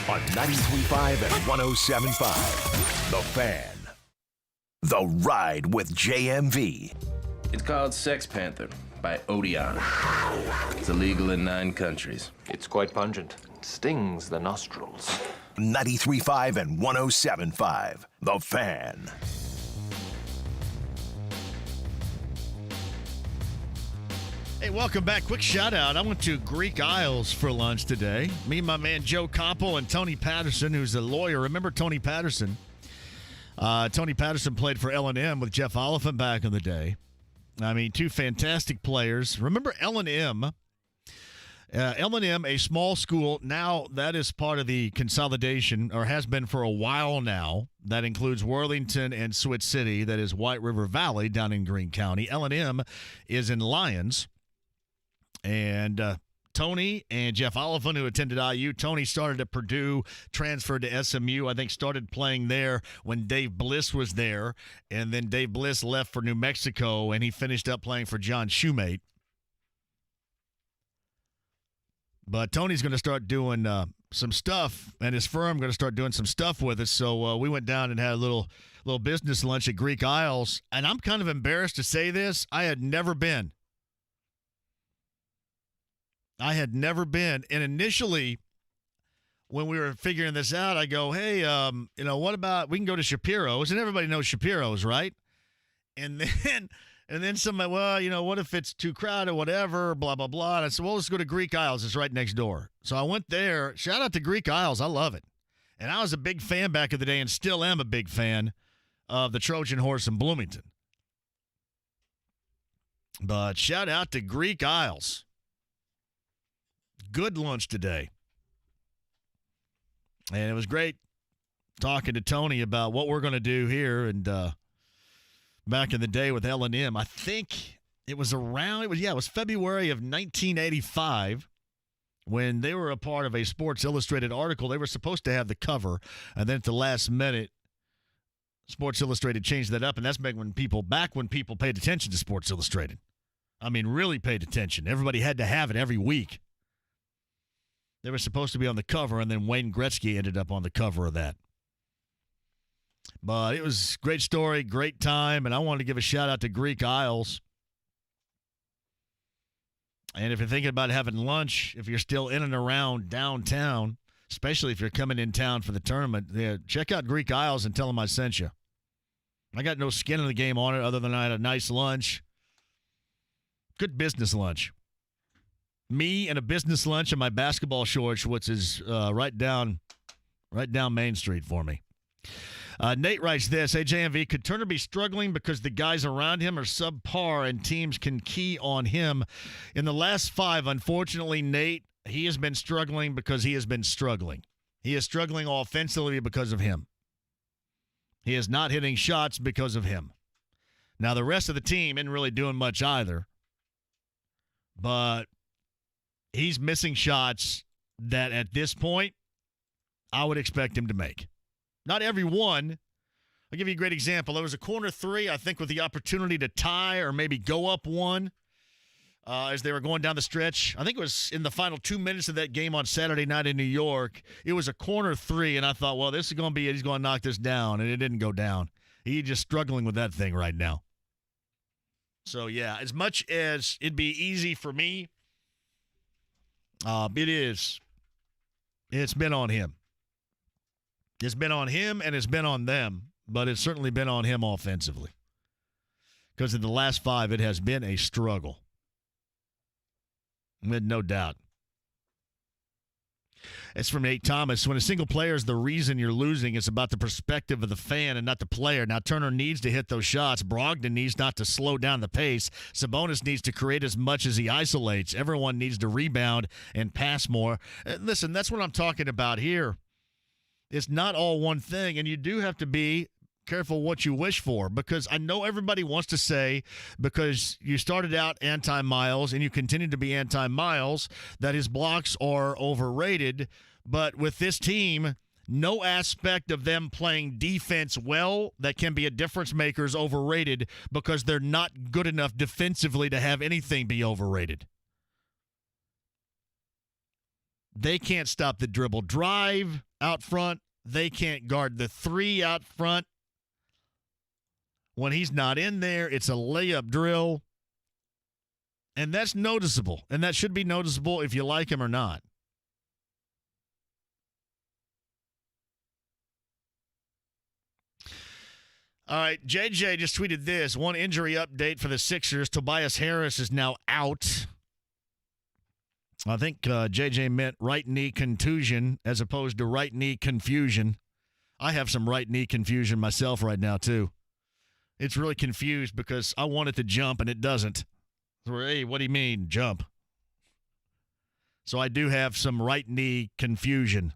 S2: on 93.5 and 107.5, The Fan. The Ride with JMV.
S24: It's called Sex Panther by Odeon. It's illegal in 9 countries.
S26: It's quite pungent. Stings the nostrils.
S2: 93.5 and 107.5. The Fan.
S3: Hey, welcome back. Quick shout out. I went to Greek Isles for lunch today. Me and my man Joe Koppel and Tony Patterson, who's a lawyer. Remember Tony Patterson? Tony Patterson played for L&M with Jeff Oliphant back in the day. I mean, two fantastic players. Remember L&M? L&M, a small school. Now that is part of the consolidation, or has been for a while now. That includes Worthington and Switch City. That is White River Valley down in Greene County. L&M is in Lyons. And Tony and Jeff Oliphant, who attended IU. Tony started at Purdue, transferred to SMU. I think started playing there when Dave Bliss was there. And then Dave Bliss left for New Mexico, and he finished up playing for John Shoemate. But Tony's going to start doing some stuff, and his firm going to start doing some stuff with us. So we went down and had a little business lunch at Greek Isles. And I'm kind of embarrassed to say this. I had never been. And initially, when we were figuring this out, I go, hey, what about we can go to Shapiro's? And everybody knows Shapiro's, right? And then somebody, well, what if it's too crowded, whatever, blah, blah, blah. And I said, well, let's go to Greek Isles. It's right next door. So I went there. Shout out to Greek Isles. I love it. And I was a big fan back in the day and still am a big fan of the Trojan Horse in Bloomington. But shout out to Greek Isles. Good lunch today. And it was great talking to Tony about what we're going to do here. And back in the day with L&M, I think it was February of 1985 when they were a part of a Sports Illustrated article. They were supposed to have the cover, and then at the last minute, Sports Illustrated changed that up, and that's back when people paid attention to Sports Illustrated. I mean, really paid attention. Everybody had to have it every week. They were supposed to be on the cover, and then Wayne Gretzky ended up on the cover of that. But it was a great story, great time, and I wanted to give a shout-out to Greek Isles. And if you're thinking about having lunch, if you're still in and around downtown, especially if you're coming in town for the tournament, check out Greek Isles and tell them I sent you. I got no skin in the game on it other than I had a nice lunch. Good business lunch. Me and a business lunch and my basketball shorts, which is right down Main Street for me. Nate writes this, hey, JMV, could Turner be struggling because the guys around him are subpar and teams can key on him? In the last 5, unfortunately, Nate, he has been struggling because he has been struggling. He is struggling offensively because of him. He is not hitting shots because of him. Now, the rest of the team isn't really doing much either, but he's missing shots that at this point I would expect him to make. Not every one. I'll give you a great example. There was a corner 3, I think, with the opportunity to tie or maybe go up 1 as they were going down the stretch. I think it was in the final 2 minutes of that game on Saturday night in New York. It was a corner 3, and I thought, well, this is going to be it. He's going to knock this down, and it didn't go down. He's just struggling with that thing right now. So, yeah, as much as it'd be easy for me, it is. It's been on him. It's been on him and it's been on them, but it's certainly been on him offensively. Because in the last 5, it has been a struggle. No doubt. It's from Nate Thomas. When a single player is the reason you're losing, it's about the perspective of the fan and not the player. Now, Turner needs to hit those shots. Brogdon needs not to slow down the pace. Sabonis needs to create as much as he isolates. Everyone needs to rebound and pass more. Listen, that's what I'm talking about here. It's not all one thing, and you do have to be careful what you wish for, because I know everybody wants to say, because you started out anti-Miles and you continue to be anti-Miles, that his blocks are overrated. But with this team, no aspect of them playing defense well that can be a difference maker is overrated, because they're not good enough defensively to have anything be overrated. They can't stop the dribble drive out front. They can't guard the 3 out front. When he's not in there, it's a layup drill. And that's noticeable. And that should be noticeable if you like him or not. All right, JJ just tweeted this. One injury update for the Sixers. Tobias Harris is now out. I think JJ meant right knee contusion as opposed to right knee confusion. I have some right knee confusion myself right now, too. It's really confused because I want it to jump and it doesn't. So, hey, what do you mean, jump? So I do have some right knee confusion.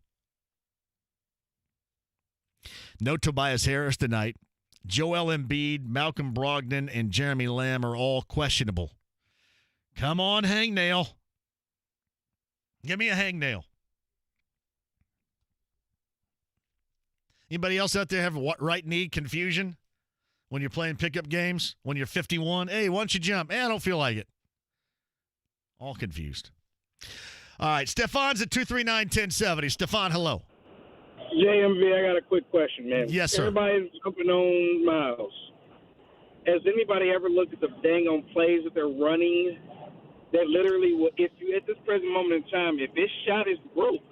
S3: No Tobias Harris tonight. Joel Embiid, Malcolm Brogdon, and Jeremy Lamb are all questionable. Come on, hangnail. Give me a hangnail. Anybody else out there have right knee confusion when you're playing pickup games? When you're 51? Hey, why don't you jump? I don't feel like it. All confused. All right, Stefan's at 239-1070. Stefan, hello.
S11: JMV, I got a quick question, man.
S3: Yes, sir.
S11: Everybody's jumping on Miles. Has anybody ever looked at the dang on plays that they're running that literally, if you at this present moment in time, if this shot is broke,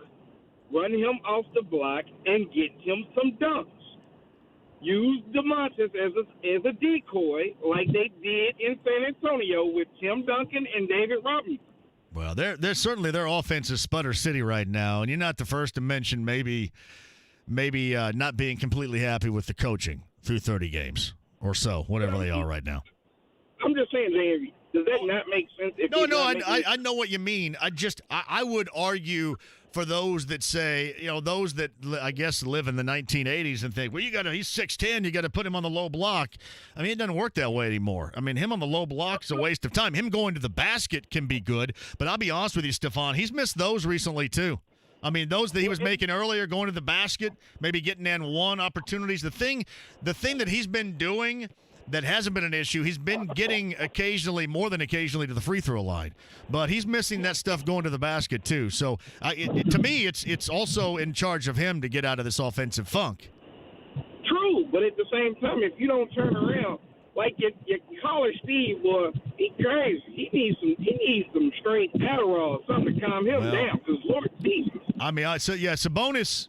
S11: run him off the block and get him some dunks. Use DeMontis as a decoy like they did in San Antonio with Tim Duncan and David Robinson.
S3: Well, they're certainly their offense is sputter city right now, and you're not the first to mention maybe not being completely happy with the coaching through 30 games or so, whatever they are right now.
S11: I'm just saying, JMV, does that not make sense?
S3: I know what you mean. I would argue for those that say, those that I guess live in the 1980s and think, well, he's 6'10", you got to put him on the low block. I mean, it doesn't work that way anymore. I mean, him on the low block is a waste of time. Him going to the basket can be good, but I'll be honest with you, Stefan, he's missed those recently too. I mean, those that he was making earlier, going to the basket, maybe getting in one opportunities. The thing that he's been doing that hasn't been an issue, he's been getting more than occasionally to the free throw line, but he's missing that stuff going to the basket too. So to me, it's also in charge of him to get out of this offensive funk.
S11: True, but at the same time, if you don't turn around, like your college Steve, he crazy. He needs some straight Adderall or something to calm him down. Because Lord Jesus.
S3: I mean, Sabonis,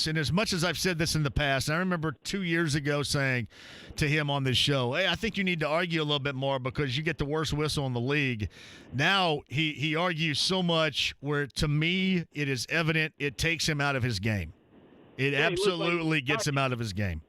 S3: and as much as I've said this in the past, I remember 2 years ago saying to him on this show, hey, I think you need to argue a little bit more because you get the worst whistle in the league. Now he argues so much where, to me, it is evident it takes him out of his game. It absolutely gets him out of his game.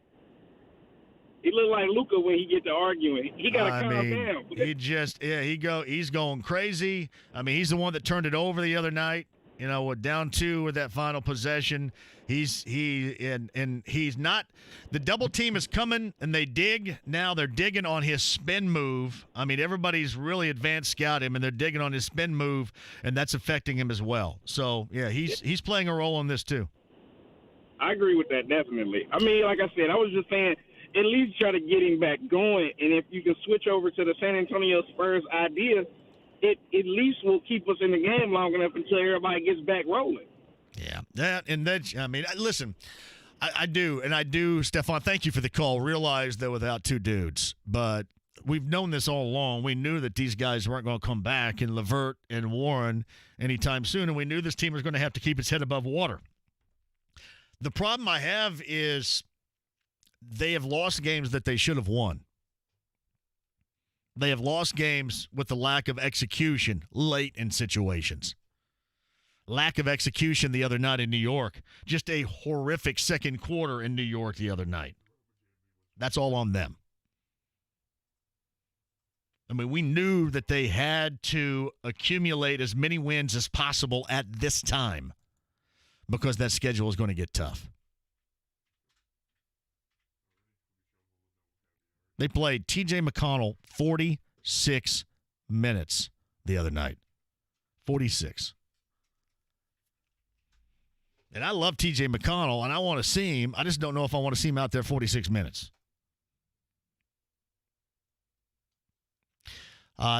S11: He looked like Luka when he get to arguing. He got to calm down.
S3: He's going crazy. I mean, he's the one that turned it over the other night. With down 2 with that final possession. He's not. The double team is coming and they dig. Now they're digging on his spin move. I mean, everybody's really advanced scout him and they're digging on his spin move, and that's affecting him as well. So yeah, he's playing a role in this too.
S11: I agree with that, definitely. I mean, like I said, I was just saying, at least try to get him back going. And if you can switch over to the San Antonio Spurs idea, it at least will keep us in the game long enough until everybody gets back rolling.
S3: Yeah, listen, I do, Stefan, thank you for the call. Realize they're without 2 dudes, but we've known this all along. We knew that these guys weren't going to come back in LeVert and Warren anytime soon, and we knew this team was going to have to keep its head above water. The problem I have is they have lost games that they should have won. They have lost games with the lack of execution late in situations. Lack of execution the other night in New York. Just a horrific second quarter in New York the other night. That's all on them. I mean, we knew that they had to accumulate as many wins as possible at this time because that schedule is going to get tough. They played T.J. McConnell 46 minutes the other night. 46. And I love T.J. McConnell, and I want to see him. I just don't know if I want to see him out there 46 minutes.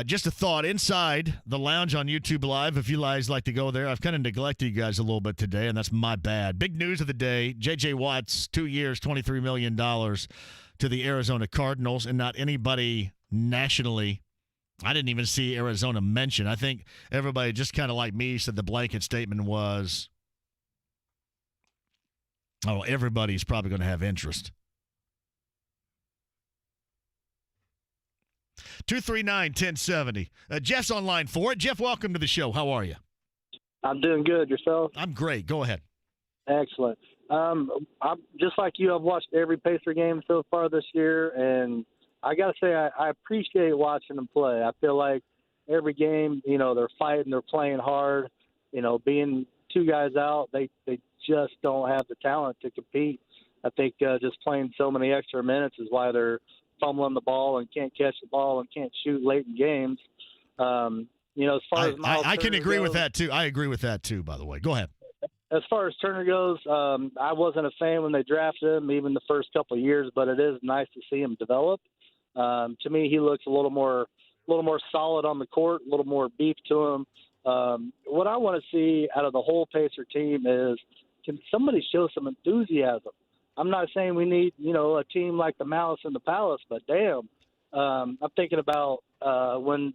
S3: Just a thought. Inside the lounge on YouTube Live, if you guys like to go there, I've kind of neglected you guys a little bit today, and that's my bad. Big news of the day, J.J. Watt's 2 years, $23 million to the Arizona Cardinals, and not anybody nationally. I didn't even see Arizona mentioned. I think everybody, just kind of like me, said the blanket statement was, oh, everybody's probably going to have interest. 239-1070. Jeff's on line 4. Jeff, welcome to the show. How are you?
S12: I'm doing good. Yourself?
S3: I'm great. Go ahead.
S12: Excellent. I'm just like you. I've watched every Pacer game so far this year, and I got to say I appreciate watching them play. I feel like every game, they're fighting, they're playing hard. Being two guys out, they just don't have the talent to compete. I think just playing so many extra minutes is why they're fumbling the ball and can't catch the ball and can't shoot late in games. As far as Miles
S3: I can
S12: Turner
S3: agree
S12: goes,
S3: with that too. I agree with that too. By the way, go ahead.
S12: As far as Turner goes, I wasn't a fan when they drafted him, even the first couple of years. But it is nice to see him develop. To me, he looks a little more solid on the court, a little more beef to him. What I want to see out of the whole Pacer team is, can somebody show some enthusiasm? I'm not saying we need, a team like the Malice and the Palace, but damn, I'm thinking about when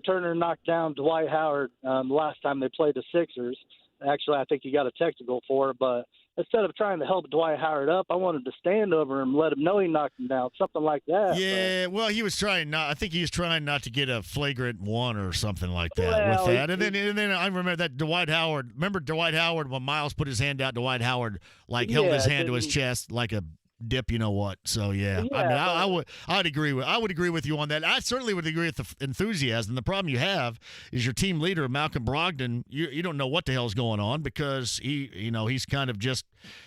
S12: Turner knocked down Dwight Howard the last time they played the Sixers. Actually, I think he got a technical for it, but instead of trying to help Dwight Howard up, I wanted to stand over him and let him know he knocked him down, something like that.
S3: Yeah, well, he was trying not. I think he was trying not to get a flagrant one or something like that
S12: Well,
S3: with that. And then I remember that Dwight Howard. Remember Dwight Howard when Miles put his hand out? Dwight Howard held his hand to his chest like a dip, you know what? So yeah, I mean, I'd agree with you on that. I certainly would agree with the enthusiasm. The problem you have is your team leader Malcolm Brogdon. You don't know what the hell's going on because he's kind of just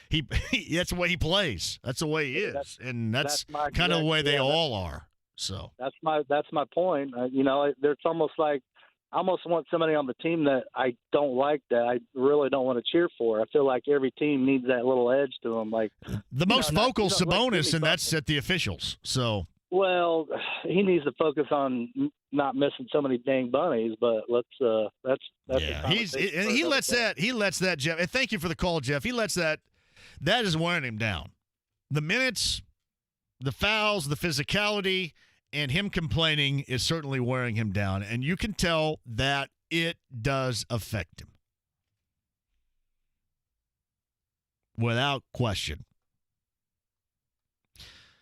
S3: that's the way he plays. That's the way he is, and that's kind of the way they all are. So
S12: that's my point. It's almost like I almost want somebody on the team that I don't like, that I really don't want to cheer for. I feel like every team needs that little edge to them. Like
S3: the most vocal Sabonis, and that's at the officials. So
S12: well, he needs to focus on not missing so many dang bunnies. But that's
S3: yeah. He lets that Jeff. And thank you for the call, Jeff. He lets that is wearing him down. The minutes, the fouls, the physicality. And him complaining is certainly wearing him down. And you can tell that it does affect him. Without question.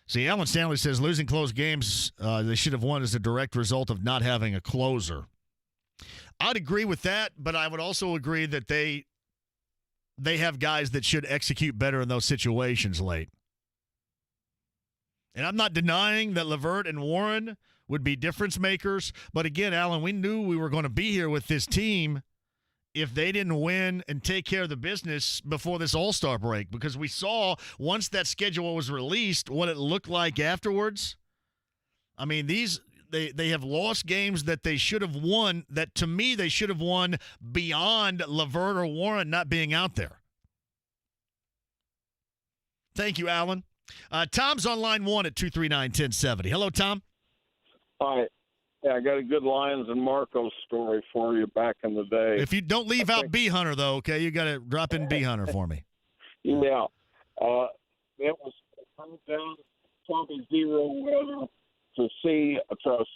S3: See, Alan Stanley says losing close games they should have won as a direct result of not having a closer. I'd agree with that, but I would also agree that they have guys that should execute better in those situations late. And I'm not denying that LeVert and Warren would be difference makers. But again, Alan, we knew we were going to be here with this team if they didn't win and take care of the business before this All-Star break. Because we saw once that schedule was released what it looked like afterwards. I mean, they have lost games that they should have won, that to me they should have won beyond LeVert or Warren not being out there. Thank you, Alan. Tom's on line 1 at 239-1070. Hello, Tom.
S15: Hi. Yeah, I got a good Lions and Marcos story for you back in the day.
S3: If you don't leave out B Hunter, though, okay? You got to drop in B Hunter for me.
S15: Yeah. It was come down probably zero weather to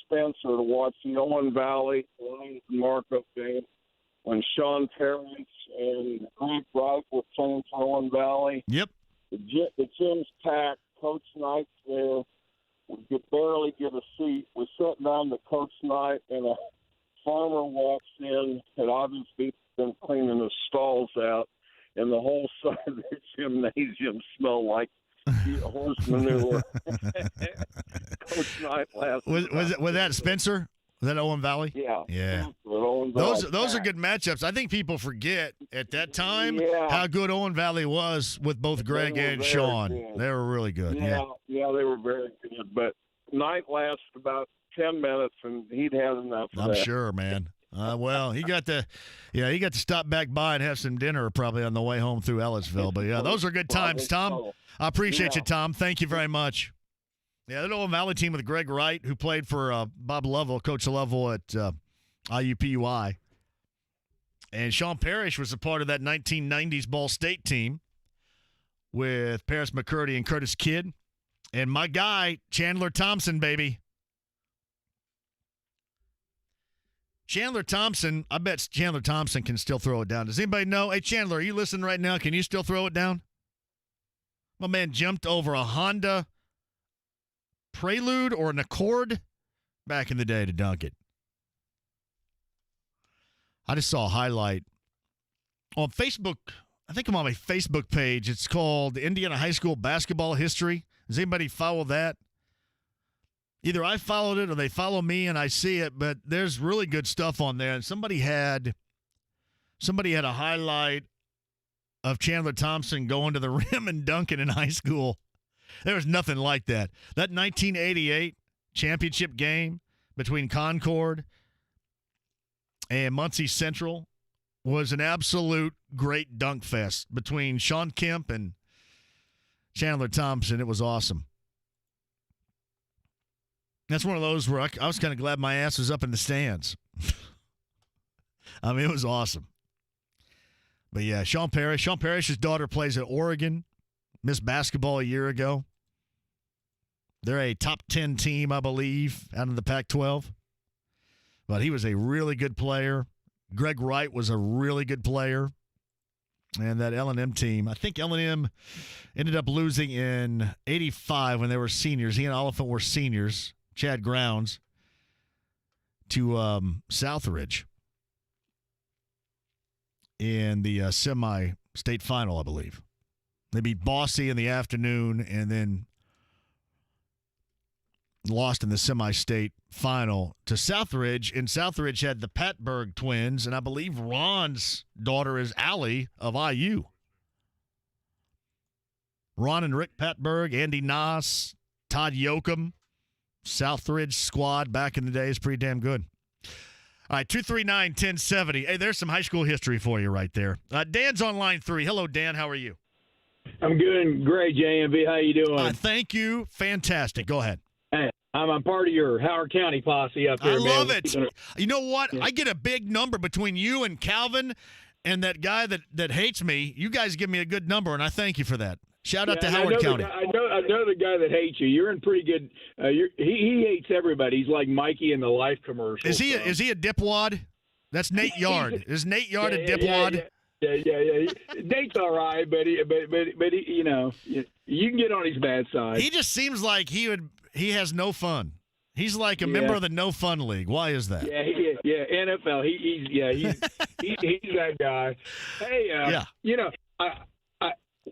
S15: Spencer to watch the Owen Valley Lions and Marcos game when Sean Terrence and Greg Wright were playing for Owen Valley.
S3: Yep.
S15: The gym's packed. Coach Knight's there. We could barely get a seat. We sat down to Coach Knight, and a farmer walks in, had obviously been cleaning the stalls out, and the whole side of the gymnasium smelled like horse manure. Coach Knight laughed.
S3: Was that Spencer? Was that Owen Valley?
S15: Yeah.
S3: Yeah. Those are good matchups. I think people forget at that time how good Owen Valley was with both Greg and Sean.
S15: Good.
S3: They were really good.
S15: Yeah, they were very good. But Knight lasted about 10 minutes, and he'd had enough of
S3: I'm
S15: that.
S3: sure, man. Well, he got to stop back by and have some dinner probably on the way home through Ellisville. But yeah, those are good times, Tom. I appreciate you, Tom. Thank you very much. Yeah, that Owen Valley team with Greg Wright, who played for Bob Lovell, Coach Lovell at IUPUI. And Sean Parrish was a part of that 1990s Ball State team with Paris McCurdy and Curtis Kidd. And my guy, Chandler Thompson, baby. Chandler Thompson, I bet Chandler Thompson can still throw it down. Does anybody know? Hey, Chandler, are you listening right now? Can you still throw it down? My man jumped over a Honda Prelude or an Accord back in the day to dunk it. I just saw a highlight on Facebook. I think I'm on my Facebook page. It's called Indiana High School Basketball History. Does anybody follow that? Either I followed it or they follow me and I see it, but there's really good stuff on there. And somebody had a highlight of Chandler Thompson going to the rim and dunking in high school. There was nothing like that. That 1988 championship game between Concord and Muncie Central was an absolute great dunk fest between Sean Kemp and Chandler Thompson. It was awesome. That's one of those where I was kind of glad my ass was up in the stands. I mean, it was awesome. But, yeah, Sean Parrish's daughter plays at Oregon, missed basketball a year ago. They're a top 10 team, I believe, out of the Pac-12. But he was a really good player. Greg Wright was a really good player. And that L&M team, I think L&M ended up losing in 85 when they were seniors. He and Oliphant were seniors, Chad Grounds, to Southridge in the semi-state final, I believe. They beat Bossy in the afternoon and then lost in the semi-state final to Southridge, and Southridge had the Patberg twins, and I believe Ron's daughter is Allie of IU. Ron and Rick Patberg, Andy Noss, Todd Yoakum, Southridge squad back in the day is pretty damn good. All right, 239-1070. Hey, there's some high school history for you right there. Dan's on line 3. Hello, Dan. How are you?
S4: I'm doing great, JMV. How you doing?
S3: Thank you. Fantastic. Go ahead.
S4: Hey, I'm a part of your Howard County posse up there,
S3: I
S4: man.
S3: love it. You know what? Yeah. I get a big number between you and Calvin and that guy that hates me. You guys give me a good number, and I thank you for that. Shout out to Howard County.
S4: I know the guy that hates you. You're in pretty good. He hates everybody. He's like Mikey in the Life commercial.
S3: Is he a dipwad? That's Nate Yard. Is Nate Yard a dipwad?
S4: Yeah. Nate's all right, but he, you know, you can get on his bad side.
S3: He just seems like he has no fun. He's like a member of the no fun league. Why is that?
S4: Yeah, NFL. He's that guy. Hey, you know,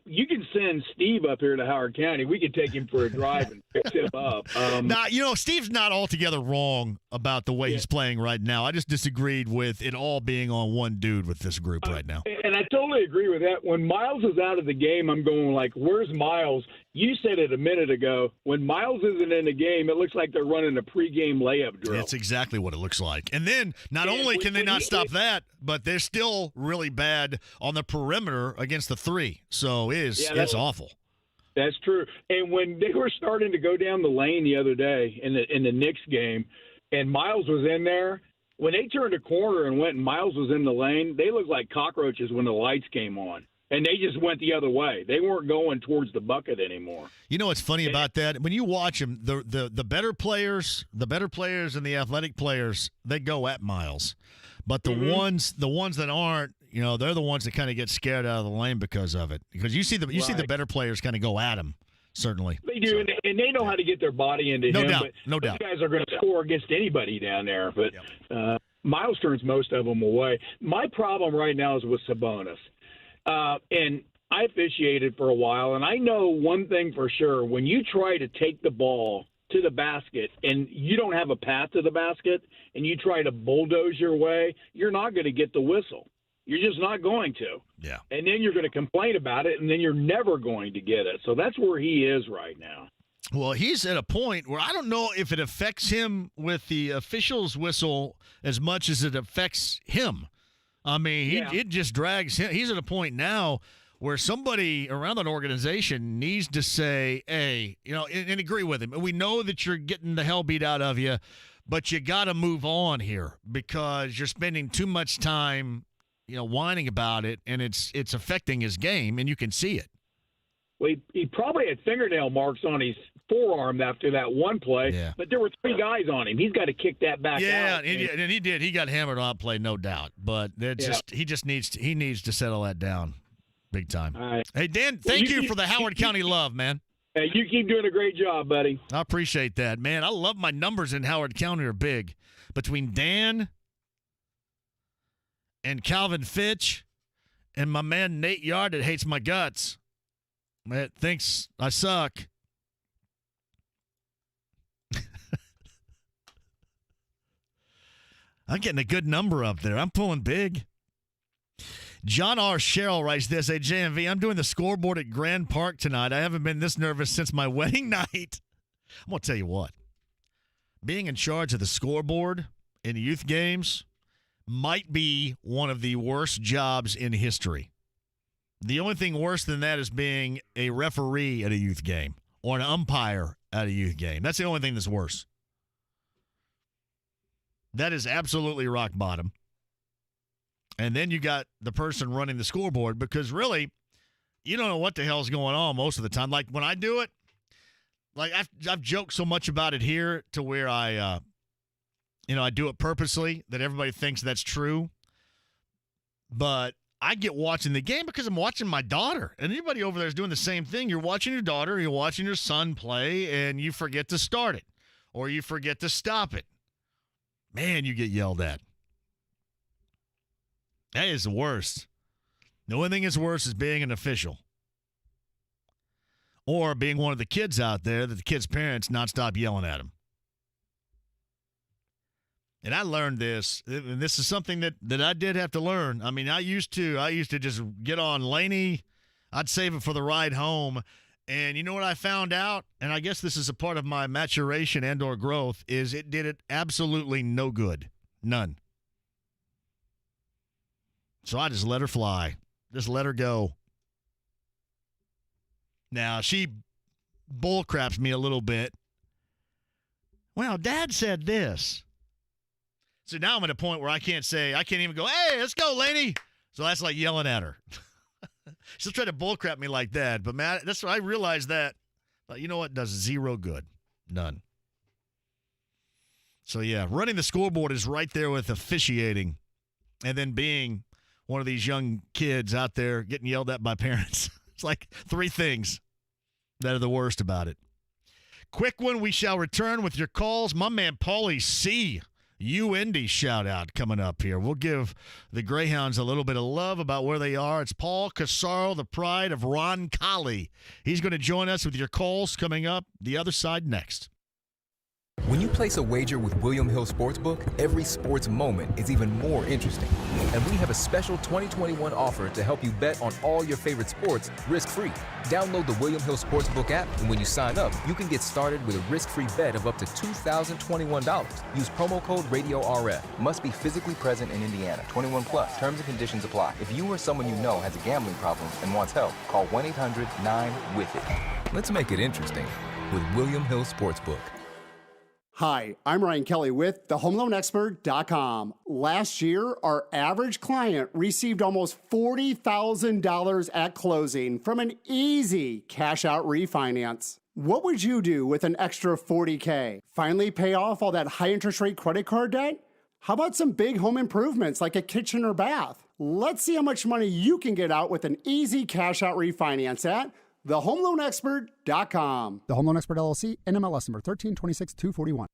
S4: you can send Steve up here to Howard County. We could take him for a drive and fix him up.
S3: Now, you know, Steve's not altogether wrong about the way he's playing right now. I just disagreed with it all being on one dude with this group right now.
S4: And I totally agree with that. When Miles is out of the game, I'm going like, where's Miles? You said it a minute ago. When Miles isn't in the game, it looks like they're running a pregame layup drill.
S3: That's exactly what it looks like. And then not only can they not stop that, but they're still really bad on the perimeter against the three. So it's awful.
S4: That's true. And when they were starting to go down the lane the other day in the Knicks game, and Miles was in there, when they turned a corner and went and Miles was in the lane, they looked like cockroaches when the lights came on. And they just went the other way. They weren't going towards the bucket anymore.
S3: You know what's funny about that? When you watch them, the better players and the athletic players, they go at Miles. But the ones that aren't, you know, they're the ones that kind of get scared out of the lane because of it. Because you see the better players kind of go at him. Certainly.
S4: They do, and they know how to get their body into him.
S3: No doubt.
S4: Those guys are going to score against anybody down there. But Miles turns most of them away. My problem right now is with Sabonis. And I officiated for a while, and I know one thing for sure. When you try to take the ball to the basket and you don't have a path to the basket and you try to bulldoze your way, you're not going to get the whistle. You're just not going to.
S3: Yeah.
S4: And then you're going to complain about it, and then you're never going to get it. So that's where he is right now.
S3: Well, he's at a point where I don't know if it affects him with the officials' whistle as much as it affects him. I mean, it just drags him. He's at a point now where somebody around that organization needs to say, hey, you know, and agree with him. We know that you're getting the hell beat out of you, but you got to move on here because you're spending too much time, you know, whining about it, and it's affecting his game, and you can see it.
S4: Well, he probably had fingernail marks on his forearm after that one play, but there were three guys on him. He's got to kick that back out.
S3: Yeah, and he did. He got hammered on play, no doubt. But he needs to settle that down big time.
S4: All right.
S3: Hey, Dan, thank you for the Howard County love, man.
S4: Hey, you keep doing a great job, buddy.
S3: I appreciate that, man. I love my numbers in Howard County are big. Between Dan and Calvin Fitch and my man Nate Yard that hates my guts, that thinks I suck. I'm getting a good number up there. I'm pulling big. John R. Sherrill writes this, hey, JMV, I'm doing the scoreboard at Grand Park tonight. I haven't been this nervous since my wedding night. I'm going to tell you what. Being in charge of the scoreboard in youth games might be one of the worst jobs in history. The only thing worse than that is being a referee at a youth game or an umpire at a youth game. That's the only thing that's worse. That is absolutely rock bottom. And then you got the person running the scoreboard because really, you don't know what the hell's going on most of the time. Like when I do it, like I've joked so much about it here to where I do it purposely that everybody thinks that's true. But I get watching the game because I'm watching my daughter. And anybody over there is doing the same thing. You're watching your daughter, you're watching your son play, and you forget to start it or you forget to stop it. Man, you get yelled at. That is the worst. The only thing that's worse is being an official. Or being one of the kids out there that the kids' parents not stop yelling at them. And I learned this, and this is something that I did have to learn. I mean, I used to just get on Laney. I'd save it for the ride home. And you know what I found out? And I guess this is a part of my maturation and or growth, is it did it absolutely no good. None. So I just let her fly. Just let her go. Now, she bullcraps me a little bit. Well, Dad said this. So now I'm at a point where I can't even go, hey, let's go, Laney. So that's like yelling at her. She'll try to bullcrap me like that. But, man, that's what I realized that. But you know what? Does zero good. None. So, yeah, running the scoreboard is right there with officiating and then being one of these young kids out there getting yelled at by parents. It's like three things that are the worst about it. Quick one, we shall return with your calls. My man Paulie C., UIndy shout-out coming up here. We'll give the Greyhounds a little bit of love about where they are. It's Paul Casaro, the pride of Ron Colley. He's going to join us with your calls coming up the other side next.
S16: When you place a wager with William Hill Sportsbook, every sports moment is even more interesting. And we have a special 2021 offer to help you bet on all your favorite sports risk-free. Download the William Hill Sportsbook app, and when you sign up, you can get started with a risk-free bet of up to $2,021. Use promo code RADIORF. Must be physically present in Indiana. 21 plus. Terms and conditions apply. If you or someone you know has a gambling problem and wants help, call 1-800-9-WITH-IT. Let's make it interesting with William Hill Sportsbook.
S13: Hi, I'm Ryan Kelly with thehomeloanexpert.com. Last year, our average client received almost $40,000 at closing from an easy cash-out refinance. What would you do with an extra $40K? Finally pay off all that high-interest rate credit card debt? How about some big home improvements like a kitchen or bath? Let's see how much money you can get out with an easy cash-out refinance at thehomeloanexpert.com.
S14: The Home Loan Expert LLC, NMLS number 1326241.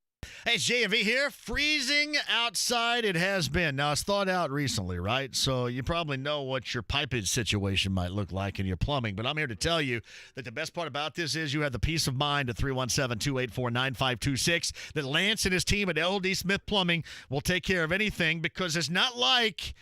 S3: Hey, it's JMV here. Freezing outside it has been. Now, it's thawed out recently, right? So you probably know what your pipage situation might look like in your plumbing. But I'm here to tell you that the best part about this is you have the peace of mind at 317-284-9526 that Lance and his team at LD Smith Plumbing will take care of anything, because it's not like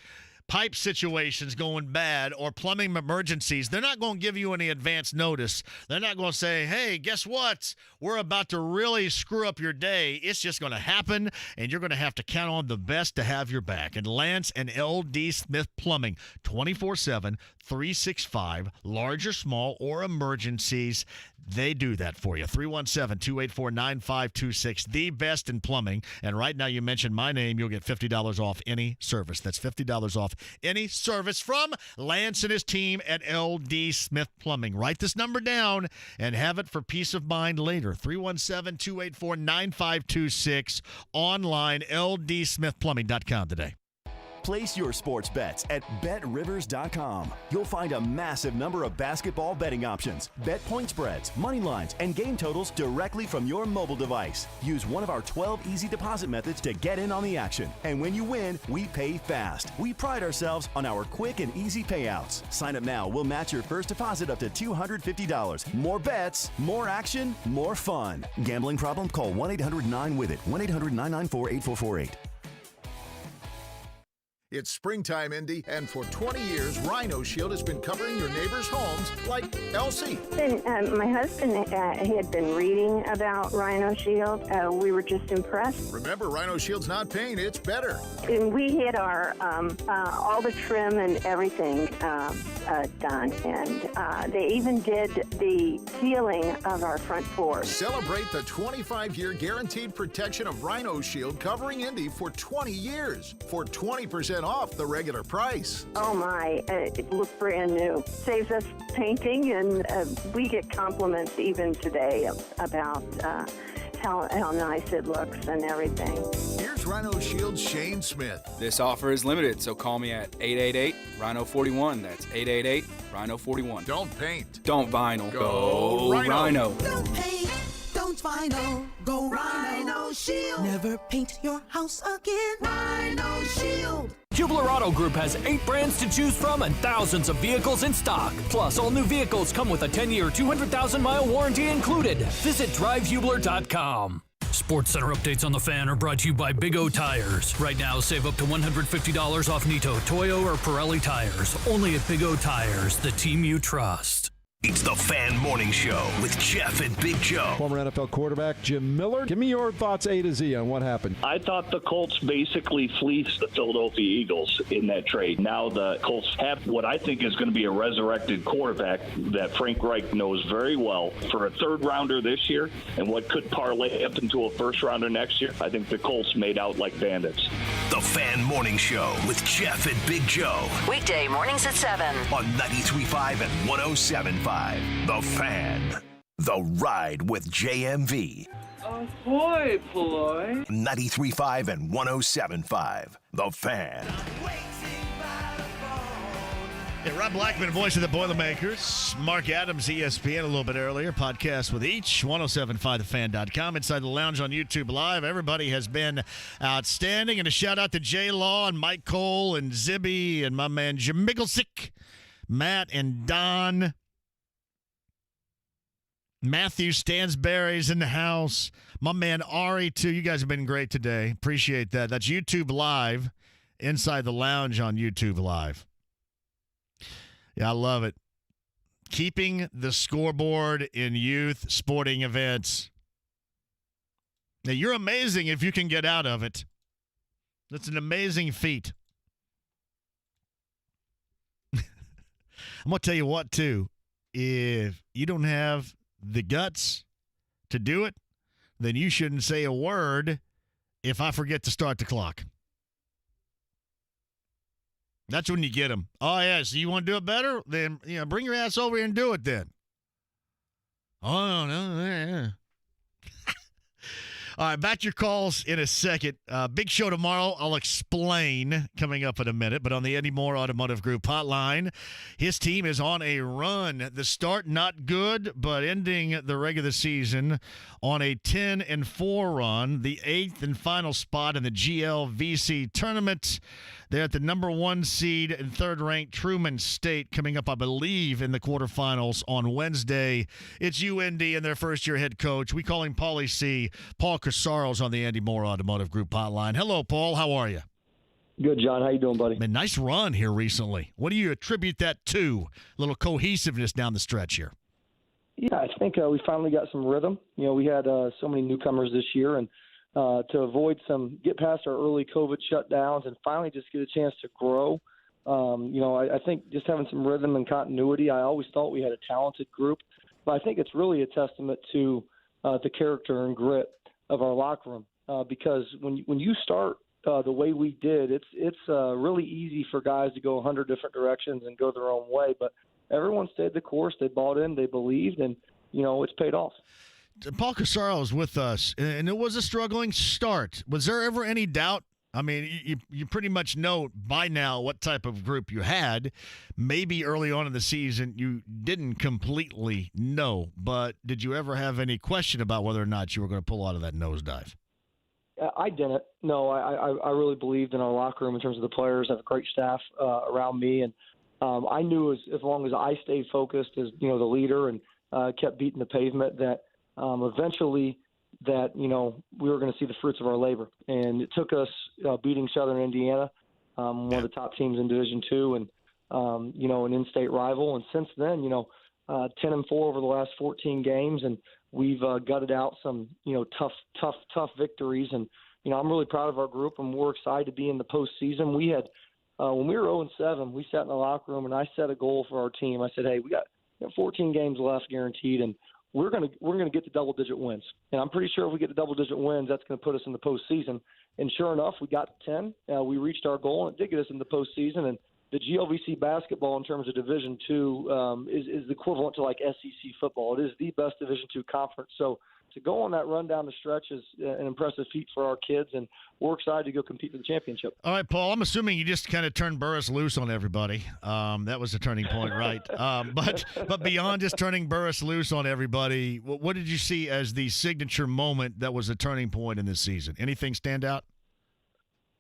S3: pipe situations going bad or plumbing emergencies. They're not going to give you any advance notice. They're not going to say, hey, guess what? We're about to really screw up your day. It's just going to happen, and you're going to have to count on the best to have your back. And Lance and LD Smith Plumbing, 24/7, 365, large or small or emergencies, they do that for you. 317-284-9526, the best in plumbing. And right now you mention my name, you'll get $50 off any service. That's $50 off any service from Lance and his team at LD Smith Plumbing. Write this number down and have it for peace of mind later. 317-284-9526, online, ldsmithplumbing.com today.
S5: Place your sports bets at BetRivers.com. You'll find a massive number of basketball betting options, bet point spreads, money lines, and game totals directly from your mobile device. Use one of our 12 easy deposit methods to get in on the action. And when you win, we pay fast. We pride ourselves on our quick and easy payouts. Sign up now. We'll match your first deposit up to $250. More bets, more action, more fun. Gambling problem? Call 1-800-9-WITH-IT. 1-800-994-8448.
S17: It's springtime, Indy, and for 20 years, Rhino Shield has been covering your neighbors' homes like Elsie.
S19: My husband he had been reading about Rhino Shield. We were just impressed.
S17: Remember, Rhino Shield's not paint, it's better.
S19: And we had our all the trim and everything done, and they even did the sealing of our front porch.
S17: Celebrate the 25-year guaranteed protection of Rhino Shield covering Indy for 20 years for 20% off the regular price.
S19: Oh my, it looks brand new. Saves us painting, and we get compliments even today about how nice it looks and everything.
S17: Here's Rhino Shield's Shane Smith.
S20: This offer is limited, so call me at 888-RHINO-41. That's 888-RHINO-41.
S17: Don't paint.
S20: Don't vinyl.
S17: Go
S20: Rhino.
S25: Don't paint, don't vinyl. Go Rhino Shield. Never paint your house again. Rhino Shield.
S23: Hubler Auto Group has 8 brands to choose from and thousands of vehicles in stock. Plus, all new vehicles come with a 10-year, 200,000-mile warranty included. Visit drivehubler.com. Sports Center updates on the Fan are brought to you by Big O Tires. Right now, save up to $150 off Nito, Toyo, or Pirelli tires. Only at Big O Tires, the team you trust.
S2: It's the Fan Morning Show with Jeff and Big Joe.
S26: Former NFL quarterback Jim Miller. Give me your thoughts A to Z on what happened.
S27: I thought the Colts basically fleeced the Philadelphia Eagles in that trade. Now the Colts have what I think is going to be a resurrected quarterback that Frank Reich knows very well for a third-rounder this year and what could parlay up into a first-rounder next year. I think the Colts made out like bandits.
S2: The Fan Morning Show with Jeff and Big Joe.
S18: Weekday mornings at 7
S2: on 93.5 and 107.5. The Fan. The Ride with JMV.
S25: Ahoy, Ploy.
S2: 93.5 and 107.5. The Fan.
S3: Yeah, Rob Blackman, voice of the Boilermakers. Mark Adams, ESPN, a little bit earlier. Podcast with each. 1075thefan.com. Inside the lounge on YouTube Live. Everybody has been outstanding. And a shout out to J Law and Mike Cole and Zibby and my man Jim Mickelsick, Matt and Don. Matthew Stansberry's in the house. My man Ari, too. You guys have been great today. Appreciate that. That's YouTube Live. Inside the lounge on YouTube Live. Yeah, I love it. Keeping the scoreboard in youth sporting events. Now, you're amazing if you can get out of it. That's an amazing feat. I'm going to tell you what, too. If you don't have the guts to do it, then you shouldn't say a word if I forget to start the clock. That's when you get them. Oh, yeah, so you want to do it better? Then, bring your ass over here and do it then. Oh, no, yeah. All right, back to your calls in a second. Big show tomorrow. I'll explain coming up in a minute. But on the Eddie Moore Automotive Group hotline, his team is on a run. The start not good, but ending the regular season on a 10-4 run. The 8th and final spot in the GLVC tournament. They're at the number 1 seed and 3rd-ranked Truman State coming up, I believe, in the quarterfinals on Wednesday. It's UND and their first-year head coach. We call him Paulie C. Paul Casaro's on the Andy Moore Automotive Group hotline. Hello, Paul. How are you?
S28: Good, John. How you doing, buddy?
S3: Man, nice run here recently. What do you attribute that to? A little cohesiveness down the stretch here.
S28: Yeah, I think we finally got some rhythm. We had so many newcomers this year, and to avoid get past our early COVID shutdowns and finally just get a chance to grow. I think just having some rhythm and continuity, I always thought we had a talented group, but I think it's really a testament to the character and grit of our locker room because when you start the way we did, it's really easy for guys to go 100 different directions and go their own way, but everyone stayed the course. They bought in, they believed, and, it's paid off.
S3: Paul Casaro is with us, and it was a struggling start. Was there ever any doubt I mean, you pretty much know by now what type of group you had. Maybe early on in the season you didn't completely know, but did you ever have any question about whether or not you were going to pull out of that nosedive?
S28: I didn't. No, I really believed in our locker room in terms of the players. I have a great staff around me, and I knew as long as I stayed focused as the leader and kept beating the pavement, that eventually that we were going to see the fruits of our labor. And it took us beating Southern Indiana, one of the top teams in Division II, and an in-state rival. And since then, 10-4 over the last 14 games, and we've gutted out some tough victories. And I'm really proud of our group, and we're excited to be in the postseason. We had when we were 0-7, we sat in the locker room, and I set a goal for our team. I said, hey, we got 14 games left guaranteed, and we're gonna get to double-digit wins. And I'm pretty sure if we get to double-digit wins, that's going to put us in the postseason. And sure enough, we got to 10. We reached our goal, and it did get us in the postseason. And the GLVC basketball in terms of Division II is the equivalent to like SEC football. It is the best Division II conference. So to go on that run down the stretch is an impressive feat for our kids, and we're excited to go compete for the championship.
S3: All right, Paul, I'm assuming you just kind of turned Burris loose on everybody. That was the turning point, right? But beyond just turning Burris loose on everybody, what did you see as the signature moment that was a turning point in this season? Anything stand out?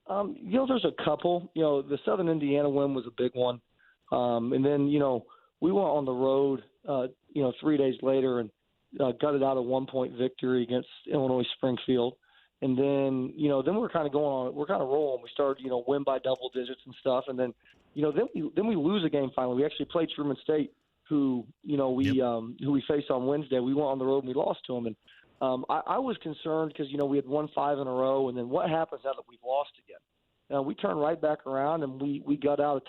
S28: There's a couple. The Southern Indiana win was a big one. And then, we went on the road, 3 days later and gutted out a 1-point victory against Illinois Springfield. And then, then we're kind of rolling. We started, win by double digits and stuff. And then, then we lose a game finally. We actually played Truman State, who we faced on Wednesday. We went on the road and we lost to them. And I was concerned because, we had won 5 in a row. And then what happens now that we've lost again? We turned right back around and we got out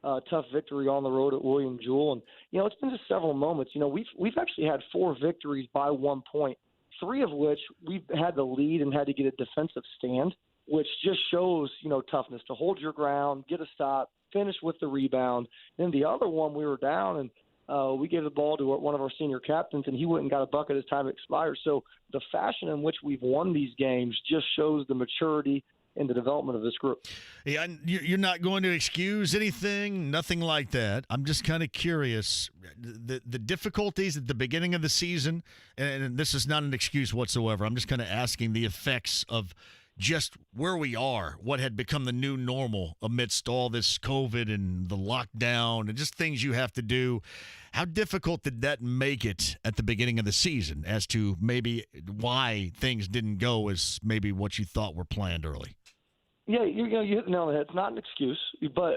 S28: a tough victory on the road at William Jewell. And, it's been just several moments. We've actually had 4 victories by 1 point, 3 of which we've had the lead and had to get a defensive stand, which just shows, toughness to hold your ground, get a stop, finish with the rebound. Then the other one we were down and we gave the ball to one of our senior captains, and he went and got a bucket as time expired. So the fashion in which we've won these games just shows the maturity in the development of this group.
S3: Yeah, you're not going to excuse anything, nothing like that. I'm just kind of curious. The difficulties at the beginning of the season, and this is not an excuse whatsoever. I'm just kind of asking the effects of just where we are, what had become the new normal amidst all this COVID and the lockdown and just things you have to do. How difficult did that make it at the beginning of the season as to maybe why things didn't go as maybe what you thought were planned early?
S28: Yeah, you hit the nail on the head. It's not an excuse, but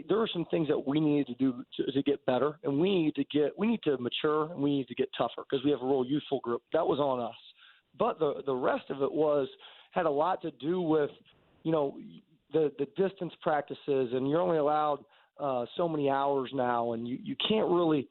S28: there are some things that we needed to do to get better, and we need to mature, and we need to get tougher because we have a real youthful group. That was on us, but the rest of it had a lot to do with the distance practices, and you're only allowed so many hours now, and you can't really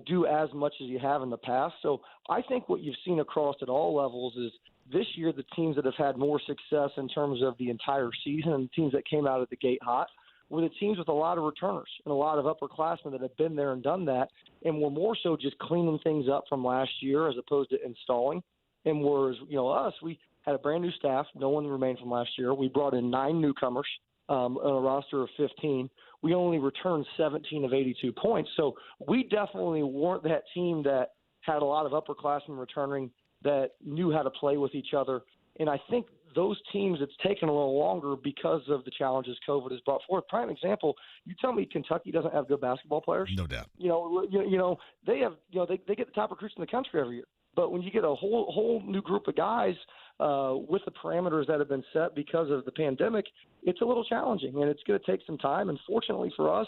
S28: do as much as you have in the past. So I think what you've seen across at all levels is this year the teams that have had more success in terms of the entire season and the teams that came out of the gate hot were the teams with a lot of returners and a lot of upperclassmen that have been there and done that, and were more so just cleaning things up from last year as opposed to installing. And whereas, us, we had a brand new staff. No one remained from last year. We brought in 9 newcomers on a roster of 15. We only returned 17 of 82 points. So we definitely weren't that team that had a lot of upperclassmen returning that knew how to play with each other. And I think those teams, it's taken a little longer because of the challenges COVID has brought forth. Prime example, you tell me Kentucky doesn't have good basketball players?
S3: No doubt.
S28: They have, they get the top recruits in the country every year. But when you get a whole new group of guys with the parameters that have been set because of the pandemic, it's a little challenging, and it's going to take some time. And fortunately for us,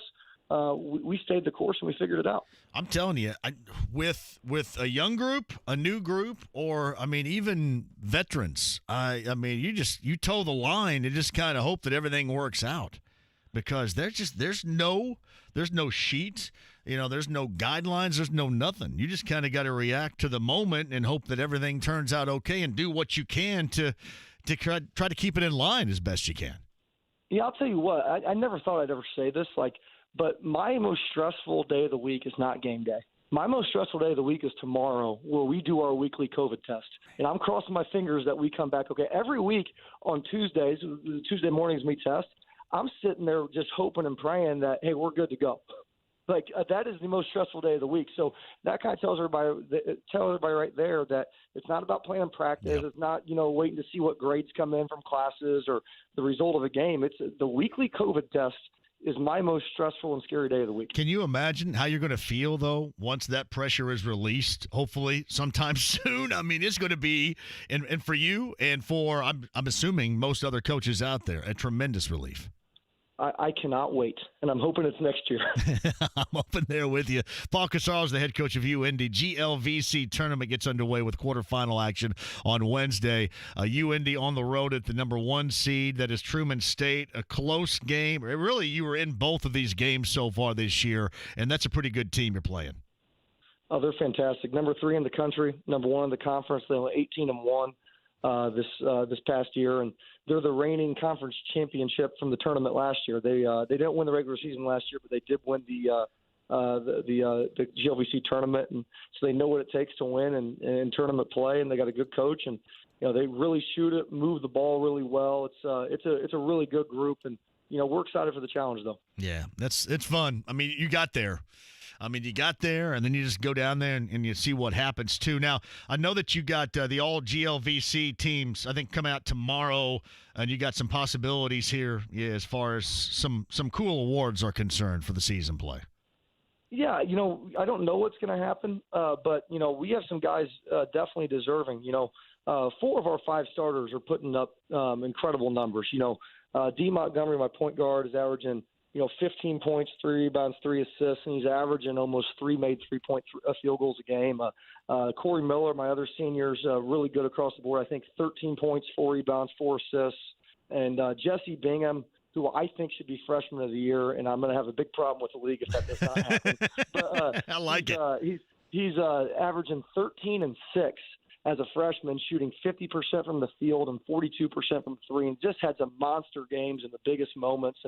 S28: we stayed the course and we figured it out.
S3: I'm telling you, with a young group, a new group, or even veterans, you toe the line and just kind of hope that everything works out, because there's no sheet. There's no guidelines. There's no nothing. You just kind of got to react to the moment and hope that everything turns out okay, and do what you can to try to keep it in line as best you can.
S28: Yeah, I'll tell you what. I never thought I'd ever say this, but my most stressful day of the week is not game day. My most stressful day of the week is tomorrow, where we do our weekly COVID test. And I'm crossing my fingers that we come back okay. Every week on Tuesdays, Tuesday mornings we test, I'm sitting there just hoping and praying that, hey, we're good to go. Like, that is the most stressful day of the week. So that kind of tells everybody right there that it's not about playing practice. Yep. It's not, waiting to see what grades come in from classes or the result of a game. It's the weekly COVID test is my most stressful and scary day of the week.
S3: Can you imagine how you're going to feel, though, once that pressure is released, hopefully sometime soon? I mean, it's going to be, and for you and for, I'm assuming, most other coaches out there, a tremendous relief.
S28: I cannot wait, and I'm hoping it's next year.
S3: I'm hoping there with you. Paul Casaro is the head coach of UND. GLVC tournament gets underway with quarterfinal action on Wednesday. UND on the road at the number 1 seed. That is Truman State. A close game. Really, you were in both of these games so far this year, and that's a pretty good team you're playing.
S28: Oh, they're fantastic. Number 3 in the country, number 1 in the conference. They were 18-1 this past year, and they're the reigning conference championship from the tournament last year. They didn't win the regular season last year, but they did win the GLVC tournament, and so they know what it takes to win in tournament play, and they got a good coach, and they really shoot it, move the ball really well. It's a really good group, and we're excited for the challenge though.
S3: Yeah, it's fun. I mean, you got there. and then you just go down there and you see what happens, too. Now, I know that you got the all GLVC teams, I think, come out tomorrow, and you got some possibilities here as far as some cool awards are concerned for the season play.
S28: Yeah, I don't know what's going to happen, but, we have some guys definitely deserving. 4 of our 5 starters are putting up incredible numbers. D. Montgomery, my point guard, is averaging 15 points, 3 rebounds, 3 assists, and he's averaging almost 3 made 3-point field goals a game. Corey Miller, my other senior, is really good across the board. I think 13 points, 4 rebounds, 4 assists. And Jesse Bingham, who I think should be freshman of the year, and I'm going to have a big problem with the league if that does not happen. But,
S3: I like it.
S28: He's averaging 13 and 6 as a freshman, shooting 50% from the field and 42% from 3, and just had some monster games in the biggest moments.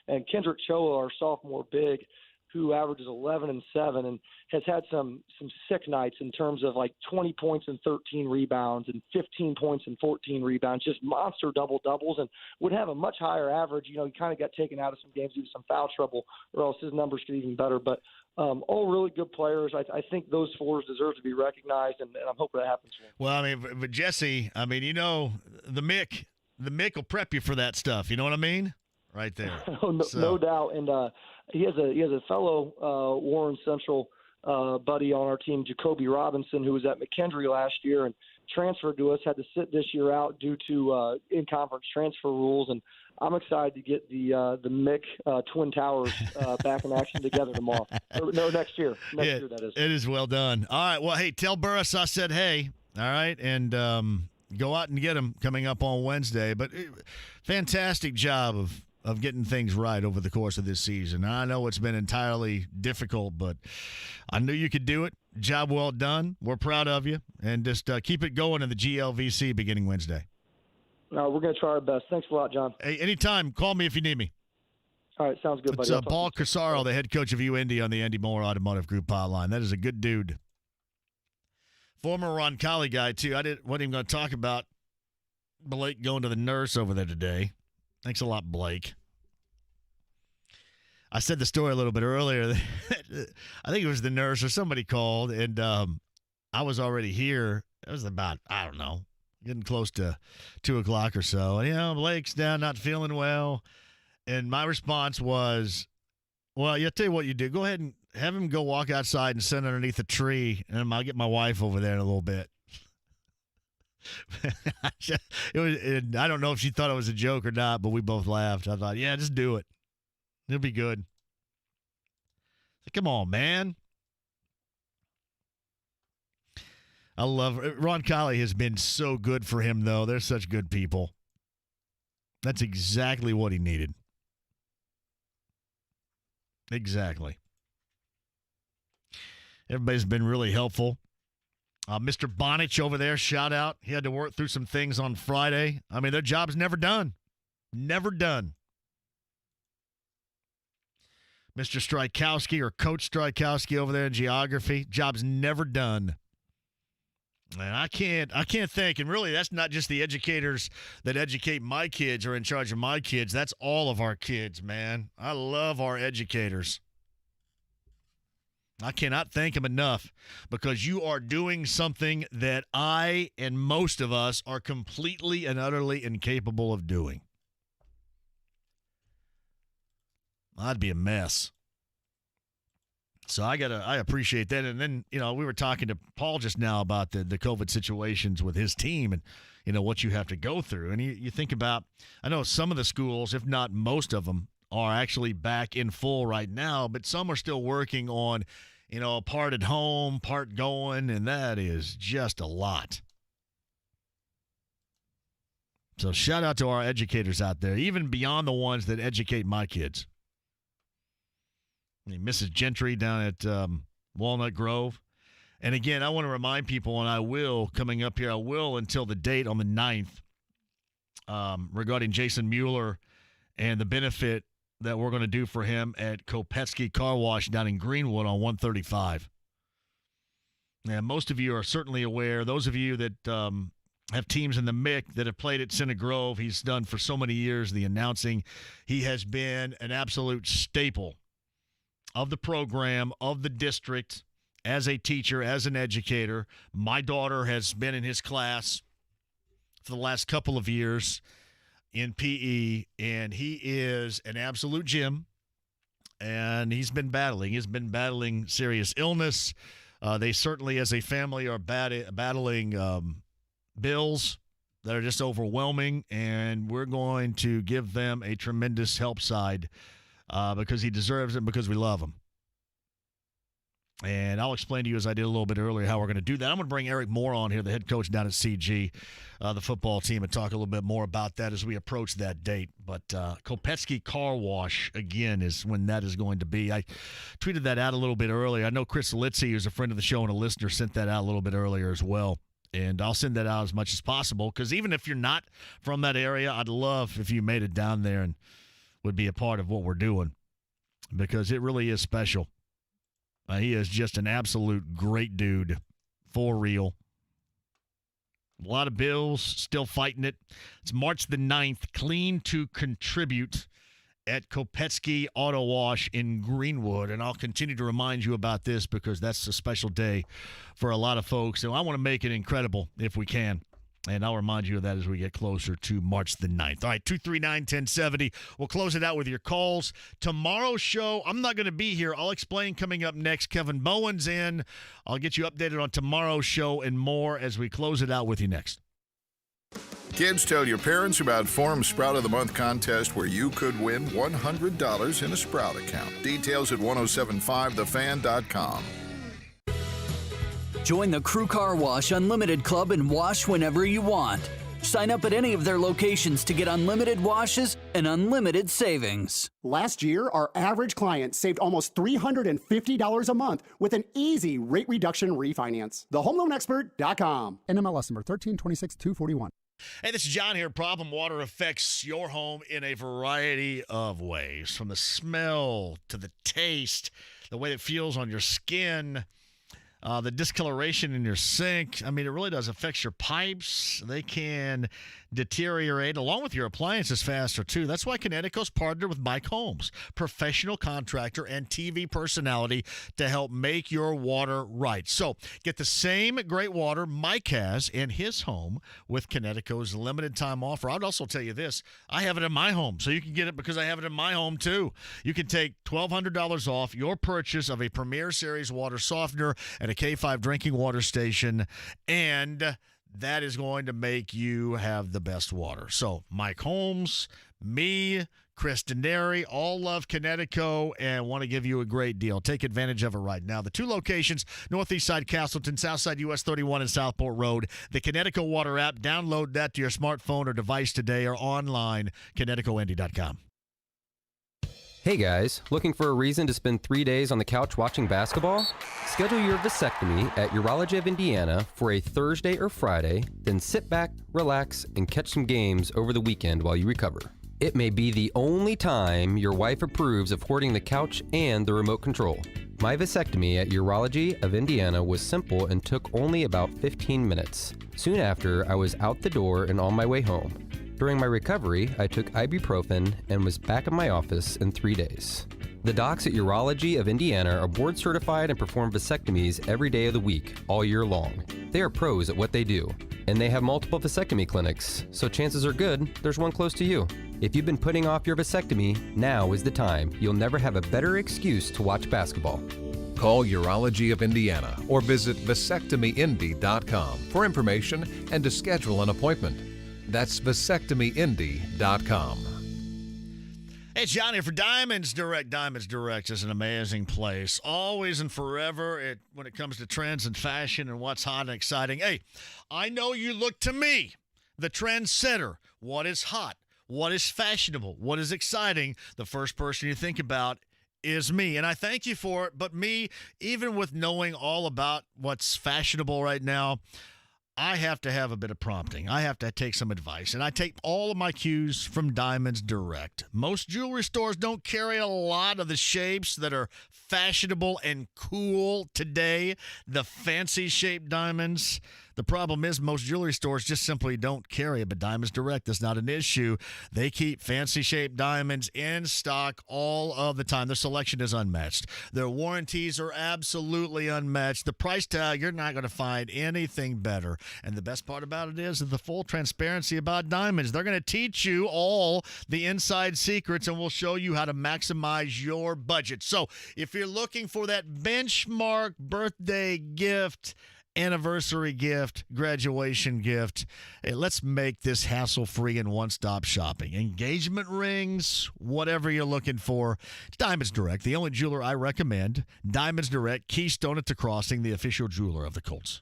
S28: And Kendrick Choa, our sophomore big, who averages 11 and 7 and has had some sick nights in terms of like 20 points and 13 rebounds and 15 points and 14 rebounds, just monster doubles, and would have a much higher average. He kind of got taken out of some games due to some foul trouble, or else his numbers get even better. But all really good players. I think those 4 deserve to be recognized, and I'm hoping that happens.
S3: Well, but Jesse, the Mick will prep you for that stuff. You know what I mean? Right there.
S28: No doubt. And he has a fellow Warren Central buddy on our team, Jacoby Robinson, who was at McKendree last year and transferred to us, had to sit this year out due to in-conference transfer rules. And I'm excited to get the Mick Twin Towers back in action together tomorrow. Next year. Next year, that is.
S3: It is well done. All right. Well, hey, tell Burris I said hey. All right. And go out and get him coming up on Wednesday. But fantastic job of getting things right over the course of this season. I know it's been entirely difficult, but I knew you could do it. Job well done. We're proud of you. And just keep it going in the GLVC beginning Wednesday.
S28: No, we're going to try our best. Thanks a lot, John.
S3: Hey, anytime. Call me if you need me.
S28: All right, sounds good, buddy.
S3: It's Paul Casaro, the head coach of UND on the Andy Moore Automotive Group hotline. That is a good dude. Former Roncalli guy, too. I wasn't even going to talk about Blake going to the nurse over there today. Thanks a lot, Blake. I said the story a little bit earlier. I think it was the nurse or somebody called, and I was already here. It was about, I don't know, getting close to 2 o'clock or so. And, Blake's down, not feeling well. And my response was, well, I'll tell you what you do. Go ahead and have him go walk outside and sit underneath a tree, and I'll get my wife over there in a little bit. I don't know if she thought it was a joke or not, but we both laughed. I thought, yeah, just do it. It'll be good. Come on, man. I love Roncalli has been so good for him, though. They're such good people. That's exactly what he needed. Exactly. Everybody's been really helpful. Mr. Bonich over there, shout out. He had to work through some things on Friday. Their job's never done. Never done. Mr. Strykowski or Coach Strykowski over there in geography. Job's never done. And I can't think, and really that's not just the educators that educate my kids or in charge of my kids. That's all of our kids, man. I love our educators. I cannot thank them enough because you are doing something that I and most of us are completely and utterly incapable of doing. I'd be a mess. So I appreciate that. And then, we were talking to Paul just now about the COVID situations with his team and, what you have to go through. And you think about, I know some of the schools, if not most of them, are actually back in full right now, but some are still working on, part at home, part going, and that is just a lot. So shout out to our educators out there, even beyond the ones that educate my kids. Mrs. Gentry down at Walnut Grove. And again, I want to remind people, and I will, coming up here, I will until the date on the 9th regarding Jason Mueller and the benefit that we're going to do for him at Kopetsky Car Wash down in Greenwood on 135. And most of you are certainly aware, those of you that have teams in the MIC that have played at Center Grove, he's done for so many years the announcing. He has been an absolute staple of the program, of the district, as a teacher, as an educator. My daughter has been in his class for the last couple of years in PE, and he is an absolute gem, and he's been battling. He's been battling serious illness. They certainly, as a family, are battling bills that are just overwhelming, and we're going to give them a tremendous help side because he deserves it, because we love him. And I'll explain to you, as I did a little bit earlier, how we're going to do that. I'm going to bring Eric Moore on here, the head coach down at CG, the football team, and talk a little bit more about that as we approach that date. But Kopetsky Car Wash, again, is when that is going to be. I tweeted that out a little bit earlier. I know Chris Litzy, who's a friend of the show and a listener, sent that out a little bit earlier as well. And I'll send that out as much as possible, because even if you're not from that area, I'd love if you made it down there and would be a part of what we're doing, because it really is special. He is just an absolute great dude, for real. A lot of bills, still fighting it. It's March the 9th, Clean to Contribute at Kopetsky Auto Wash in Greenwood. And I'll continue to remind you about this because that's a special day for a lot of folks. So I want to make it incredible if we can. And I'll remind you of that as we get closer to March the 9th. All right, 239-1070. We'll close it out with your calls. Tomorrow's show, I'm not going to be here. I'll explain coming up next. Kevin Bowen's in. I'll get you updated on tomorrow's show and more as we close it out with you next.
S17: Kids, tell your parents about Form's Sprout of the Month contest, where you could win $100 in a Sprout account. Details at 1075thefan.com.
S23: Join the Crew Car Wash Unlimited Club and wash whenever you want. Sign up at any of their locations to get unlimited washes and unlimited savings.
S13: Last year, our average client saved almost $350 a month with an easy rate reduction refinance. TheHomeLoanExpert.com.
S14: NMLS number 1326241.
S3: Hey, this is John here. Problem water affects your home in a variety of ways, from the smell to the taste, the way it feels on your skin, the discoloration in your sink. I mean, it really does affect your pipes. They can deteriorate along with your appliances faster, too. That's why Connecticut's partnered with Mike Holmes, professional contractor and TV personality, to help make your water right. So get the same great water Mike has in his home with Connecticut's limited time offer. I'd also tell you this. I have it in my home, so you can get it because I have it in my home, too. You can take $1,200 off your purchase of a Premier Series water softener at a K5 drinking water station, and that is going to make you have the best water. So Mike Holmes, me, Chris Denary, all love Connecticut and want to give you a great deal. Take advantage of it right now. The two locations, Northeast Side Castleton, Southside US 31 and Southport Road. The Connecticut Water app, download that to your smartphone or device today, or online, ConnecticutIndy.com.
S1: Hey guys, looking for a reason to spend 3 days on the couch watching basketball? Schedule your vasectomy at Urology of Indiana for a Thursday or Friday, then sit back, relax, and catch some games over the weekend while you recover. It may be the only time your wife approves of hoarding the couch and the remote control. My vasectomy at Urology of Indiana was simple and took only about 15 minutes. Soon after, I was out the door and on my way home. During my recovery, I took ibuprofen and was back in my office in 3 days. The docs at Urology of Indiana are board certified and perform vasectomies every day of the week, all year long. They are pros at what they do, and they have multiple vasectomy clinics, so chances are good there's one close to you. If you've been putting off your vasectomy, now is the time. You'll never have a better excuse to watch basketball.
S6: Call Urology of Indiana or visit vasectomyindy.com for information and to schedule an appointment. That's vasectomyindy.com.
S3: Hey, it's John here for Diamonds Direct. Diamonds Direct is an amazing place. Always and forever when it comes to trends and fashion and what's hot and exciting. Hey, I know you look to me, the trendsetter. What is hot? What is fashionable? What is exciting? The first person you think about is me, and I thank you for it. But me, even with knowing all about what's fashionable right now, I have to have a bit of prompting. I have to take some advice, and I take all of my cues from Diamonds Direct. Most jewelry stores don't carry a lot of the shapes that are fashionable and cool today, the fancy shaped diamonds. The problem is most jewelry stores just simply don't carry it, but Diamonds Direct is not an issue. They keep fancy-shaped diamonds in stock all of the time. Their selection is unmatched. Their warranties are absolutely unmatched. The price tag, you're not going to find anything better. And the best part about it is the full transparency about diamonds. They're going to teach you all the inside secrets, and we'll show you how to maximize your budget. So if you're looking for that benchmark birthday gift, anniversary gift, graduation gift, hey, let's make this hassle-free and one-stop shopping. Engagement rings, whatever you're looking for, it's Diamonds Direct, the only jeweler I recommend. Diamonds Direct, Keystone at the Crossing, the official jeweler of the Colts.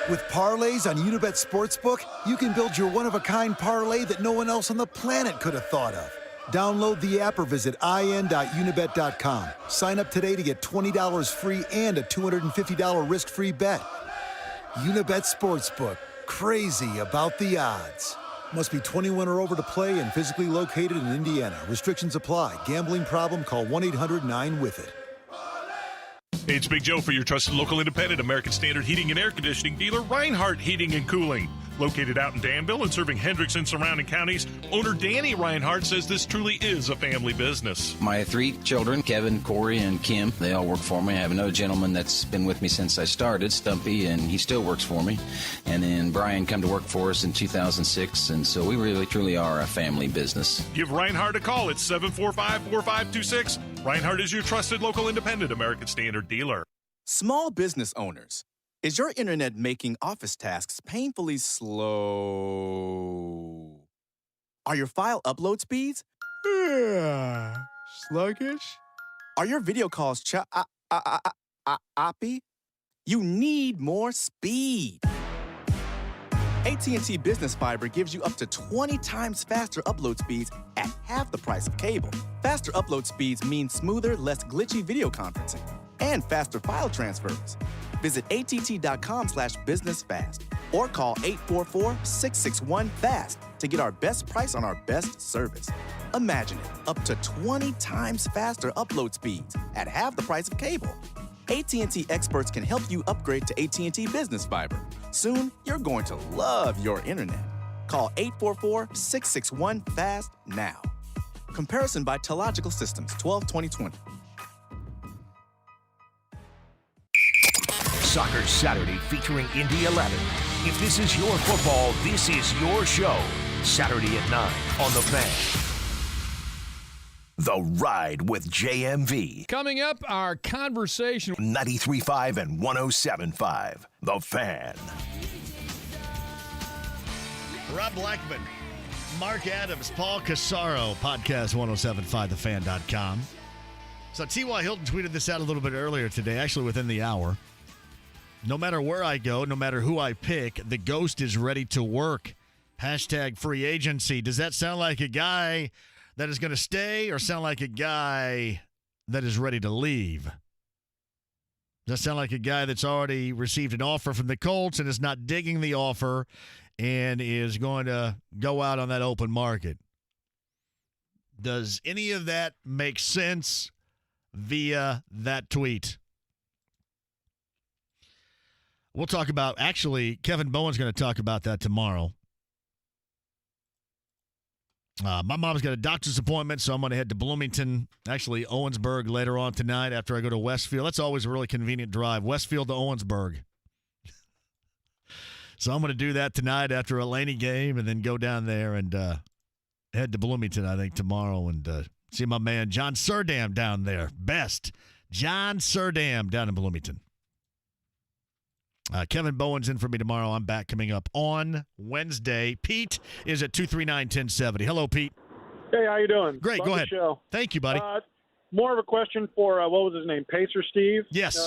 S7: With parlays on Unibet Sportsbook, you can build your one-of-a-kind parlay that no one else on the planet could have thought of. Download the app or visit in.unibet.com. Sign up today to get $20 free and a $250 risk-free bet. Unibet Sportsbook. Crazy about the odds. Must be 21 or over to play and physically located in Indiana. Restrictions apply. Gambling problem? Call 1-800-9-WITH-IT.
S8: Hey, it's Big Joe for your trusted local independent American Standard heating and air conditioning dealer, Reinhardt Heating and Cooling. Located out in Danville and serving Hendricks and surrounding counties, owner Danny Reinhardt says this truly is a family business.
S9: My 3 children, Kevin, Corey, and Kim, they all work for me. I have another gentleman that's been with me since I started, Stumpy, and he still works for me. And then Brian come to work for us in 2006, and so we really, truly are a family business.
S8: Give Reinhardt a call at 745-4526. Reinhardt is your trusted local independent American Standard dealer.
S10: Small business owners, is your internet making office tasks painfully slow? Are your file upload speeds sluggish? Are your video calls choppy? You need more speed. AT&T Business Fiber gives you up to 20 times faster upload speeds at half the price of cable. Faster upload speeds mean smoother, less glitchy video conferencing and faster file transfers. Visit att.com/businessfast or call 844-661-FAST to get our best price on our best service. Imagine it, up to 20 times faster upload speeds at half the price of cable. AT&T experts can help you upgrade to AT&T Business Fiber. Soon, you're going to love your internet. Call 844-661-FAST now. Comparison by Telogical Systems, 12-2020.
S2: Soccer Saturday featuring Indy 11. If this is your football, this is your show. Saturday at 9 on The Fan. The Ride with JMV.
S26: Coming up, our conversation.
S2: 93.5 and 107.5. The Fan.
S3: Rob Blackman, Mark Adams, Paul Casaro, podcast 1075thefan.com. So T.Y. Hilton tweeted this out a little bit earlier today, actually within the hour. No matter where I go, no matter who I pick, the ghost is ready to work. Hashtag free agency. Does that sound like a guy that is going to stay or sound like a guy that is ready to leave? Does that sound like a guy that's already received an offer from the Colts and is not digging the offer and is going to go out on that open market. Does any of that make sense via that tweet? We'll talk about, actually, Kevin Bowen's going to talk about that tomorrow. My mom's got a doctor's appointment, so I'm going to head to Bloomington, actually Owensburg, later on tonight after I go to Westfield. That's always a really convenient drive, Westfield to Owensburg. So I'm going to do that tonight after a Laney game and then go down there and head to Bloomington, I think, tomorrow and see my man John Surdam down there. Best. John Surdam down in Bloomington. Kevin Bowen's in for me tomorrow. I'm back coming up on Wednesday. Pete is at 239-1070. Hello, Pete.
S4: Hey, how you doing?
S3: Great.
S4: Love
S3: Go
S4: the
S3: ahead.
S4: Show.
S3: Thank you, buddy.
S4: More of a question for, what was his name, Pacer Steve?
S3: Yes.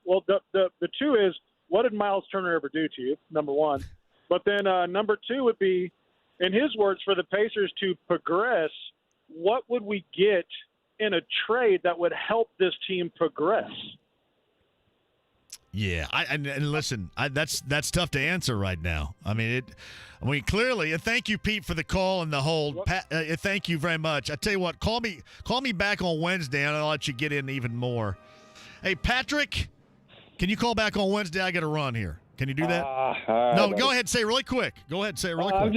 S4: Well, the two is, what did Miles Turner ever do to you, number one? But then number two would be, in his words, for the Pacers to progress, what would we get in a trade that would help this team progress?
S3: Yeah, and listen, that's tough to answer right now. I mean, clearly, and thank you, Pete, for the call and the hold. Thank you very much. I tell you what, call me back on Wednesday, and I'll let you get in even more. Hey, Patrick, can you call back on Wednesday? I got to run here. Can you do that? No, go ahead. Say it really quick. Go ahead. Say it really quick.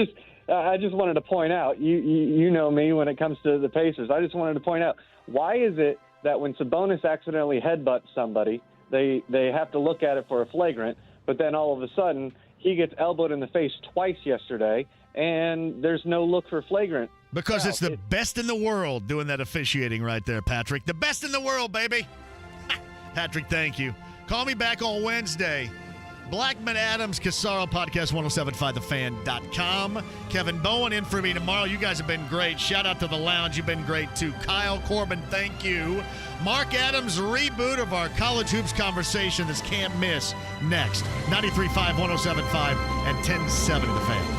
S28: I just wanted to point out, you know me when it comes to the Pacers. I just wanted to point out, why is it that when Sabonis accidentally headbutts somebody, they have to look at it for a flagrant, but then all of a sudden he gets elbowed in the face twice yesterday, and there's no look for flagrant?
S3: Because it's the best in the world doing that officiating right there, Patrick. The best in the world, baby. Patrick, thank you. Call me back on Wednesday. Blackman Adams, Casaro Podcast, 1075thefan.com. Kevin Bowen in for me tomorrow. You guys have been great. Shout out to the lounge. You've been great too. Kyle Corbin, thank you. Mark Adams' reboot of our college hoops conversation that's can't miss next. 93.5, 1075, and 1070 The Fan.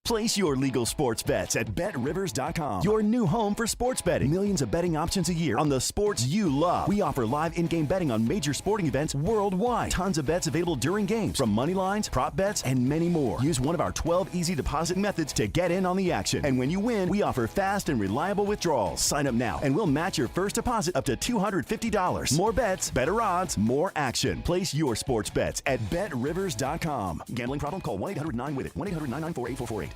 S5: Place your legal sports bets at BetRivers.com. Your new home for sports betting. Millions of betting options a year on the sports you love. We offer live in-game betting on major sporting events worldwide. Tons of bets available during games, from money lines, prop bets, and many more. Use one of our 12 easy deposit methods to get in on the action. And when you win, we offer fast and reliable withdrawals. Sign up now, and we'll match your first deposit up to $250. More bets, better odds, more action. Place your sports bets at BetRivers.com. Gambling problem? Call 1-800-9-WITH-IT. 1-800-994-8448.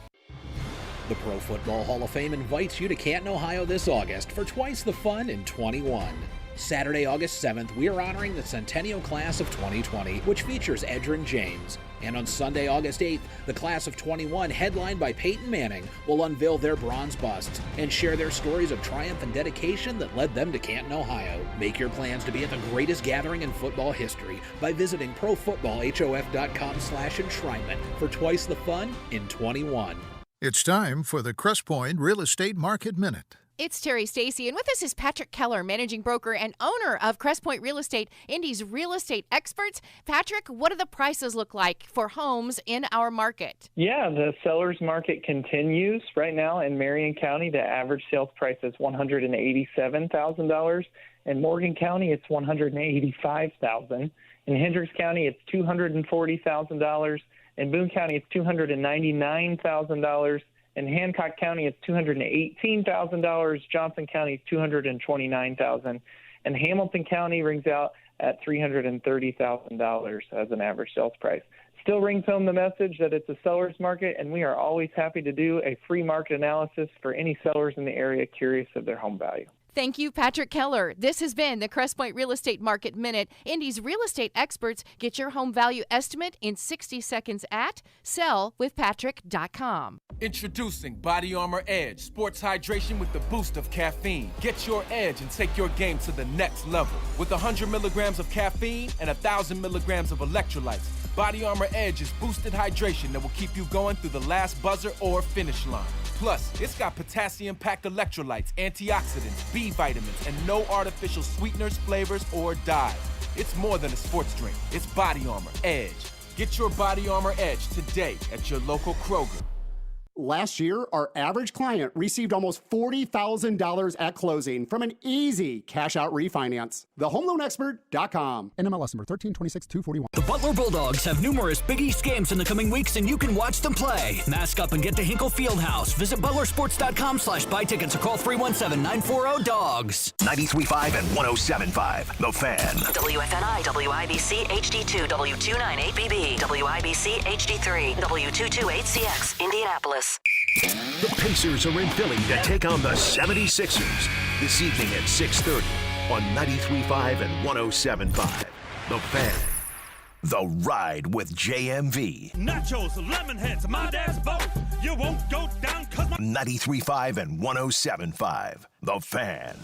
S11: The Pro Football Hall of Fame invites you to Canton, Ohio this August for twice the fun in 21. Saturday, August 7th, we are honoring the Centennial Class of 2020, which features Edgerrin James. And on Sunday, August 8th, the Class of 21, headlined by Peyton Manning, will unveil their bronze busts and share their stories of triumph and dedication that led them to Canton, Ohio. Make your plans to be at the greatest gathering in football history by visiting profootballhof.com/enshrinement for twice the fun in 21.
S17: It's time for the Crestpoint Real Estate Market Minute.
S12: It's Terry Stacy, and with us is Patrick Keller, managing broker and owner of Crestpoint Real Estate, Indy's real estate experts. Patrick, what do the prices look like for homes in our market?
S15: Yeah, the seller's market continues. Right now in Marion County, the average sales price is $187,000. In Morgan County, it's $185,000. In Hendricks County, it's $240,000. In Boone County, it's $299,000. In Hancock County, it's $218,000. Johnson County is $229,000. And Hamilton County rings out at $330,000 as an average sales price. Still rings home the message that it's a seller's market, and we are always happy to do a free market analysis for any sellers in the area curious of their home value.
S12: Thank you, Patrick Keller. This has been the Crestpoint Real Estate Market Minute. Indy's real estate experts get your home value estimate in 60 seconds at sellwithpatrick.com.
S16: Introducing Body Armor Edge, sports hydration with the boost of caffeine. Get your edge and take your game to the next level. With 100 milligrams of caffeine and 1,000 milligrams of electrolytes, Body Armor Edge is boosted hydration that will keep you going through the last buzzer or finish line. Plus, it's got potassium-packed electrolytes, antioxidants, B vitamins, and no artificial sweeteners, flavors, or dyes. It's more than a sports drink. It's Body Armor Edge. Get your Body Armor Edge today at your local Kroger.
S13: Last year, our average client received almost $40,000 at closing from an easy cash-out refinance. TheHomeLoanExpert.com.
S14: NMLS number 1326-241.
S23: The Butler Bulldogs have numerous Big East games in the coming weeks, and you can watch them play. Mask up and get to Hinkle Fieldhouse. Visit ButlerSports.com/buy tickets or call 317-940-DOGS.
S2: 93.5 and 107.5. The Fan.
S18: WFNI, WIBC, HD2, W298BB, WIBC, HD3, W228CX, Indianapolis.
S2: The Pacers are in Philly to take on the 76ers this evening at 6:30 on 93.5 and 107.5. The Fan. The Ride with JMV.
S19: Nachos, lemon heads, my dad's both. You won't go down cause my
S2: 93.5 and 107.5. The Fan.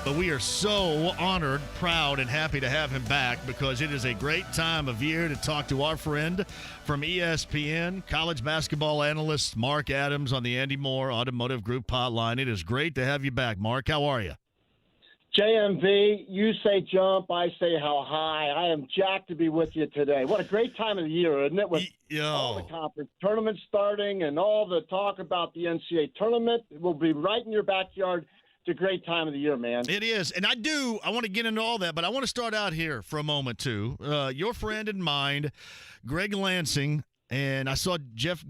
S3: But we are so honored, proud, and happy to have him back because it is a great time of year to talk to our friend from ESPN, college basketball analyst Mark Adams on the Andy Moore Automotive Group hotline. It is great to have you back, Mark. How are you?
S20: JMV, you say jump, I say how high. I am jacked to be with you today. What a great time of the year, isn't it? With all the conference tournaments starting and all the talk about the NCAA tournament. We'll be right in your backyard. It's a great time of the year, man.
S3: It is. And I want to get into all that, but I want to start out here for a moment, too. Your friend and mine, Greg Lansing, and I saw Jeff